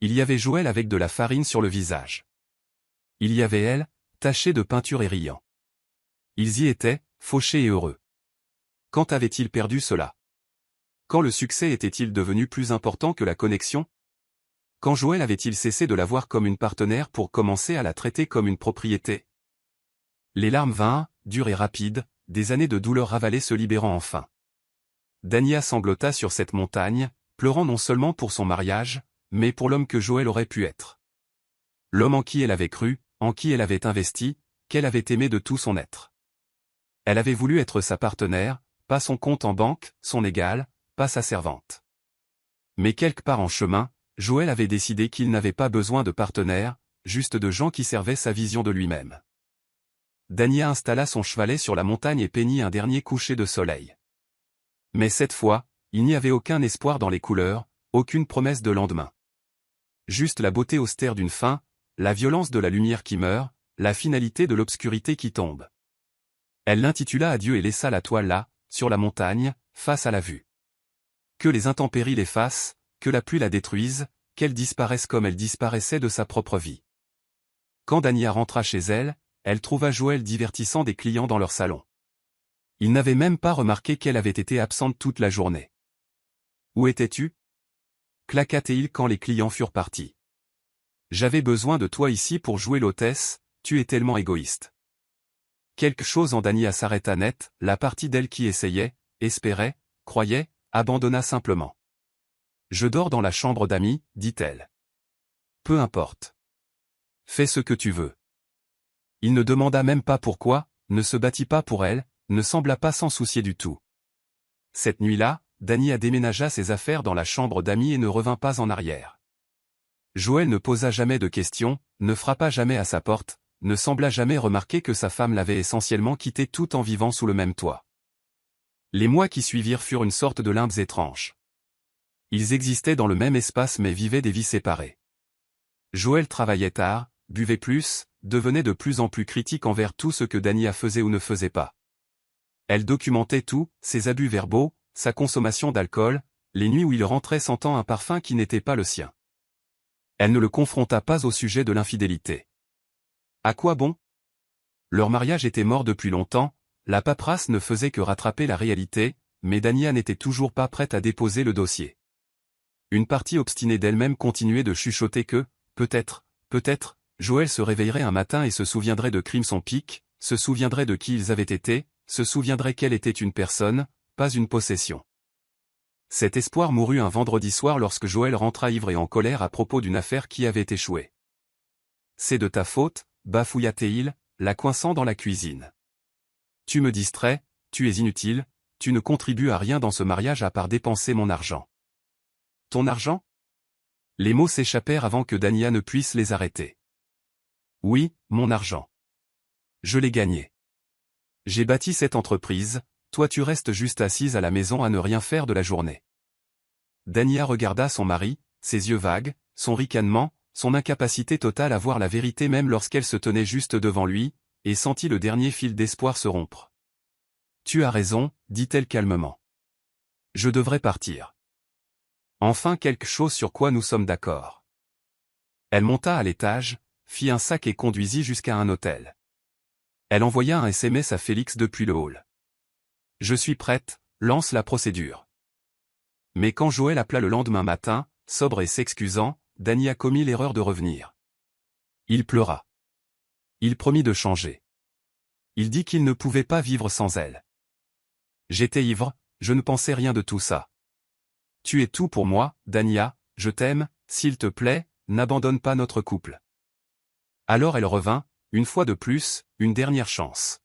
Il y avait Joël avec de la farine sur le visage. Il y avait elle, tachée de peinture et riant. Ils y étaient, fauchés et heureux. Quand avait-il perdu cela? Quand le succès était-il devenu plus important que la connexion? Quand Joël avait-il cessé de la voir comme une partenaire pour commencer à la traiter comme une propriété? Les larmes vinrent, dures et rapides, des années de douleur ravalées se libérant enfin. Dania sanglota sur cette montagne, pleurant non seulement pour son mariage, mais pour l'homme que Joël aurait pu être. L'homme en qui elle avait cru, en qui elle avait investi, qu'elle avait aimé de tout son être. Elle avait voulu être sa partenaire, pas son compte en banque, son égale, pas sa servante. Mais quelque part en chemin, Joël avait décidé qu'il n'avait pas besoin de partenaires, juste de gens qui servaient sa vision de lui-même. Dania installa son chevalet sur la montagne et peignit un dernier coucher de soleil. Mais cette fois, il n'y avait aucun espoir dans les couleurs, aucune promesse de lendemain. Juste la beauté austère d'une fin, la violence de la lumière qui meurt, la finalité de l'obscurité qui tombe. Elle l'intitula Adieu et laissa la toile là, sur la montagne, face à la vue. Que les intempéries l'effacent, que la pluie la détruise, qu'elle disparaisse comme elle disparaissait de sa propre vie. Quand Dania rentra chez elle, elle trouva Joël divertissant des clients dans leur salon. Il n'avait même pas remarqué qu'elle avait été absente toute la journée. « Où étais-tu » claqua-t-il quand les clients furent partis. « J'avais besoin de toi ici pour jouer l'hôtesse, tu es tellement égoïste. » Quelque chose en Dania s'arrêta net, la partie d'elle qui essayait, espérait, croyait, abandonna simplement. « Je dors dans la chambre d'amis, dit-elle. Peu importe. Fais ce que tu veux. » Il ne demanda même pas pourquoi, ne se battit pas pour elle, ne sembla pas s'en soucier du tout. Cette nuit-là, Dania déménagea ses affaires dans la chambre d'amis et ne revint pas en arrière. Joël ne posa jamais de questions, ne frappa jamais à sa porte, ne sembla jamais remarquer que sa femme l'avait essentiellement quitté tout en vivant sous le même toit. Les mois qui suivirent furent une sorte de limbes étranges. Ils existaient dans le même espace mais vivaient des vies séparées. Joël travaillait tard, buvait plus, devenait de plus en plus critique envers tout ce que Dania faisait ou ne faisait pas. Elle documentait tout, ses abus verbaux, sa consommation d'alcool, les nuits où il rentrait sentant un parfum qui n'était pas le sien. Elle ne le confronta pas au sujet de l'infidélité. À quoi bon? Leur mariage était mort depuis longtemps, la paperasse ne faisait que rattraper la réalité, mais Dania n'était toujours pas prête à déposer le dossier. Une partie obstinée d'elle-même continuait de chuchoter que, peut-être, Joël se réveillerait un matin et se souviendrait de Crimson Peak, se souviendrait de qui ils avaient été, se souviendrait qu'elle était une personne, pas une possession. Cet espoir mourut un vendredi soir lorsque Joël rentra ivre et en colère à propos d'une affaire qui avait échoué. « C'est de ta faute » bafouilla-t-il, la coinçant dans la cuisine. « Tu me distrais, tu es inutile, tu ne contribues à rien dans ce mariage à part dépenser mon argent. » « Ton argent ?» Les mots s'échappèrent avant que Dania ne puisse les arrêter. « Oui, mon argent. Je l'ai gagné. J'ai bâti cette entreprise, toi tu restes juste assise à la maison à ne rien faire de la journée. » Dania regarda son mari, ses yeux vagues, son ricanement, son incapacité totale à voir la vérité même lorsqu'elle se tenait juste devant lui, et sentit le dernier fil d'espoir se rompre. « Tu as raison, dit-elle calmement. Je devrais partir. Enfin quelque chose sur quoi nous sommes d'accord. » Elle monta à l'étage, fit un sac et conduisit jusqu'à un hôtel. Elle envoya un SMS à Félix depuis le hall. « Je suis prête, lance la procédure. » Mais quand Joël appela le lendemain matin, sobre et s'excusant, Dania commit l'erreur de revenir. Il pleura. Il promit de changer. Il dit qu'il ne pouvait pas vivre sans elle. « J'étais ivre, je ne pensais rien de tout ça. Tu es tout pour moi, Dania, je t'aime, s'il te plaît, n'abandonne pas notre couple. » Alors elle revint, une fois de plus, une dernière chance.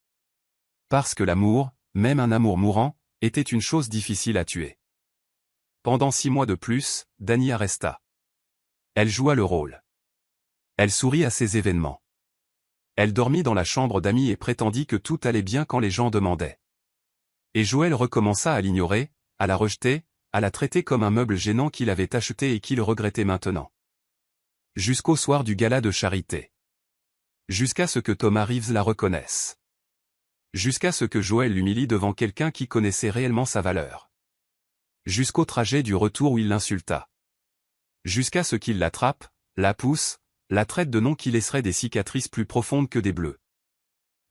Parce que l'amour, même un amour mourant, était une chose difficile à tuer. Pendant 6 mois de plus, Dania resta. Elle joua le rôle. Elle sourit à ces événements. Elle dormit dans la chambre d'amis et prétendit que tout allait bien quand les gens demandaient. Et Joël recommença à l'ignorer, à la rejeter, à la traiter comme un meuble gênant qu'il avait acheté et qu'il regrettait maintenant. Jusqu'au soir du gala de charité. Jusqu'à ce que Thomas Reeves la reconnaisse. Jusqu'à ce que Joël l'humilie devant quelqu'un qui connaissait réellement sa valeur. Jusqu'au trajet du retour où il l'insulta. Jusqu'à ce qu'il l'attrape, la pousse, la traite de noms qui laisseraient des cicatrices plus profondes que des bleus.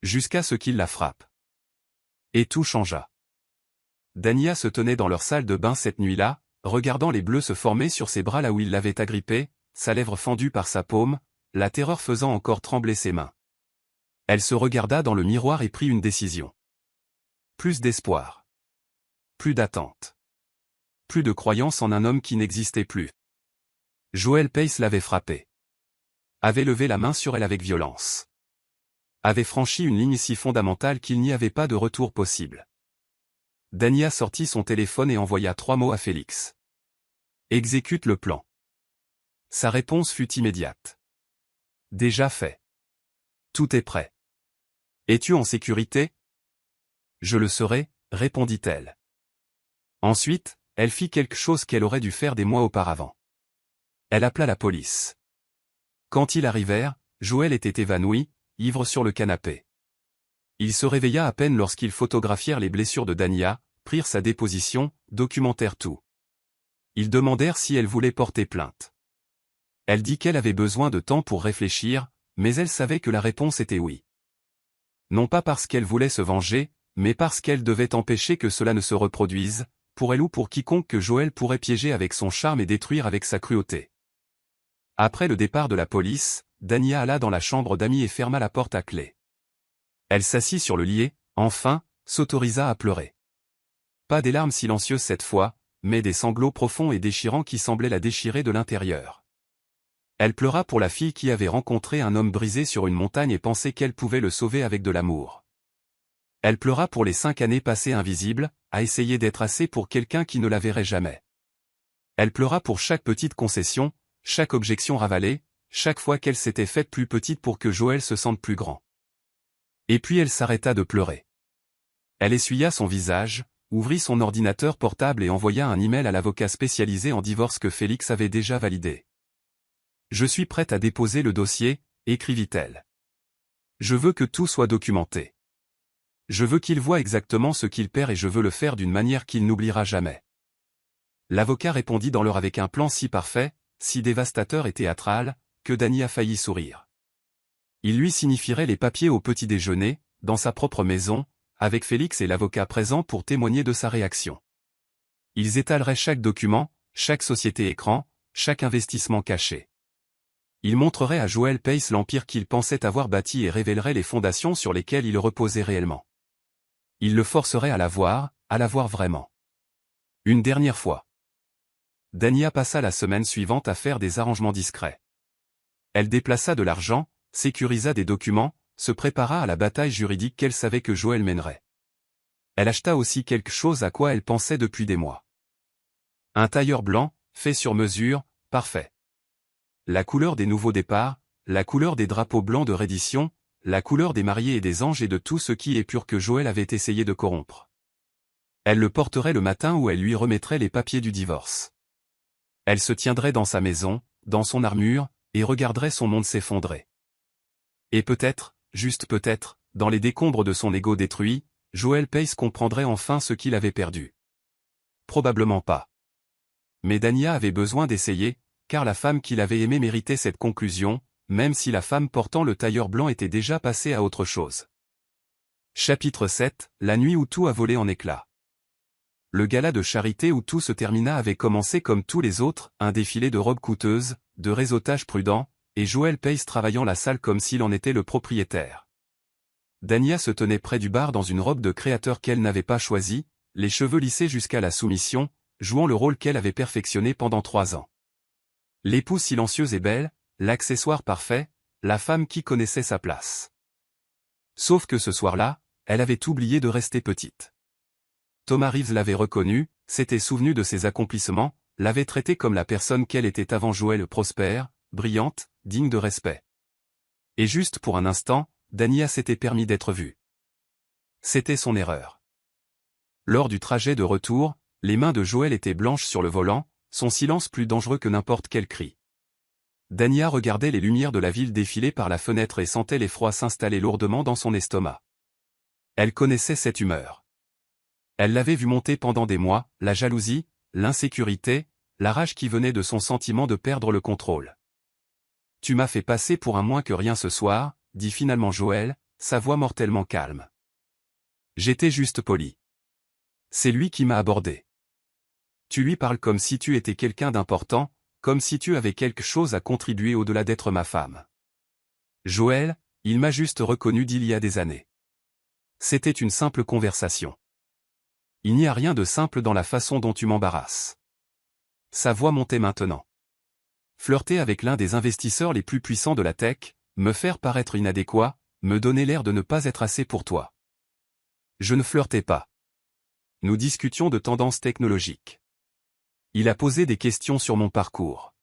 Jusqu'à ce qu'il la frappe. Et tout changea. Dania se tenait dans leur salle de bain cette nuit-là, regardant les bleus se former sur ses bras là où il l'avait agrippée, sa lèvre fendue par sa paume, la terreur faisant encore trembler ses mains. Elle se regarda dans le miroir et prit une décision. Plus d'espoir. Plus d'attente. Plus de croyance en un homme qui n'existait plus. Joël Pace l'avait frappée. Avait levé la main sur elle avec violence. Avait franchi une ligne si fondamentale qu'il n'y avait pas de retour possible. Dania sortit son téléphone et envoya 3 mots à Félix. « Exécute le plan. » Sa réponse fut immédiate. « Déjà fait. Tout est prêt. Es-tu en sécurité ? » « Je le serai, » répondit-elle. Ensuite, elle fit quelque chose qu'elle aurait dû faire des mois auparavant. Elle appela la police. Quand ils arrivèrent, Joël était évanoui, ivre sur le canapé. Il se réveilla à peine lorsqu'ils photographièrent les blessures de Dania, prirent sa déposition, documentèrent tout. Ils demandèrent si elle voulait porter plainte. Elle dit qu'elle avait besoin de temps pour réfléchir, mais elle savait que la réponse était oui. Non pas parce qu'elle voulait se venger, mais parce qu'elle devait empêcher que cela ne se reproduise, pour elle ou pour quiconque que Joël pourrait piéger avec son charme et détruire avec sa cruauté. Après le départ de la police, Dania alla dans la chambre d'amis et ferma la porte à clé. Elle s'assit sur le lit et, enfin, s'autorisa à pleurer. Pas des larmes silencieuses cette fois, mais des sanglots profonds et déchirants qui semblaient la déchirer de l'intérieur. Elle pleura pour la fille qui avait rencontré un homme brisé sur une montagne et pensait qu'elle pouvait le sauver avec de l'amour. Elle pleura pour les 5 années passées invisibles, à essayer d'être assez pour quelqu'un qui ne la verrait jamais. Elle pleura pour chaque petite concession, chaque objection ravalée, chaque fois qu'elle s'était faite plus petite pour que Joël se sente plus grand. Et puis elle s'arrêta de pleurer. Elle essuya son visage, ouvrit son ordinateur portable et envoya un email à l'avocat spécialisé en divorce que Félix avait déjà validé. « Je suis prête à déposer le dossier », écrivit-elle. « Je veux que tout soit documenté. Je veux qu'il voie exactement ce qu'il perd et je veux le faire d'une manière qu'il n'oubliera jamais. » L'avocat répondit dans l'heure avec un plan si parfait, si dévastateur et théâtral, que Dany a failli sourire. Il lui signifierait les papiers au petit déjeuner, dans sa propre maison, avec Félix et l'avocat présent pour témoigner de sa réaction. Ils étaleraient chaque document, chaque société écran, chaque investissement caché. Ils montreraient à Joel Pace l'empire qu'il pensait avoir bâti et révéleraient les fondations sur lesquelles il reposait réellement. Ils le forceraient à la voir vraiment. Une dernière fois. Dany passa la semaine suivante à faire des arrangements discrets. Elle déplaça de l'argent, sécurisa des documents, se prépara à la bataille juridique qu'elle savait que Joel mènerait. Elle acheta aussi quelque chose à quoi elle pensait depuis des mois. Un tailleur blanc, fait sur mesure, parfait. La couleur des nouveaux départs, la couleur des drapeaux blancs de reddition, la couleur des mariés et des anges et de tout ce qui est pur que Joel avait essayé de corrompre. Elle le porterait le matin où elle lui remettrait les papiers du divorce. Elle se tiendrait dans sa maison, dans son armure, et regarderait son monde s'effondrer. Et peut-être, juste peut-être, dans les décombres de son ego détruit, Joel Pace comprendrait enfin ce qu'il avait perdu. Probablement pas. Mais Dany avait besoin d'essayer, car la femme qu'il avait aimée méritait cette conclusion, même si la femme portant le tailleur blanc était déjà passée à autre chose. Chapitre 7, la nuit où tout a volé en éclats. Le gala de charité où tout se termina avait commencé comme tous les autres, un défilé de robes coûteuses, de réseautage prudent, et Joel Pace travaillant la salle comme s'il en était le propriétaire. Dany se tenait près du bar dans une robe de créateur qu'elle n'avait pas choisie, les cheveux lissés jusqu'à la soumission, jouant le rôle qu'elle avait perfectionné pendant 3 ans. L'épouse silencieuse et belle, l'accessoire parfait, la femme qui connaissait sa place. Sauf que ce soir-là, elle avait oublié de rester petite. Thomas Reeves l'avait reconnue, s'était souvenu de ses accomplissements, l'avait traitée comme la personne qu'elle était avant Joel, prospère, brillante, digne de respect. Et juste pour un instant, Dany s'était permis d'être vue. C'était son erreur. Lors du trajet de retour, les mains de Joel étaient blanches sur le volant, son silence plus dangereux que n'importe quel cri. Dany regardait les lumières de la ville défiler par la fenêtre et sentait l'effroi s'installer lourdement dans son estomac. Elle connaissait cette humeur. Elle l'avait vue monter pendant des mois, la jalousie, l'insécurité, la rage qui venait de son sentiment de perdre le contrôle. « Tu m'as fait passer pour un moins que rien ce soir », dit finalement Joel, sa voix mortellement calme. « J'étais juste poli. C'est lui qui m'a abordé. Tu lui parles comme si tu étais quelqu'un d'important, comme si tu avais quelque chose à contribuer au-delà d'être ma femme. Joel, il m'a juste reconnu d'il y a des années. C'était une simple conversation. Il n'y a rien de simple dans la façon dont tu m'embarrasses. » Sa voix montait maintenant. Flirter avec l'un des investisseurs les plus puissants de la tech, me faire paraître inadéquat, me donner l'air de ne pas être assez pour toi. Je ne flirtais pas. Nous discutions de tendances technologiques. Il a posé des questions sur mon parcours.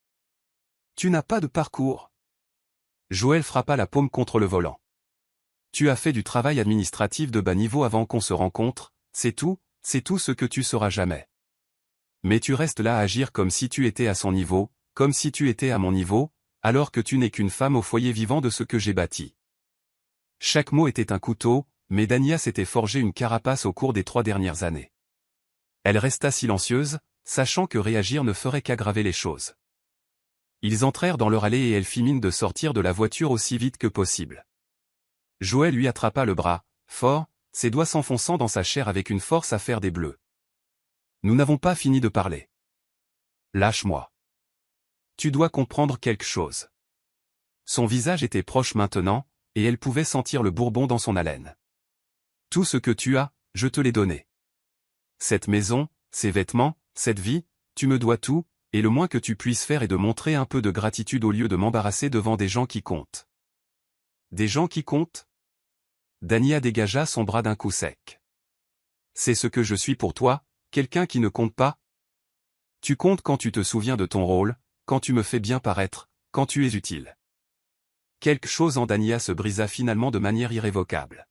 Tu n'as pas de parcours. Joel frappa la paume contre le volant. Tu as fait du travail administratif de bas niveau avant qu'on se rencontre, c'est tout ce que tu sauras jamais. Mais tu restes là à agir comme si tu étais à son niveau, comme si tu étais à mon niveau, alors que tu n'es qu'une femme au foyer vivant de ce que j'ai bâti. Chaque mot était un couteau, mais Dany s'était forgé une carapace au cours des 3 dernières années. Elle resta silencieuse, sachant que réagir ne ferait qu'aggraver les choses. Ils entrèrent dans leur allée et elle fit mine de sortir de la voiture aussi vite que possible. Joel lui attrapa le bras, fort, ses doigts s'enfonçant dans sa chair avec une force à faire des bleus. Nous n'avons pas fini de parler. Lâche-moi. Tu dois comprendre quelque chose. Son visage était proche maintenant, et elle pouvait sentir le bourbon dans son haleine. Tout ce que tu as, je te l'ai donné. Cette maison, ces vêtements, cette vie, tu me dois tout, et le moins que tu puisses faire est de montrer un peu de gratitude au lieu de m'embarrasser devant des gens qui comptent. Des gens qui comptent ? Dany dégagea son bras d'un coup sec. C'est ce que je suis pour toi, quelqu'un qui ne compte pas ? Tu comptes quand tu te souviens de ton rôle, quand tu me fais bien paraître, quand tu es utile. Quelque chose en Dany se brisa finalement de manière irrévocable.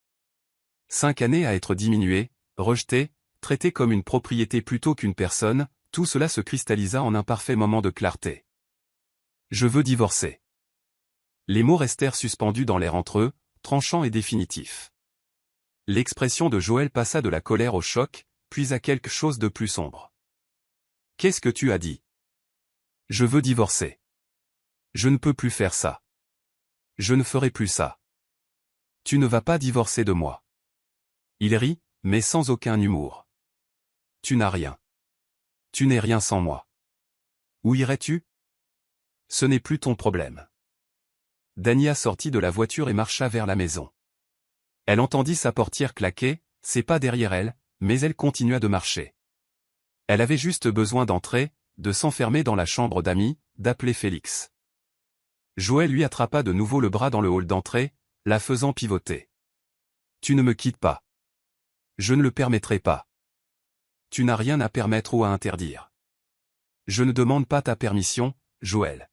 5 années à être diminué, rejeté, traité comme une propriété plutôt qu'une personne, tout cela se cristallisa en un parfait moment de clarté. Je veux divorcer. Les mots restèrent suspendus dans l'air entre eux, tranchants et définitifs. L'expression de Joel passa de la colère au choc, puis à quelque chose de plus sombre. Qu'est-ce que tu as dit ? Je veux divorcer. Je ne peux plus faire ça. Je ne ferai plus ça. Tu ne vas pas divorcer de moi. Il rit, mais sans aucun humour. Tu n'as rien. Tu n'es rien sans moi. Où irais-tu? Ce n'est plus ton problème. Dania sortit de la voiture et marcha vers la maison. Elle entendit sa portière claquer, ses pas derrière elle, mais elle continua de marcher. Elle avait juste besoin d'entrer, de s'enfermer dans la chambre d'amis, d'appeler Félix. Joël lui attrapa de nouveau le bras dans le hall d'entrée, la faisant pivoter. Tu ne me quittes pas. Je ne le permettrai pas. Tu n'as rien à permettre ou à interdire. Je ne demande pas ta permission, Joël.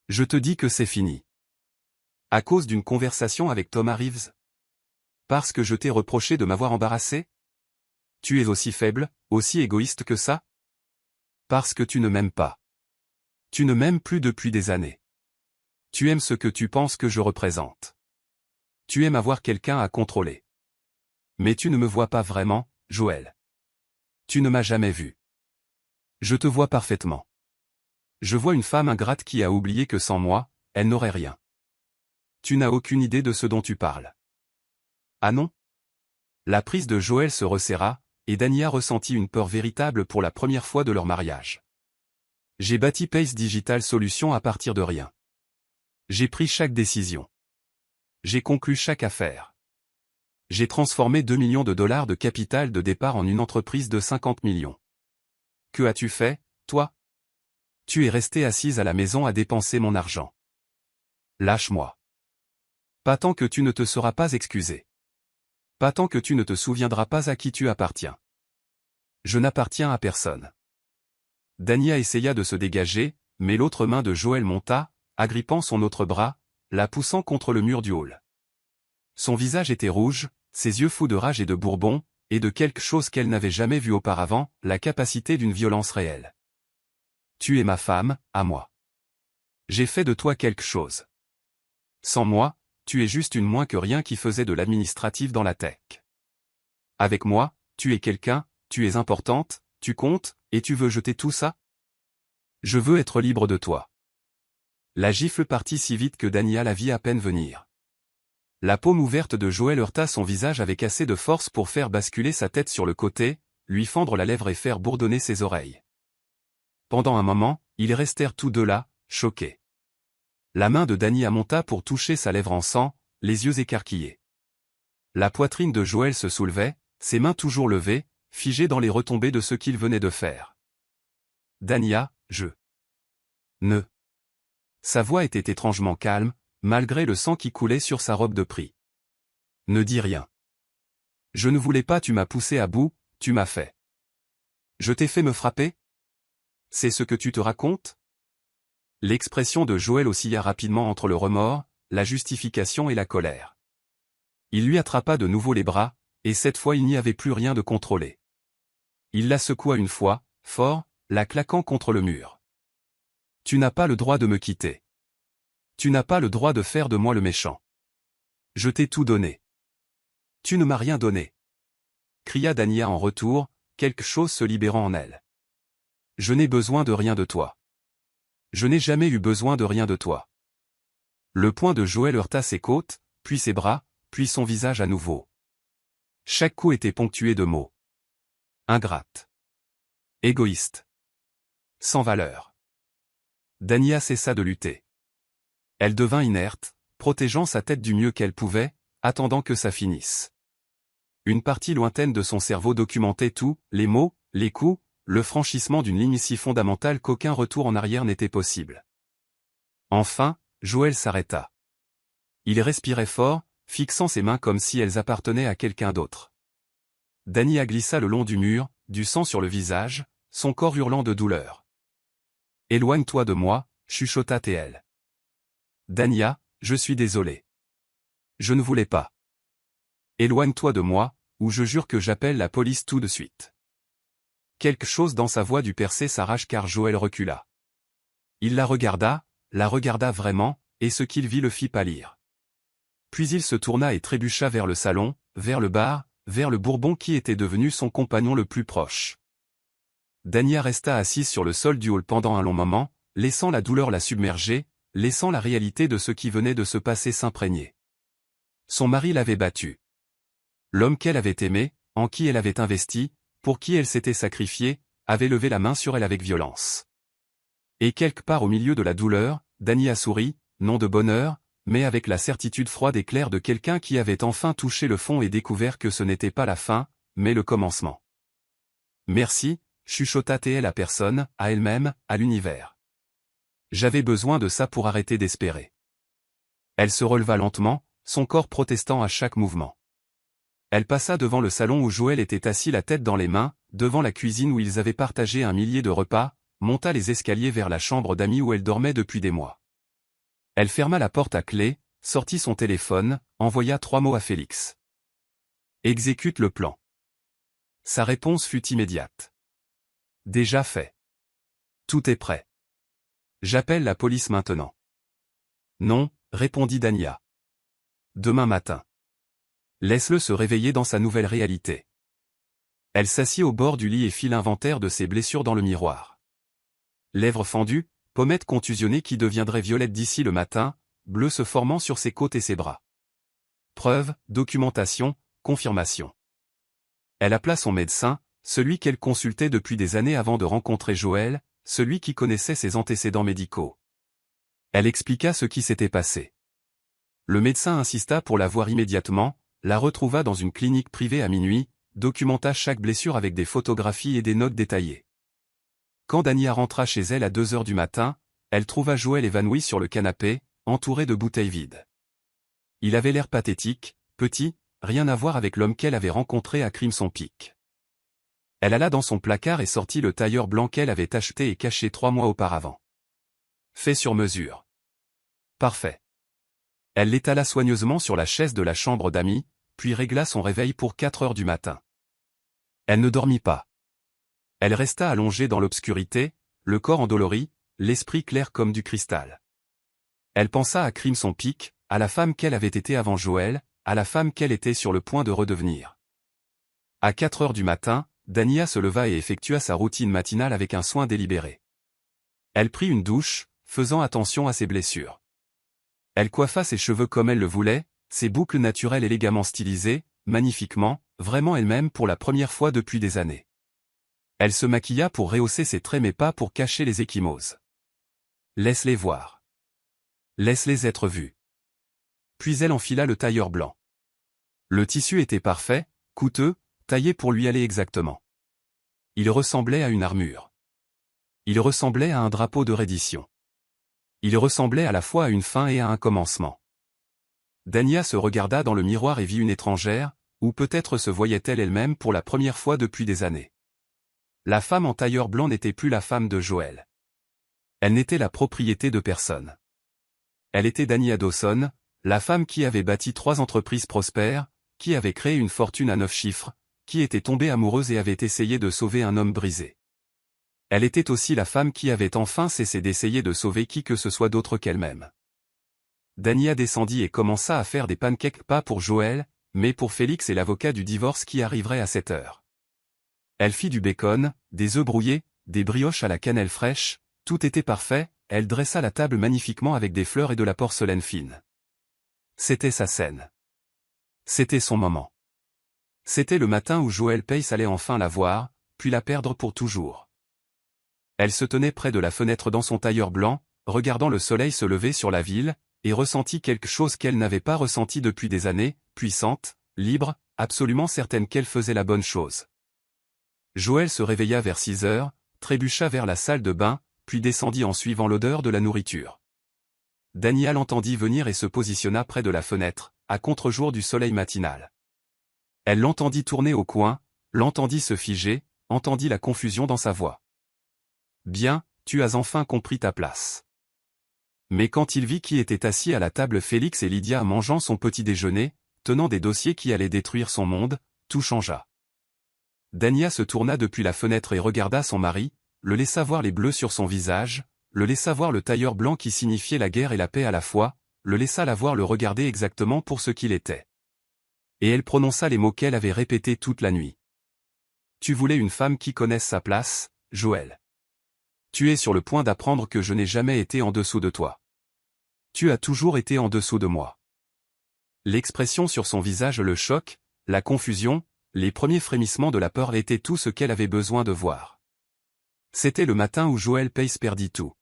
Je te dis que c'est fini. À cause d'une conversation avec Thomas Reeves? Parce que je t'ai reproché de m'avoir embarrassé? Tu es aussi faible, aussi égoïste que ça? Parce que tu ne m'aimes pas. Tu ne m'aimes plus depuis des années. Tu aimes ce que tu penses que je représente. Tu aimes avoir quelqu'un à contrôler. Mais tu ne me vois pas vraiment, Joël. Tu ne m'as jamais vu. Je te vois parfaitement. Je vois une femme ingrate qui a oublié que sans moi, elle n'aurait rien. Tu n'as aucune idée de ce dont tu parles. Ah non? La prise de Joël se resserra, et Dania ressentit une peur véritable pour la première fois de leur mariage. J'ai bâti Pace Digital Solutions à partir de rien. J'ai pris chaque décision. J'ai conclu chaque affaire. J'ai transformé 2 millions de dollars de capital de départ en une entreprise de 50 millions. Que as-tu fait, toi? Tu es resté assise à la maison à dépenser mon argent. Lâche-moi. Pas tant que tu ne te seras pas excusé. Pas tant que tu ne te souviendras pas à qui tu appartiens. Je n'appartiens à personne. Dania essaya de se dégager, mais l'autre main de Joël monta, agrippant son autre bras, la poussant contre le mur du hall. Son visage était rouge, ses yeux fous de rage et de bourbon, et de quelque chose qu'elle n'avait jamais vu auparavant, la capacité d'une violence réelle. Tu es ma femme, à moi. J'ai fait de toi quelque chose. Sans moi, tu es juste une moins que rien qui faisait de l'administratif dans la tech. Avec moi, tu es quelqu'un, tu es importante, tu comptes, et tu veux jeter tout ça? Je veux être libre de toi. La gifle partit si vite que Dania la vit à peine venir. La paume ouverte de Joël heurta son visage avec assez de force pour faire basculer sa tête sur le côté, lui fendre la lèvre et faire bourdonner ses oreilles. Pendant un moment, ils restèrent tous deux là, choqués. La main de Dania monta pour toucher sa lèvre en sang, les yeux écarquillés. La poitrine de Joël se soulevait, ses mains toujours levées, figées dans les retombées de ce qu'il venait de faire. Dania, je ne. Sa voix était étrangement calme, malgré le sang qui coulait sur sa robe de prix. Ne dis rien. Je ne voulais pas, tu m'as poussé à bout, tu m'as fait. Je t'ai fait me frapper? C'est ce que tu te racontes? L'expression de Joël oscilla rapidement entre le remords, la justification et la colère. Il lui attrapa de nouveau les bras, et cette fois il n'y avait plus rien de contrôlé. Il la secoua une fois, fort, la claquant contre le mur. Tu n'as pas le droit de me quitter. Tu n'as pas le droit de faire de moi le méchant. Je t'ai tout donné. Tu ne m'as rien donné. Cria Dania en retour, quelque chose se libérant en elle. Je n'ai besoin de rien de toi. Je n'ai jamais eu besoin de rien de toi. Le poing de Joël heurta ses côtes, puis ses bras, puis son visage à nouveau. Chaque coup était ponctué de mots. Ingrate. Égoïste. Sans valeur. Dania cessa de lutter. Elle devint inerte, protégeant sa tête du mieux qu'elle pouvait, attendant que ça finisse. Une partie lointaine de son cerveau documentait tout, les mots, les coups, le franchissement d'une ligne si fondamentale qu'aucun retour en arrière n'était possible. Enfin, Joël s'arrêta. Il respirait fort, fixant ses mains comme si elles appartenaient à quelqu'un d'autre. Dania glissa le long du mur, du sang sur le visage, son corps hurlant de douleur. « Éloigne-toi de moi », chuchota-t-elle. « Dania, je suis désolé. Je ne voulais pas. Éloigne-toi de moi, ou je jure que j'appelle la police tout de suite. » Quelque chose dans sa voix dut percer sa rage car Joël recula. Il la regarda vraiment, et ce qu'il vit le fit pâlir. Puis il se tourna et trébucha vers le salon, vers le bar, vers le Bourbon qui était devenu son compagnon le plus proche. Dania resta assise sur le sol du hall pendant un long moment, laissant la douleur la submerger, laissant la réalité de ce qui venait de se passer s'imprégner. Son mari l'avait battue. L'homme qu'elle avait aimé, en qui elle avait investi, pour qui elle s'était sacrifiée, avait levé la main sur elle avec violence. Et quelque part au milieu de la douleur, Dany a souri, non de bonheur, mais avec la certitude froide et claire de quelqu'un qui avait enfin touché le fond et découvert que ce n'était pas la fin, mais le commencement. Merci, chuchota-t-elle à personne, à elle-même, à l'univers. J'avais besoin de ça pour arrêter d'espérer. Elle se releva lentement, son corps protestant à chaque mouvement. Elle passa devant le salon où Joël était assis la tête dans les mains, devant la cuisine où ils avaient partagé 1 millier de repas, monta les escaliers vers la chambre d'amis où elle dormait depuis des mois. Elle ferma la porte à clé, sortit son téléphone, envoya 3 mots à Félix. Exécute le plan. Sa réponse fut immédiate. Déjà fait. Tout est prêt. J'appelle la police maintenant. Non, répondit Dania. Demain matin. Laisse-le se réveiller dans sa nouvelle réalité. Elle s'assit au bord du lit et fit l'inventaire de ses blessures dans le miroir. Lèvres fendues, pommettes contusionnées qui deviendraient violettes d'ici le matin, bleu se formant sur ses côtes et ses bras. Preuve, documentation, confirmation. Elle appela son médecin, celui qu'elle consultait depuis des années avant de rencontrer Joël, celui qui connaissait ses antécédents médicaux. Elle expliqua ce qui s'était passé. Le médecin insista pour la voir immédiatement, la retrouva dans une clinique privée à minuit, documenta chaque blessure avec des photographies et des notes détaillées. Quand Dania rentra chez elle à 2 heures du matin, elle trouva Joël évanoui sur le canapé, entouré de bouteilles vides. Il avait l'air pathétique, petit, rien à voir avec l'homme qu'elle avait rencontré à Crimson Peak. Elle alla dans son placard et sortit le tailleur blanc qu'elle avait acheté et caché 3 mois auparavant. Fait sur mesure. Parfait. Elle l'étala soigneusement sur la chaise de la chambre d'amis, puis régla son réveil pour 4 heures du matin. Elle ne dormit pas. Elle resta allongée dans l'obscurité, le corps endolori, l'esprit clair comme du cristal. Elle pensa à Crimson Peak, à la femme qu'elle avait été avant Joël, à la femme qu'elle était sur le point de redevenir. À 4 heures du matin, Dania se leva et effectua sa routine matinale avec un soin délibéré. Elle prit une douche, faisant attention à ses blessures. Elle coiffa ses cheveux comme elle le voulait, ses boucles naturelles élégamment stylisées, magnifiquement, vraiment elle-même pour la première fois depuis des années. Elle se maquilla pour rehausser ses traits mais pas pour cacher les ecchymoses. Laisse-les voir. Laisse-les être vus. Puis elle enfila le tailleur blanc. Le tissu était parfait, coûteux, taillé pour lui aller exactement. Il ressemblait à une armure. Il ressemblait à un drapeau de reddition. Il ressemblait à la fois à une fin et à un commencement. Dania se regarda dans le miroir et vit une étrangère, ou peut-être se voyait-elle elle-même pour la première fois depuis des années. La femme en tailleur blanc n'était plus la femme de Joël. Elle n'était la propriété de personne. Elle était Dania Dawson, la femme qui avait bâti 3 entreprises prospères, qui avait créé une fortune à 9 chiffres, qui était tombée amoureuse et avait essayé de sauver un homme brisé. Elle était aussi la femme qui avait enfin cessé d'essayer de sauver qui que ce soit d'autre qu'elle-même. Dania descendit et commença à faire des pancakes pas pour Joël, mais pour Félix et l'avocat du divorce qui arriverait à 7 heures. Elle fit du bacon, des œufs brouillés, des brioches à la cannelle fraîche, tout était parfait, elle dressa la table magnifiquement avec des fleurs et de la porcelaine fine. C'était sa scène. C'était son moment. C'était le matin où Joël Pace allait enfin la voir, puis la perdre pour toujours. Elle se tenait près de la fenêtre dans son tailleur blanc, regardant le soleil se lever sur la ville, et ressentit quelque chose qu'elle n'avait pas ressenti depuis des années, puissante, libre, absolument certaine qu'elle faisait la bonne chose. Joël se réveilla vers 6 heures, trébucha vers la salle de bain, puis descendit en suivant l'odeur de la nourriture. Dania l'entendit venir et se positionna près de la fenêtre, à contre-jour du soleil matinal. Elle l'entendit tourner au coin, l'entendit se figer, entendit la confusion dans sa voix. Bien, tu as enfin compris ta place. Mais quand il vit qui était assis à la table Félix et Lydia mangeant son petit déjeuner, tenant des dossiers qui allaient détruire son monde, tout changea. Dania se tourna depuis la fenêtre et regarda son mari, le laissa voir les bleus sur son visage, le laissa voir le tailleur blanc qui signifiait la guerre et la paix à la fois, le laissa la voir le regarder exactement pour ce qu'il était. Et elle prononça les mots qu'elle avait répétés toute la nuit. Tu voulais une femme qui connaisse sa place, Joël. Tu es sur le point d'apprendre que je n'ai jamais été en dessous de toi. Tu as toujours été en dessous de moi. L'expression sur son visage, le choc, la confusion, les premiers frémissements de la peur étaient tout ce qu'elle avait besoin de voir. C'était le matin où Joel Pace perdit tout.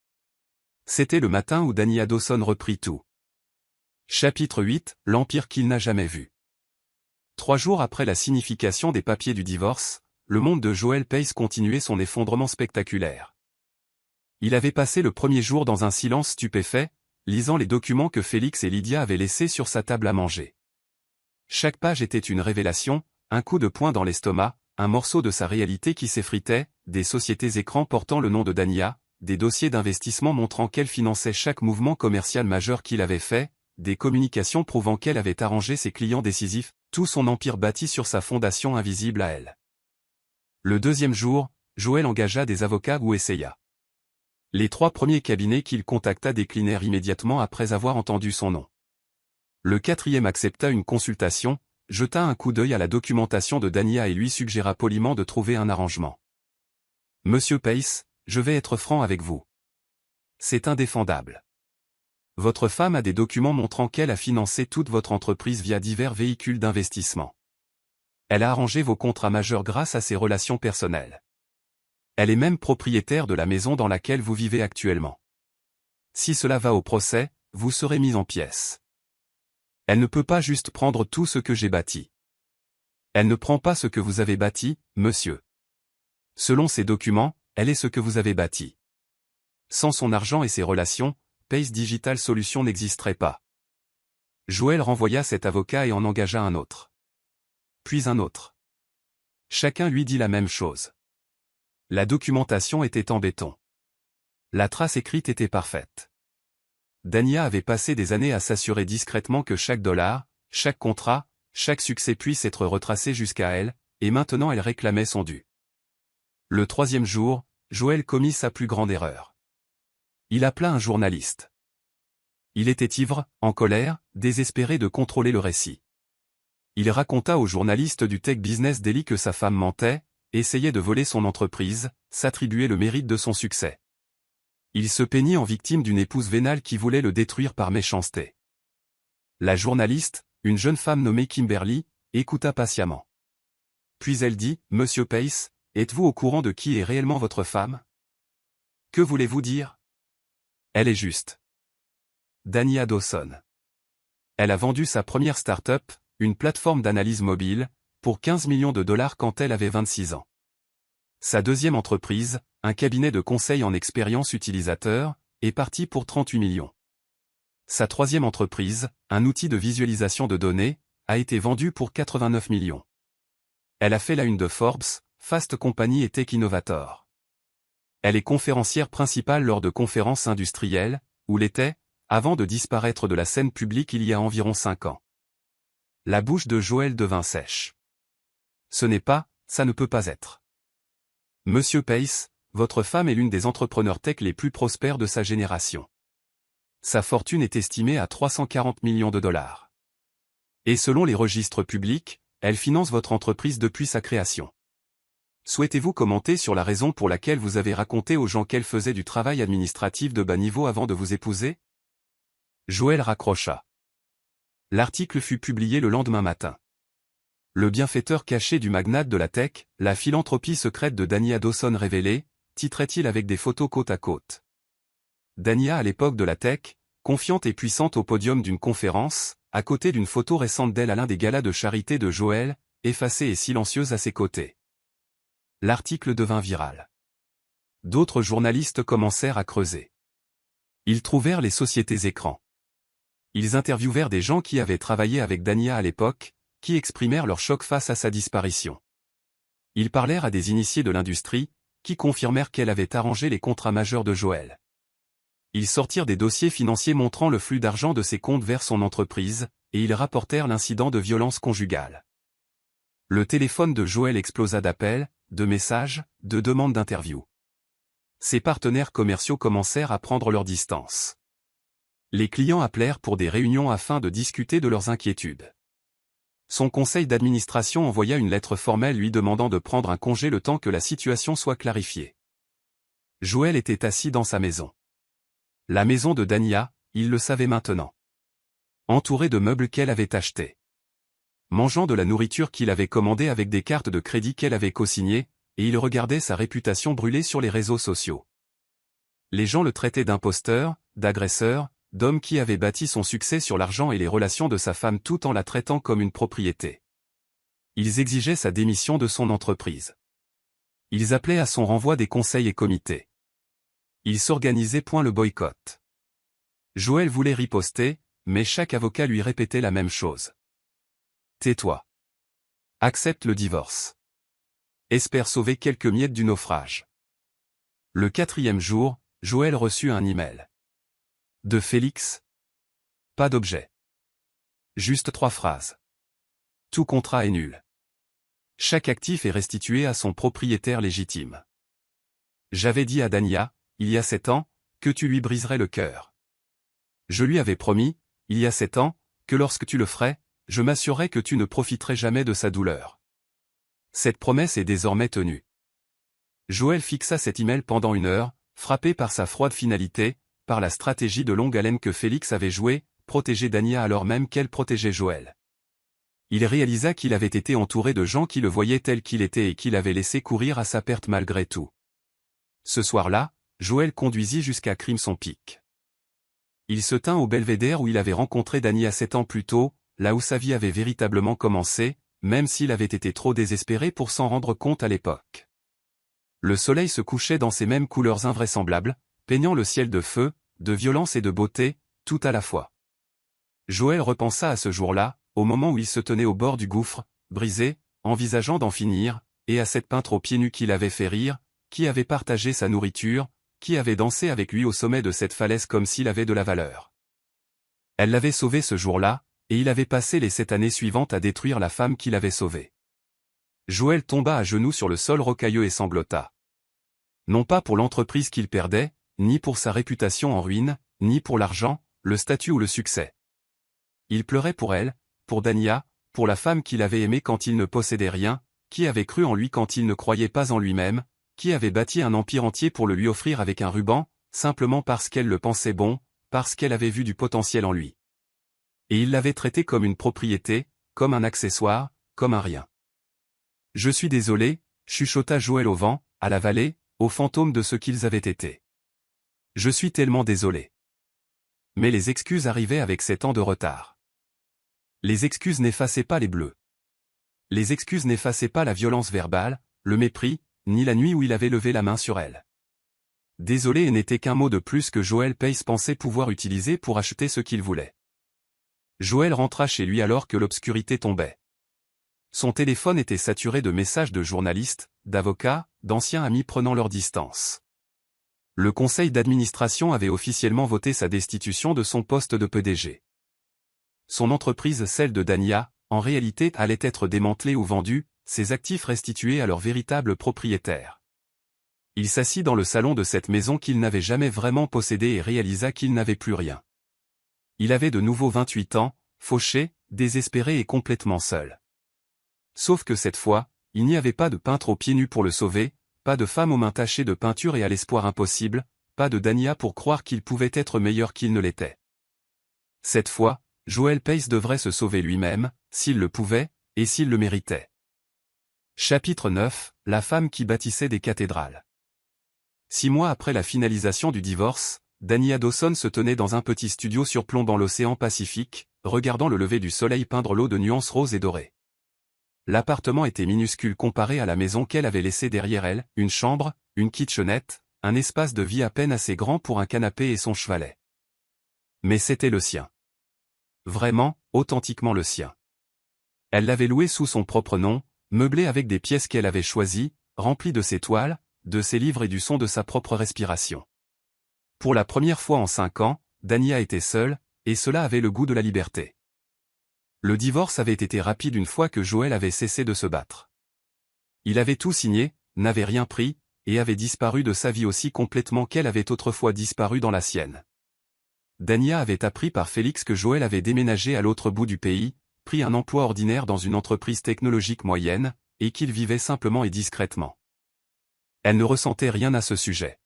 C'était le matin où Dania Dawson reprit tout. Chapitre 8, l'empire qu'il n'a jamais vu. 3 jours après la signification des papiers du divorce, le monde de Joel Pace continuait son effondrement spectaculaire. Il avait passé le premier jour dans un silence stupéfait, lisant les documents que Félix et Lydia avaient laissés sur sa table à manger. Chaque page était une révélation, un coup de poing dans l'estomac, un morceau de sa réalité qui s'effritait, des sociétés écrans portant le nom de Dania, des dossiers d'investissement montrant qu'elle finançait chaque mouvement commercial majeur qu'il avait fait, des communications prouvant qu'elle avait arrangé ses clients décisifs, tout son empire bâti sur sa fondation invisible à elle. Le deuxième jour, Joel engagea des avocats ou essaya. Les 3 premiers cabinets qu'il contacta déclinèrent immédiatement après avoir entendu son nom. Le 4e accepta une consultation, jeta un coup d'œil à la documentation de Dania et lui suggéra poliment de trouver un arrangement. « Monsieur Pace, je vais être franc avec vous. C'est indéfendable. Votre femme a des documents montrant qu'elle a financé toute votre entreprise via divers véhicules d'investissement. Elle a arrangé vos contrats majeurs grâce à ses relations personnelles. Elle est même propriétaire de la maison dans laquelle vous vivez actuellement. Si cela va au procès, vous serez mis en pièces. Elle ne peut pas juste prendre tout ce que j'ai bâti. Elle ne prend pas ce que vous avez bâti, monsieur. Selon ces documents, elle est ce que vous avez bâti. Sans son argent et ses relations, Pace Digital Solutions n'existerait pas. » Joel renvoya cet avocat et en engagea un autre. Puis un autre. Chacun lui dit la même chose. La documentation était en béton. La trace écrite était parfaite. Dania avait passé des années à s'assurer discrètement que chaque dollar, chaque contrat, chaque succès puisse être retracé jusqu'à elle, et maintenant elle réclamait son dû. Le 3e jour, Joel commit sa plus grande erreur. Il appela un journaliste. Il était ivre, en colère, désespéré de contrôler le récit. Il raconta au journaliste du Tech Business Daily que sa femme mentait, essayait de voler son entreprise, s'attribuait le mérite de son succès. Il se peignit en victime d'une épouse vénale qui voulait le détruire par méchanceté. La journaliste, une jeune femme nommée Kimberly, écouta patiemment. Puis elle dit, « Monsieur Pace, êtes-vous au courant de qui est réellement votre femme? Que voulez-vous dire? Elle est juste. Dania Dawson. Elle a vendu sa première start-up, une plateforme d'analyse mobile, pour 15 millions de dollars quand elle avait 26 ans. Sa deuxième entreprise, un cabinet de conseil en expérience utilisateur, est parti pour 38 millions. Sa troisième entreprise, un outil de visualisation de données, a été vendu pour 89 millions. Elle a fait la une de Forbes, Fast Company et Tech Innovator. Elle est conférencière principale lors de conférences industrielles, ou l'était, avant de disparaître de la scène publique il y a environ 5 ans. La bouche de Joel devint sèche. Ce n'est pas, ça ne peut pas être. Monsieur Pace, votre femme est l'une des entrepreneurs tech les plus prospères de sa génération. Sa fortune est estimée à 340 millions de dollars. Et selon les registres publics, elle finance votre entreprise depuis sa création. Souhaitez-vous commenter sur la raison pour laquelle vous avez raconté aux gens qu'elle faisait du travail administratif de bas niveau avant de vous épouser? Joel raccrocha. L'article fut publié le lendemain matin. Le bienfaiteur caché du magnate de la tech, la philanthropie secrète de Dania Dawson révélée, titrait-il avec des photos côte à côte. Dania à l'époque de la tech, confiante et puissante au podium d'une conférence, à côté d'une photo récente d'elle à l'un des galas de charité de Joel, effacée et silencieuse à ses côtés. L'article devint viral. D'autres journalistes commencèrent à creuser. Ils trouvèrent les sociétés écrans. Ils interviewèrent des gens qui avaient travaillé avec Dania à l'époque, qui exprimèrent leur choc face à sa disparition. Ils parlèrent à des initiés de l'industrie, qui confirmèrent qu'elle avait arrangé les contrats majeurs de Joel. Ils sortirent des dossiers financiers montrant le flux d'argent de ses comptes vers son entreprise, et ils rapportèrent l'incident de violence conjugale. Le téléphone de Joel explosa d'appels, de messages, de demandes d'interview. Ses partenaires commerciaux commencèrent à prendre leur distance. Les clients appelèrent pour des réunions afin de discuter de leurs inquiétudes. Son conseil d'administration envoya une lettre formelle lui demandant de prendre un congé le temps que la situation soit clarifiée. Joel était assis dans sa maison. La maison de Dania, il le savait maintenant. Entouré de meubles qu'elle avait achetés. Mangeant de la nourriture qu'il avait commandée avec des cartes de crédit qu'elle avait co-signées, et il regardait sa réputation brûler sur les réseaux sociaux. Les gens le traitaient d'imposteur, d'agresseur, d'homme qui avait bâti son succès sur l'argent et les relations de sa femme tout en la traitant comme une propriété. Ils exigeaient sa démission de son entreprise. Ils appelaient à son renvoi des conseils et comités. Ils s'organisaient point le boycott. Joël voulait riposter, mais chaque avocat lui répétait la même chose. Tais-toi. Accepte le divorce. Espère sauver quelques miettes du naufrage. Le 4e jour, Joël reçut un email. De Félix. Pas d'objet. Juste 3 phrases. Tout contrat est nul. Chaque actif est restitué à son propriétaire légitime. J'avais dit à Dania, il y a 7 ans, que tu lui briserais le cœur. Je lui avais promis, il y a 7 ans, que lorsque tu le ferais, je m'assurerais que tu ne profiterais jamais de sa douleur. Cette promesse est désormais tenue. Joël fixa cet email pendant 1 heure, frappé par sa froide finalité, par la stratégie de longue haleine que Félix avait jouée, protéger Dania alors même qu'elle protégeait Joël. Il réalisa qu'il avait été entouré de gens qui le voyaient tel qu'il était et qu'il avait laissé courir à sa perte malgré tout. Ce soir-là, Joël conduisit jusqu'à Crimson Peak. Il se tint au belvédère où il avait rencontré Dania 7 ans plus tôt, là où sa vie avait véritablement commencé, même s'il avait été trop désespéré pour s'en rendre compte à l'époque. Le soleil se couchait dans ces mêmes couleurs invraisemblables, peignant le ciel de feu, de violence et de beauté, tout à la fois. Joël repensa à ce jour-là, au moment où il se tenait au bord du gouffre, brisé, envisageant d'en finir, et à cette peintre aux pieds nus qui l'avait fait rire, qui avait partagé sa nourriture, qui avait dansé avec lui au sommet de cette falaise comme s'il avait de la valeur. Elle l'avait sauvé ce jour-là, et il avait passé les 7 années suivantes à détruire la femme qu'il avait sauvée. Joël tomba à genoux sur le sol rocailleux et sanglota. Non pas pour l'entreprise qu'il perdait, ni pour sa réputation en ruine, ni pour l'argent, le statut ou le succès. Il pleurait pour elle, pour Dania, pour la femme qu'il avait aimée quand il ne possédait rien, qui avait cru en lui quand il ne croyait pas en lui-même, qui avait bâti un empire entier pour le lui offrir avec un ruban, simplement parce qu'elle le pensait bon, parce qu'elle avait vu du potentiel en lui. Et il l'avait traité comme une propriété, comme un accessoire, comme un rien. Je suis désolé, chuchota Joël au vent, à la vallée, aux fantômes de ce qu'ils avaient été. Je suis tellement désolé. Mais les excuses arrivaient avec 7 ans de retard. Les excuses n'effaçaient pas les bleus. Les excuses n'effaçaient pas la violence verbale, le mépris, ni la nuit où il avait levé la main sur elle. Désolé n'était qu'un mot de plus que Joël Pace pensait pouvoir utiliser pour acheter ce qu'il voulait. Joël rentra chez lui alors que l'obscurité tombait. Son téléphone était saturé de messages de journalistes, d'avocats, d'anciens amis prenant leur distance. Le conseil d'administration avait officiellement voté sa destitution de son poste de PDG. Son entreprise, celle de Dania, en réalité allait être démantelée ou vendue, ses actifs restitués à leur véritable propriétaire. Il s'assit dans le salon de cette maison qu'il n'avait jamais vraiment possédée et réalisa qu'il n'avait plus rien. Il avait de nouveau 28 ans, fauché, désespéré et complètement seul. Sauf que cette fois, il n'y avait pas de peintre aux pieds nus pour le sauver, pas de femme aux mains tachées de peinture et à l'espoir impossible, pas de Dania pour croire qu'il pouvait être meilleur qu'il ne l'était. Cette fois, Joël Pace devrait se sauver lui-même, s'il le pouvait, et s'il le méritait. Chapitre 9, la femme qui bâtissait des cathédrales. 6 mois après la finalisation du divorce, Dania Dawson se tenait dans un petit studio surplombant l'océan Pacifique, regardant le lever du soleil peindre l'eau de nuances roses et dorées. L'appartement était minuscule comparé à la maison qu'elle avait laissée derrière elle, une chambre, une kitchenette, un espace de vie à peine assez grand pour un canapé et son chevalet. Mais c'était le sien. Vraiment, authentiquement le sien. Elle l'avait loué sous son propre nom, meublé avec des pièces qu'elle avait choisies, remplies de ses toiles, de ses livres et du son de sa propre respiration. Pour la première fois en 5 ans, Dania était seule, et cela avait le goût de la liberté. Le divorce avait été rapide une fois que Joël avait cessé de se battre. Il avait tout signé, n'avait rien pris, et avait disparu de sa vie aussi complètement qu'elle avait autrefois disparu dans la sienne. Dania avait appris par Félix que Joël avait déménagé à l'autre bout du pays, pris un emploi ordinaire dans une entreprise technologique moyenne, et qu'il vivait simplement et discrètement. Elle ne ressentait rien à ce sujet.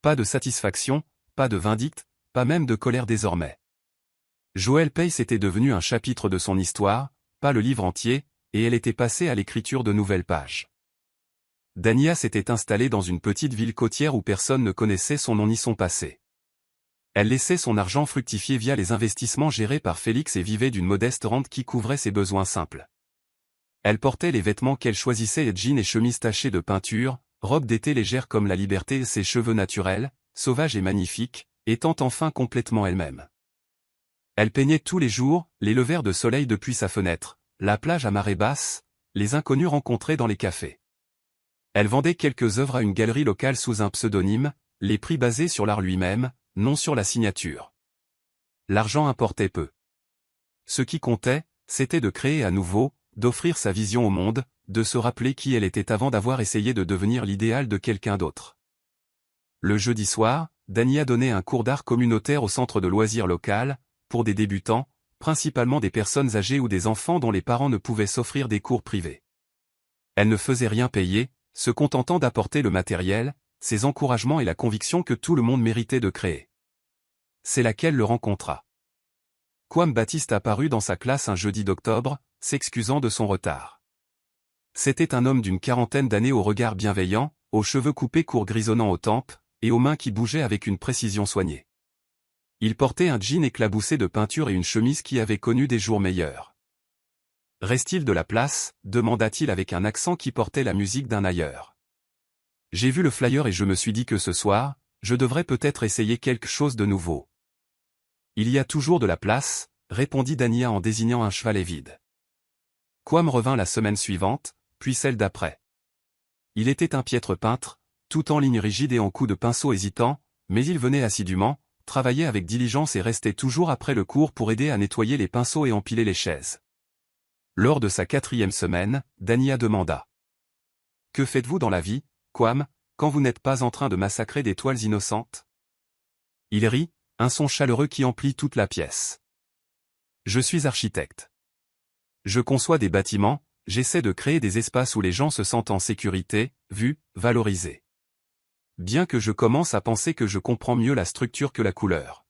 Pas de satisfaction, pas de vindicte, pas même de colère désormais. Joel Pace était devenu un chapitre de son histoire, pas le livre entier, et elle était passée à l'écriture de nouvelles pages. Dania s'était installée dans une petite ville côtière où personne ne connaissait son nom ni son passé. Elle laissait son argent fructifier via les investissements gérés par Félix et vivait d'une modeste rente qui couvrait ses besoins simples. Elle portait les vêtements qu'elle choisissait, jeans et chemises tachées de peinture, robes d'été légères comme la liberté et ses cheveux naturels, sauvages et magnifiques, étant enfin complètement elle-même. Elle peignait tous les jours, les levers de soleil depuis sa fenêtre, la plage à marée basse, les inconnus rencontrés dans les cafés. Elle vendait quelques œuvres à une galerie locale sous un pseudonyme, les prix basés sur l'art lui-même, non sur la signature. L'argent importait peu. Ce qui comptait, c'était de créer à nouveau, d'offrir sa vision au monde, de se rappeler qui elle était avant d'avoir essayé de devenir l'idéal de quelqu'un d'autre. Le jeudi soir, Dania donnait un cours d'art communautaire au centre de loisirs local, pour des débutants, principalement des personnes âgées ou des enfants dont les parents ne pouvaient s'offrir des cours privés. Elle ne faisait rien payer, se contentant d'apporter le matériel, ses encouragements et la conviction que tout le monde méritait de créer. C'est là qu'elle le rencontra. Kwame Baptiste apparut dans sa classe un jeudi d'octobre, s'excusant de son retard. C'était un homme d'une quarantaine d'années au regard bienveillant, aux cheveux coupés courts grisonnants aux tempes, et aux mains qui bougeaient avec une précision soignée. Il portait un jean éclaboussé de peinture et une chemise qui avait connu des jours meilleurs. « Reste-t-il de la place ?» demanda-t-il avec un accent qui portait la musique d'un ailleurs. J'ai vu le flyer et je me suis dit que ce soir, je devrais peut-être essayer quelque chose de nouveau. Il y a toujours de la place, répondit Dania en désignant un chevalet vide. Kwame revint la semaine suivante, puis celle d'après. Il était un piètre peintre, tout en lignes rigides et en coups de pinceau hésitants, mais il venait assidûment, travaillait avec diligence et restait toujours après le cours pour aider à nettoyer les pinceaux et empiler les chaises. Lors de sa 4e semaine, Dania demanda. « Que faites-vous dans la vie, Kwame, quand vous n'êtes pas en train de massacrer des toiles innocentes ?» Il rit, un son chaleureux qui emplit toute la pièce. « Je suis architecte. Je conçois des bâtiments, j'essaie de créer des espaces où les gens se sentent en sécurité, vus, valorisés. Bien que je commence à penser que je comprends mieux la structure que la couleur.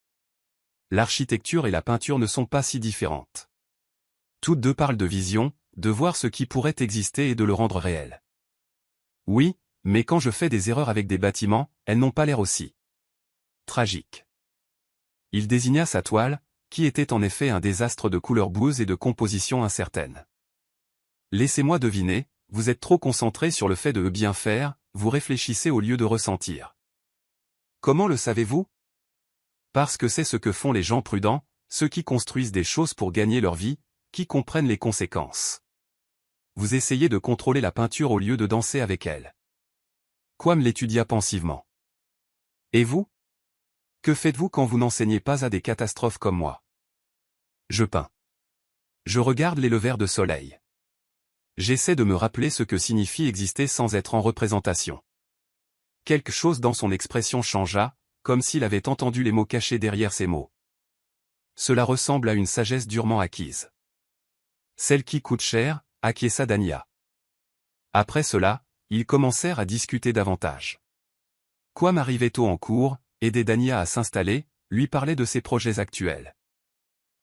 L'architecture et la peinture ne sont pas si différentes. Toutes deux parlent de vision, de voir ce qui pourrait exister et de le rendre réel. Oui, mais quand je fais des erreurs avec des bâtiments, elles n'ont pas l'air aussi tragiques. » Il désigna sa toile, qui était en effet un désastre de couleurs boueuses et de composition incertaine. « Laissez-moi deviner, vous êtes trop concentré sur le fait de bien faire, vous réfléchissez au lieu de ressentir. » Comment le savez-vous ? Parce que c'est ce que font les gens prudents, ceux qui construisent des choses pour gagner leur vie, qui comprennent les conséquences. Vous essayez de contrôler la peinture au lieu de danser avec elle. Kwame l'étudia pensivement. Et vous ? Que faites-vous quand vous n'enseignez pas à des catastrophes comme moi ? Je peins. Je regarde les levers de soleil. J'essaie de me rappeler ce que signifie exister sans être en représentation. Quelque chose dans son expression changea, comme s'il avait entendu les mots cachés derrière ces mots. Cela ressemble à une sagesse durement acquise. Celle qui coûte cher, acquiesça Dania. Après cela, ils commencèrent à discuter davantage. Kwame arrivait tôt en cours, aidait Dania à s'installer, lui parlait de ses projets actuels.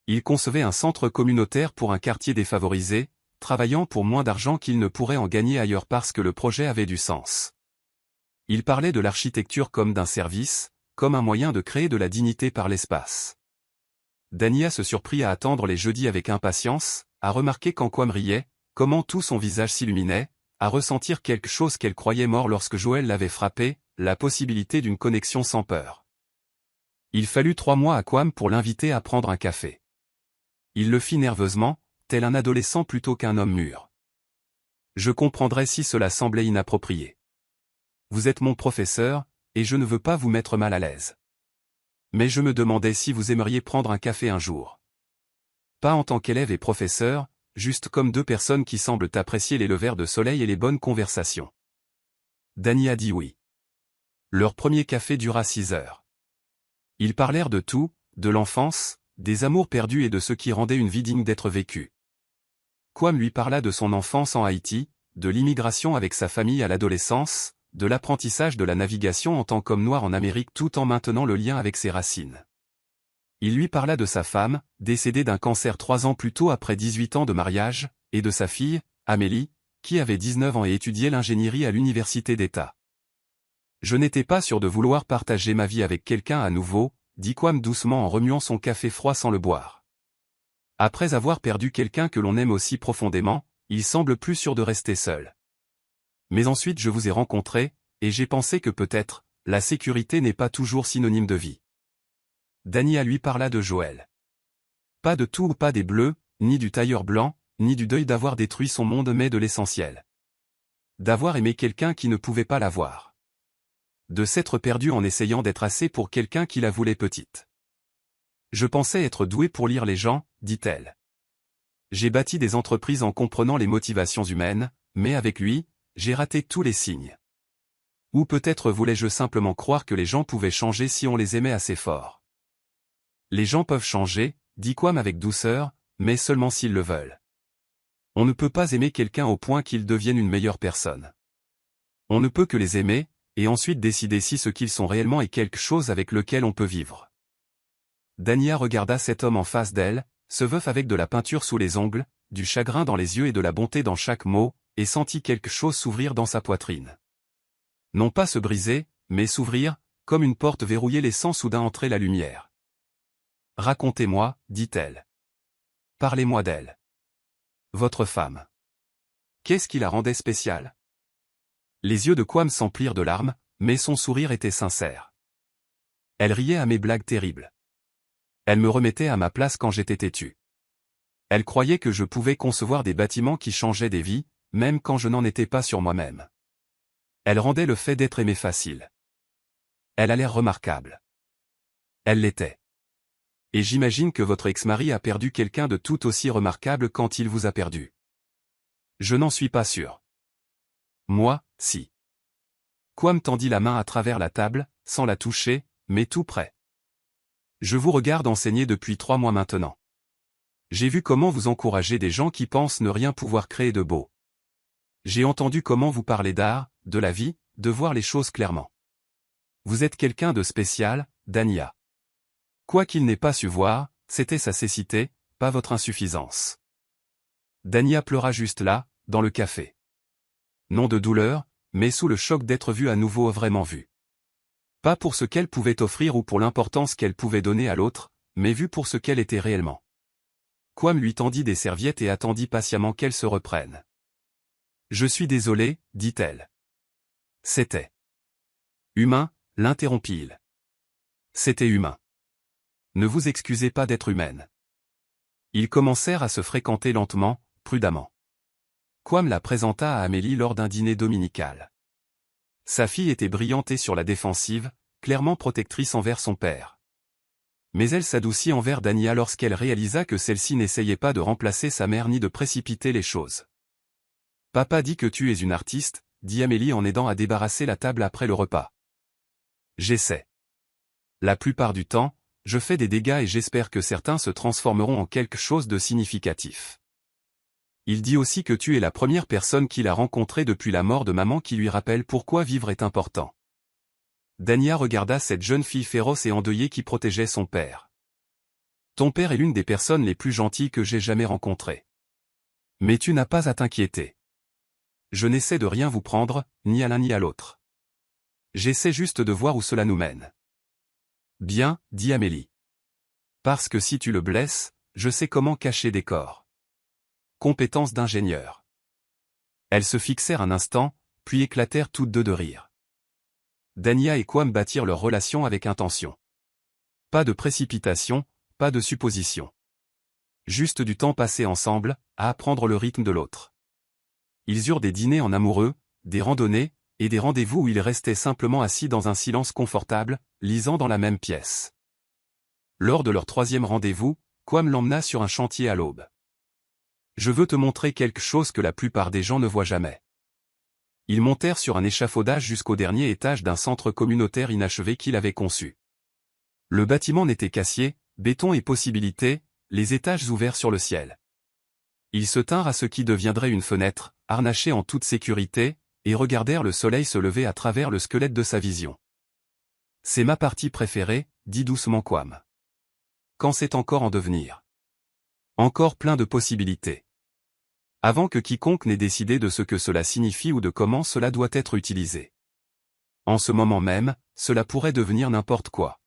Il concevait un centre communautaire pour un quartier défavorisé, travaillant pour moins d'argent qu'il ne pourrait en gagner ailleurs parce que le projet avait du sens. Il parlait de l'architecture comme d'un service, comme un moyen de créer de la dignité par l'espace. Dania se surprit à attendre les jeudis avec impatience, à remarquer quand Kwame riait, comment tout son visage s'illuminait, à ressentir quelque chose qu'elle croyait mort lorsque Joël l'avait frappé, la possibilité d'une connexion sans peur. Il fallut 3 mois à Kwame pour l'inviter à prendre un café. Il le fit nerveusement, tel un adolescent plutôt qu'un homme mûr. Je comprendrais si cela semblait inapproprié. Vous êtes mon professeur, et je ne veux pas vous mettre mal à l'aise. Mais je me demandais si vous aimeriez prendre un café un jour. Pas en tant qu'élève et professeur, juste comme 2 personnes qui semblent apprécier les levers de soleil et les bonnes conversations. Dania dit oui. Leur premier café dura 6 heures. Ils parlèrent de tout, de l'enfance, des amours perdus et de ce qui rendait une vie digne d'être vécue. Kwame lui parla de son enfance en Haïti, de l'immigration avec sa famille à l'adolescence, de l'apprentissage de la navigation en tant qu'homme noir en Amérique tout en maintenant le lien avec ses racines. Il lui parla de sa femme, décédée d'un cancer 3 ans plus tôt après 18 ans de mariage, et de sa fille, Amélie, qui avait 19 ans et étudiait l'ingénierie à l'université d'État. Je n'étais pas sûr de vouloir partager ma vie avec quelqu'un à nouveau, dit Quam doucement en remuant son café froid sans le boire. Après avoir perdu quelqu'un que l'on aime aussi profondément, il semble plus sûr de rester seul. Mais ensuite je vous ai rencontré, et j'ai pensé que peut-être, la sécurité n'est pas toujours synonyme de vie. Dania lui parla de Joël. Pas de tout ou pas des bleus, ni du tailleur blanc, ni du deuil d'avoir détruit son monde mais de l'essentiel. D'avoir aimé quelqu'un qui ne pouvait pas l'avoir. De s'être perdu en essayant d'être assez pour quelqu'un qui la voulait petite. Je pensais être douée pour lire les gens, dit-elle. J'ai bâti des entreprises en comprenant les motivations humaines, mais avec lui, j'ai raté tous les signes. Ou peut-être voulais-je simplement croire que les gens pouvaient changer si on les aimait assez fort. Les gens peuvent changer, dit Quam avec douceur, mais seulement s'ils le veulent. On ne peut pas aimer quelqu'un au point qu'ils deviennent une meilleure personne. On ne peut que les aimer, et ensuite décider si ce qu'ils sont réellement est quelque chose avec lequel on peut vivre. Dania regarda cet homme en face d'elle, ce veuf avec de la peinture sous les ongles, du chagrin dans les yeux et de la bonté dans chaque mot, et sentit quelque chose s'ouvrir dans sa poitrine. Non pas se briser, mais s'ouvrir, comme une porte verrouillée laissant soudain entrer la lumière. « Racontez-moi, dit-elle. Parlez-moi d'elle. Votre femme. Qu'est-ce qui la rendait spéciale ?» Les yeux de Quam s'emplirent de larmes, mais son sourire était sincère. Elle riait à mes blagues terribles. Elle me remettait à ma place quand j'étais têtu. Elle croyait que je pouvais concevoir des bâtiments qui changeaient des vies, même quand je n'en étais pas sur moi-même. Elle rendait le fait d'être aimé facile. Elle a l'air remarquable. Elle l'était. Et j'imagine que votre ex-mari a perdu quelqu'un de tout aussi remarquable quand il vous a perdu. Je n'en suis pas sûr. Moi, si. Quam tendit la main à travers la table, sans la toucher, mais tout près. Je vous regarde enseigner depuis 3 mois maintenant. J'ai vu comment vous encouragez des gens qui pensent ne rien pouvoir créer de beau. J'ai entendu comment vous parlez d'art, de la vie, de voir les choses clairement. Vous êtes quelqu'un de spécial, Dania. Quoi qu'il n'ait pas su voir, c'était sa cécité, pas votre insuffisance. Dania pleura juste là, dans le café. Non de douleur, mais sous le choc d'être vue à nouveau vraiment vue. Pas pour ce qu'elle pouvait offrir ou pour l'importance qu'elle pouvait donner à l'autre, mais vue pour ce qu'elle était réellement. Quam lui tendit des serviettes et attendit patiemment qu'elle se reprenne. « Je suis désolé, dit-elle. C'était humain, l'interrompit-il. C'était humain. Ne vous excusez pas d'être humaine. Ils commencèrent à se fréquenter lentement, prudemment. Quam la présenta à Amélie lors d'un dîner dominical. Sa fille était brillante et sur la défensive, clairement protectrice envers son père. Mais elle s'adoucit envers Dania lorsqu'elle réalisa que celle-ci n'essayait pas de remplacer sa mère ni de précipiter les choses. « Papa dit que tu es une artiste, » dit Amélie en aidant à débarrasser la table après le repas. « J'essaie. La plupart du temps, je fais des dégâts et j'espère que certains se transformeront en quelque chose de significatif. Il dit aussi que tu es la première personne qu'il a rencontrée depuis la mort de maman qui lui rappelle pourquoi vivre est important. » Dania regarda cette jeune fille féroce et endeuillée qui protégeait son père. « Ton père est l'une des personnes les plus gentilles que j'ai jamais rencontrées. Mais tu n'as pas à t'inquiéter. Je n'essaie de rien vous prendre, ni à l'un ni à l'autre. J'essaie juste de voir où cela nous mène. » Bien, dit Amélie. Parce que si tu le blesses, je sais comment cacher des corps. Compétence d'ingénieur. Elles se fixèrent un instant, puis éclatèrent toutes deux de rire. Dania et Quam bâtirent leur relation avec intention. Pas de précipitation, pas de supposition. Juste du temps passé ensemble, à apprendre le rythme de l'autre. Ils eurent des dîners en amoureux, des randonnées, et des rendez-vous où ils restaient simplement assis dans un silence confortable, lisant dans la même pièce. Lors de leur 3e rendez-vous, Quam l'emmena sur un chantier à l'aube. « Je veux te montrer quelque chose que la plupart des gens ne voient jamais. » Ils montèrent sur un échafaudage jusqu'au dernier étage d'un centre communautaire inachevé qu'il avait conçu. Le bâtiment n'était qu'acier, béton et possibilités, les étages ouverts sur le ciel. Ils se tinrent à ce qui deviendrait une fenêtre, harnachée en toute sécurité, et regardèrent le soleil se lever à travers le squelette de sa vision. « C'est ma partie préférée, dit doucement Quam. quand c'est encore en devenir. Encore plein de possibilités. Avant que quiconque n'ait décidé de ce que cela signifie ou de comment cela doit être utilisé. En ce moment même, cela pourrait devenir n'importe quoi.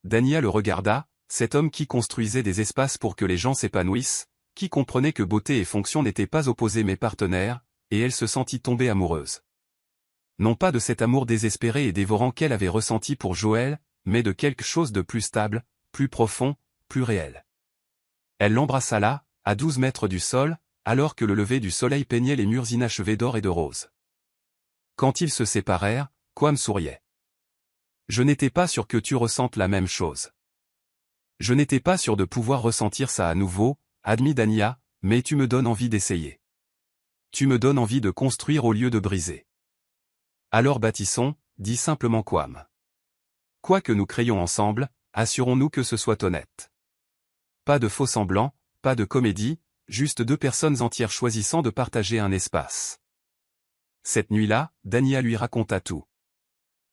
Dania le regarda, cet homme qui construisait des espaces pour que les gens s'épanouissent, qui comprenait que beauté et fonction n'étaient pas opposés mais partenaires, et elle se sentit tomber amoureuse. Non pas de cet amour désespéré et dévorant qu'elle avait ressenti pour Joël, mais de quelque chose de plus stable, plus profond, plus réel. Elle l'embrassa là, à 12 mètres du sol, alors que le lever du soleil peignait les murs inachevés d'or et de rose. Quand ils se séparèrent, Quam souriait. « Je n'étais pas sûr que tu ressentes la même chose. Je n'étais pas sûr de pouvoir ressentir ça à nouveau, admit Dania, mais tu me donnes envie d'essayer. Tu me donnes envie de construire au lieu de briser. Alors bâtissons, dit simplement Quam. Quoi que nous créions ensemble, assurons-nous que ce soit honnête. Pas de faux semblants, pas de comédie, juste deux personnes entières choisissant de partager un espace. Cette nuit-là, Dania lui raconta tout.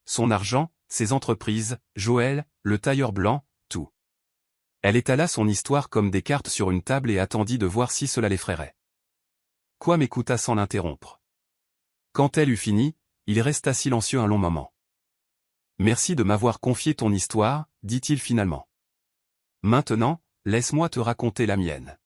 Son argent, ses entreprises, Joël, le tailleur blanc, tout. Elle étala son histoire comme des cartes sur une table et attendit de voir si cela l'effraierait. Quam écouta sans l'interrompre. Quand elle eut fini, il resta silencieux un long moment. « Merci de m'avoir confié ton histoire, dit-il finalement. Maintenant, laisse-moi te raconter la mienne. »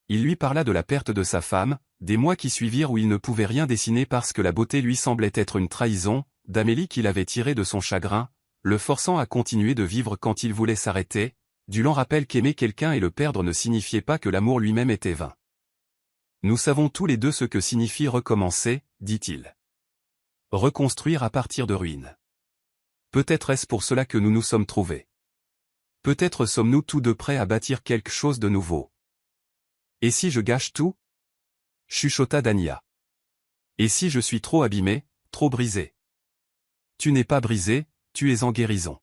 Il lui parla de la perte de sa femme, des mois qui suivirent où il ne pouvait rien dessiner parce que la beauté lui semblait être une trahison, d'Amélie qu'il avait tirée de son chagrin, le forçant à continuer de vivre quand il voulait s'arrêter, du lent rappel qu'aimer quelqu'un et le perdre ne signifiait pas que l'amour lui-même était vain. « Nous savons tous les deux ce que signifie recommencer, dit-il. Reconstruire à partir de ruines. Peut-être est-ce pour cela que nous nous sommes trouvés. Peut-être sommes-nous tous deux prêts à bâtir quelque chose de nouveau. Et si je gâche tout ? Chuchota Dania. Et si je suis trop abîmé, trop brisé ? Tu n'es pas brisé, tu es en guérison.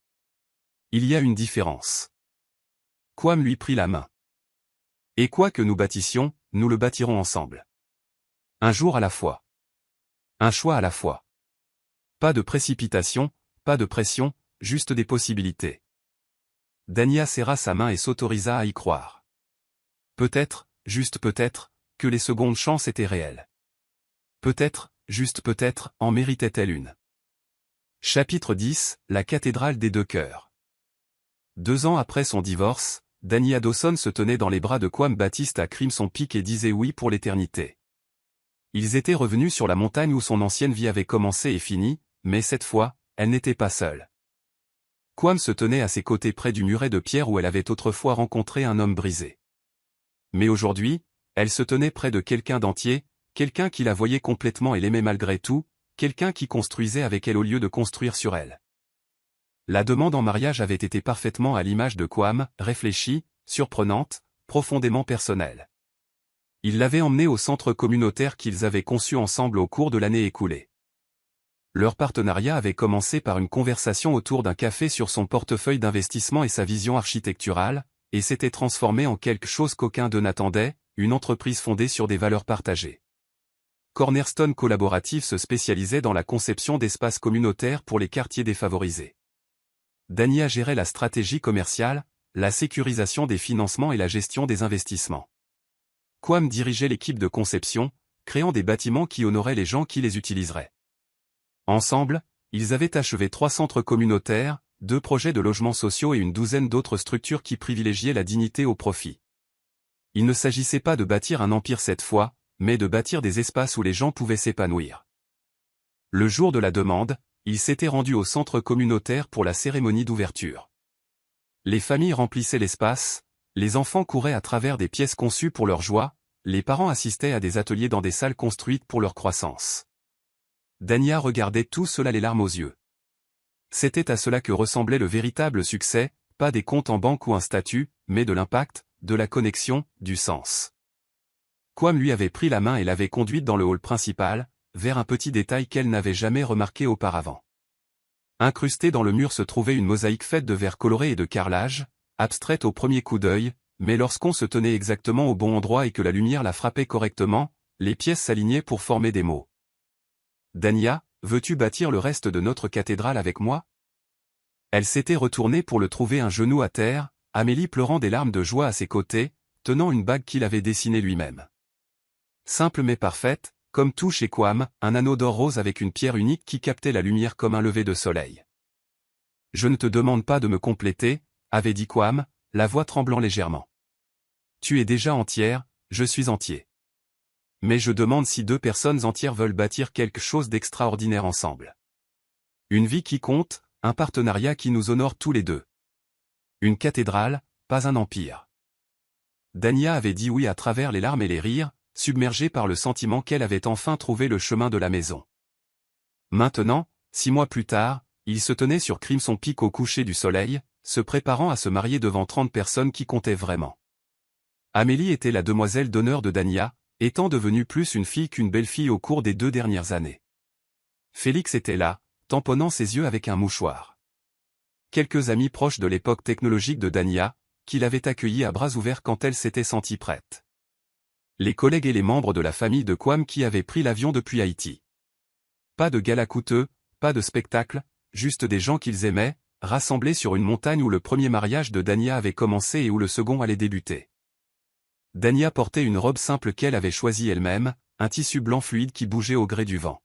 Il y a une différence. Quam lui prit la main. Et quoi que nous bâtissions, nous le bâtirons ensemble. Un jour à la fois. Un choix à la fois. Pas de précipitation, pas de pression, juste des possibilités. Dania serra sa main et s'autorisa à y croire. Peut-être, juste peut-être, que les secondes chances étaient réelles. Peut-être, juste peut-être, en méritait-elle une. Chapitre 10, la cathédrale des deux cœurs. 2 ans après son divorce, Dania Dawson se tenait dans les bras de Quam Baptiste à Crimson Peak et disait oui pour l'éternité. Ils étaient revenus sur la montagne où son ancienne vie avait commencé et fini, mais cette fois, elle n'était pas seule. Quam se tenait à ses côtés près du muret de pierre où elle avait autrefois rencontré un homme brisé. Mais aujourd'hui, elle se tenait près de quelqu'un d'entier, quelqu'un qui la voyait complètement et l'aimait malgré tout, quelqu'un qui construisait avec elle au lieu de construire sur elle. La demande en mariage avait été parfaitement à l'image de Quam, réfléchie, surprenante, profondément personnelle. Il l'avait emmenée au centre communautaire qu'ils avaient conçu ensemble au cours de l'année écoulée. Leur partenariat avait commencé par une conversation autour d'un café sur son portefeuille d'investissement et sa vision architecturale, et s'était transformé en quelque chose qu'aucun d'eux n'attendait, une entreprise fondée sur des valeurs partagées. Cornerstone Collaborative se spécialisait dans la conception d'espaces communautaires pour les quartiers défavorisés. Dania gérait la stratégie commerciale, la sécurisation des financements et la gestion des investissements. Quam dirigeait l'équipe de conception, créant des bâtiments qui honoraient les gens qui les utiliseraient. Ensemble, ils avaient achevé 3 centres communautaires, 2 projets de logements sociaux et une douzaine d'autres structures qui privilégiaient la dignité au profit. Il ne s'agissait pas de bâtir un empire cette fois, mais de bâtir des espaces où les gens pouvaient s'épanouir. Le jour de la demande, ils s'étaient rendus au centre communautaire pour la cérémonie d'ouverture. Les familles remplissaient l'espace, les enfants couraient à travers des pièces conçues pour leur joie, les parents assistaient à des ateliers dans des salles construites pour leur croissance. Dania regardait tout cela les larmes aux yeux. C'était à cela que ressemblait le véritable succès, pas des comptes en banque ou un statut, mais de l'impact, de la connexion, du sens. Quam lui avait pris la main et l'avait conduite dans le hall principal, vers un petit détail qu'elle n'avait jamais remarqué auparavant. Incrustée dans le mur se trouvait une mosaïque faite de verres colorés et de carrelage, abstraite au premier coup d'œil, mais lorsqu'on se tenait exactement au bon endroit et que la lumière la frappait correctement, les pièces s'alignaient pour former des mots. Dania, veux-tu bâtir le reste de notre cathédrale avec moi ? Elle s'était retournée pour le trouver un genou à terre, Amélie pleurant des larmes de joie à ses côtés, tenant une bague qu'il avait dessinée lui-même. Simple mais parfaite, comme tout chez Quam, un anneau d'or rose avec une pierre unique qui captait la lumière comme un lever de soleil. « Je ne te demande pas de me compléter, » avait dit Quam, la voix tremblant légèrement. « Tu es déjà entière, je suis entier. Mais je demande si deux personnes entières veulent bâtir quelque chose d'extraordinaire ensemble. Une vie qui compte, un partenariat qui nous honore tous les deux. Une cathédrale, pas un empire. » Dania avait dit oui à travers les larmes et les rires, submergée par le sentiment qu'elle avait enfin trouvé le chemin de la maison. Maintenant, 6 mois plus tard, il se tenait sur Crimson Peak au coucher du soleil, se préparant à se marier devant 30 personnes qui comptaient vraiment. Amélie était la demoiselle d'honneur de Dania, étant devenue plus une fille qu'une belle-fille au cours des 2 dernières années. Félix était là, tamponnant ses yeux avec un mouchoir. Quelques amis proches de l'époque technologique de Dania, qui l'avaient accueillie à bras ouverts quand elle s'était sentie prête. Les collègues et les membres de la famille de Quam qui avaient pris l'avion depuis Haïti. Pas de gala coûteux, pas de spectacle, juste des gens qu'ils aimaient, rassemblés sur une montagne où le premier mariage de Dania avait commencé et où le second allait débuter. Dania portait une robe simple qu'elle avait choisie elle-même, un tissu blanc fluide qui bougeait au gré du vent.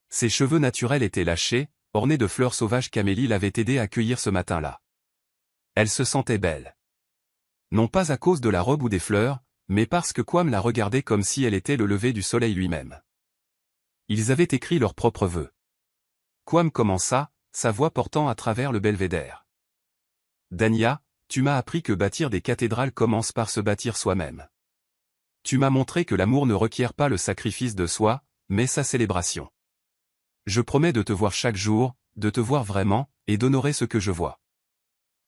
Ses cheveux naturels étaient lâchés, ornés de fleurs sauvages qu'Amélie l'avait aidée à cueillir ce matin-là. Elle se sentait belle. Non pas à cause de la robe ou des fleurs, mais parce que Quam la regardait comme si elle était le lever du soleil lui-même. Ils avaient écrit leurs propres vœux. Quam commença, sa voix portant à travers le belvédère. « Dania, tu m'as appris que bâtir des cathédrales commence par se bâtir soi-même. Tu m'as montré que l'amour ne requiert pas le sacrifice de soi, mais sa célébration. Je promets de te voir chaque jour, de te voir vraiment, et d'honorer ce que je vois.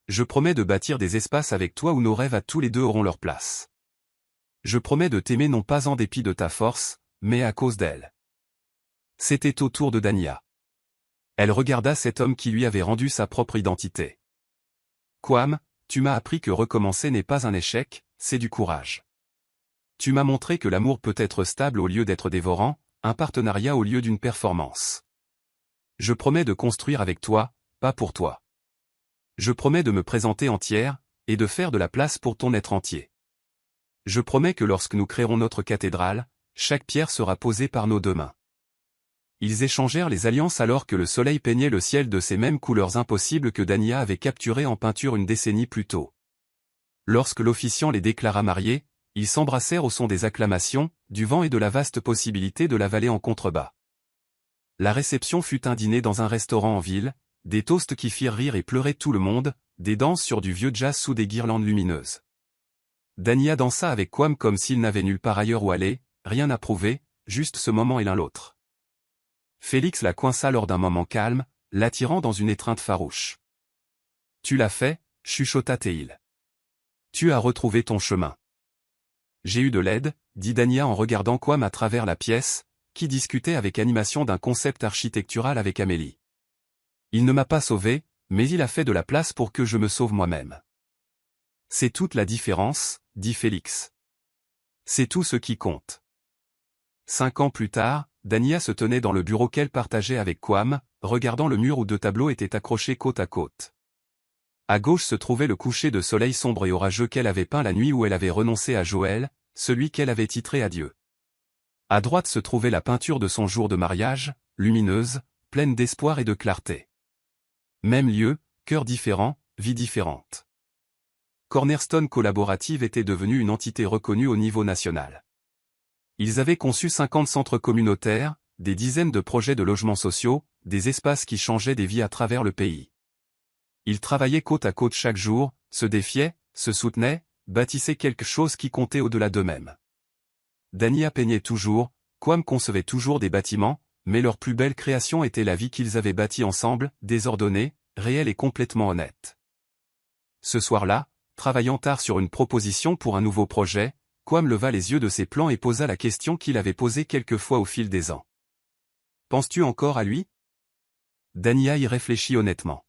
Je promets de bâtir des espaces avec toi où nos rêves à tous les deux auront leur place. Je promets de t'aimer non pas en dépit de ta force, mais à cause d'elle. » C'était au tour de Dania. Elle regarda cet homme qui lui avait rendu sa propre identité. « Quam, tu m'as appris que recommencer n'est pas un échec, c'est du courage. Tu m'as montré que l'amour peut être stable au lieu d'être dévorant, un partenariat au lieu d'une performance. Je promets de construire avec toi, pas pour toi. Je promets de me présenter entière, et de faire de la place pour ton être entier. Je promets que lorsque nous créerons notre cathédrale, chaque pierre sera posée par nos 2 mains. » Ils échangèrent les alliances alors que le soleil peignait le ciel de ces mêmes couleurs impossibles que Dania avait capturées en peinture une décennie plus tôt. Lorsque l'officiant les déclara mariés, ils s'embrassèrent au son des acclamations, du vent et de la vaste possibilité de la vallée en contrebas. La réception fut un dîner dans un restaurant en ville, des toasts qui firent rire et pleurer tout le monde, des danses sur du vieux jazz sous des guirlandes lumineuses. Dania dansa avec Quam comme s'il n'avait nulle part ailleurs où aller, rien à prouver, juste ce moment et l'un l'autre. Félix la coinça lors d'un moment calme, l'attirant dans une étreinte farouche. « Tu l'as fait, » chuchota Théil. « Tu as retrouvé ton chemin. »« J'ai eu de l'aide, » dit Dania en regardant Quam à travers la pièce, qui discutait avec animation d'un concept architectural avec Amélie. « Il ne m'a pas sauvé, mais il a fait de la place pour que je me sauve moi-même. » « C'est toute la différence, » dit Félix. « C'est tout ce qui compte. » 5 ans plus tard, Dania se tenait dans le bureau qu'elle partageait avec Quam, regardant le mur où 2 tableaux étaient accrochés côte à côte. À gauche se trouvait le coucher de soleil sombre et orageux qu'elle avait peint la nuit où elle avait renoncé à Joël, celui qu'elle avait titré Adieu. À droite se trouvait la peinture de son jour de mariage, lumineuse, pleine d'espoir et de clarté. Même lieu, cœur différent, vie différente. Cornerstone Collaborative était devenue une entité reconnue au niveau national. Ils avaient conçu 50 centres communautaires, des dizaines de projets de logements sociaux, des espaces qui changeaient des vies à travers le pays. Ils travaillaient côte à côte chaque jour, se défiaient, se soutenaient, bâtissaient quelque chose qui comptait au-delà d'eux-mêmes. Dania peignait toujours, Quam concevait toujours des bâtiments, mais leur plus belle création était la vie qu'ils avaient bâtie ensemble, désordonnée, réelle et complètement honnête. Ce soir-là, travaillant tard sur une proposition pour un nouveau projet, Quam leva les yeux de ses plans et posa la question qu'il avait posée quelques fois au fil des ans. « Penses-tu encore à lui » Dania y réfléchit honnêtement.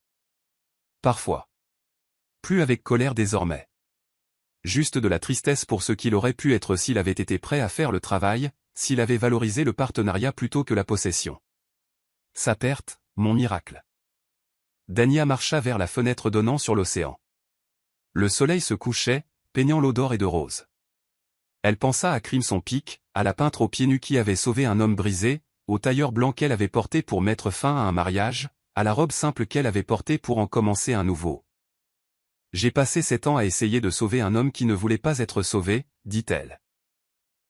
« Parfois. Plus avec colère désormais. Juste de la tristesse pour ce qu'il aurait pu être s'il avait été prêt à faire le travail, s'il avait valorisé le partenariat plutôt que la possession. Sa perte, mon miracle. » Dania marcha vers la fenêtre donnant sur l'océan. Le soleil se couchait, peignant l'eau d'or et de rose. Elle pensa à Crimson Peak, à la peintre aux pieds nus qui avait sauvé un homme brisé, au tailleur blanc qu'elle avait porté pour mettre fin à un mariage, à la robe simple qu'elle avait portée pour en commencer un nouveau. J'ai passé 7 ans à essayer de sauver un homme qui ne voulait pas être sauvé, dit-elle.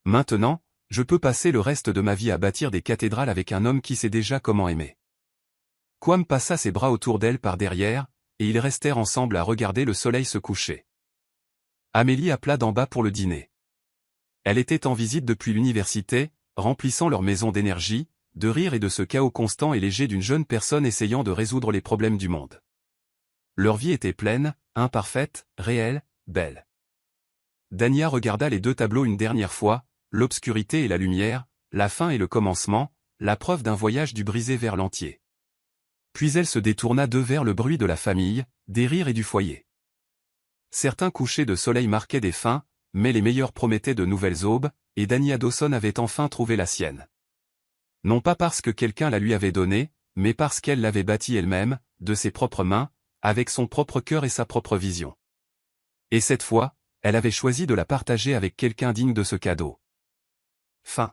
Maintenant, je peux passer le reste de ma vie à bâtir des cathédrales avec un homme qui sait déjà comment aimer. Quam passa ses bras autour d'elle par derrière, et ils restèrent ensemble à regarder le soleil se coucher. Amélie appela d'en bas pour le dîner. Elle était en visite depuis l'université, remplissant leur maison d'énergie, de rire et de ce chaos constant et léger d'une jeune personne essayant de résoudre les problèmes du monde. Leur vie était pleine, imparfaite, réelle, belle. Dania regarda les 2 tableaux une dernière fois, l'obscurité et la lumière, la fin et le commencement, la preuve d'un voyage du brisé vers l'entier. Puis elle se détourna vers le bruit de la famille, des rires et du foyer. Certains couchers de soleil marquaient des fins, mais les meilleurs promettaient de nouvelles aubes, et Dania Dawson avait enfin trouvé la sienne. Non pas parce que quelqu'un la lui avait donnée, mais parce qu'elle l'avait bâtie elle-même, de ses propres mains, avec son propre cœur et sa propre vision. Et cette fois, elle avait choisi de la partager avec quelqu'un digne de ce cadeau. Fin.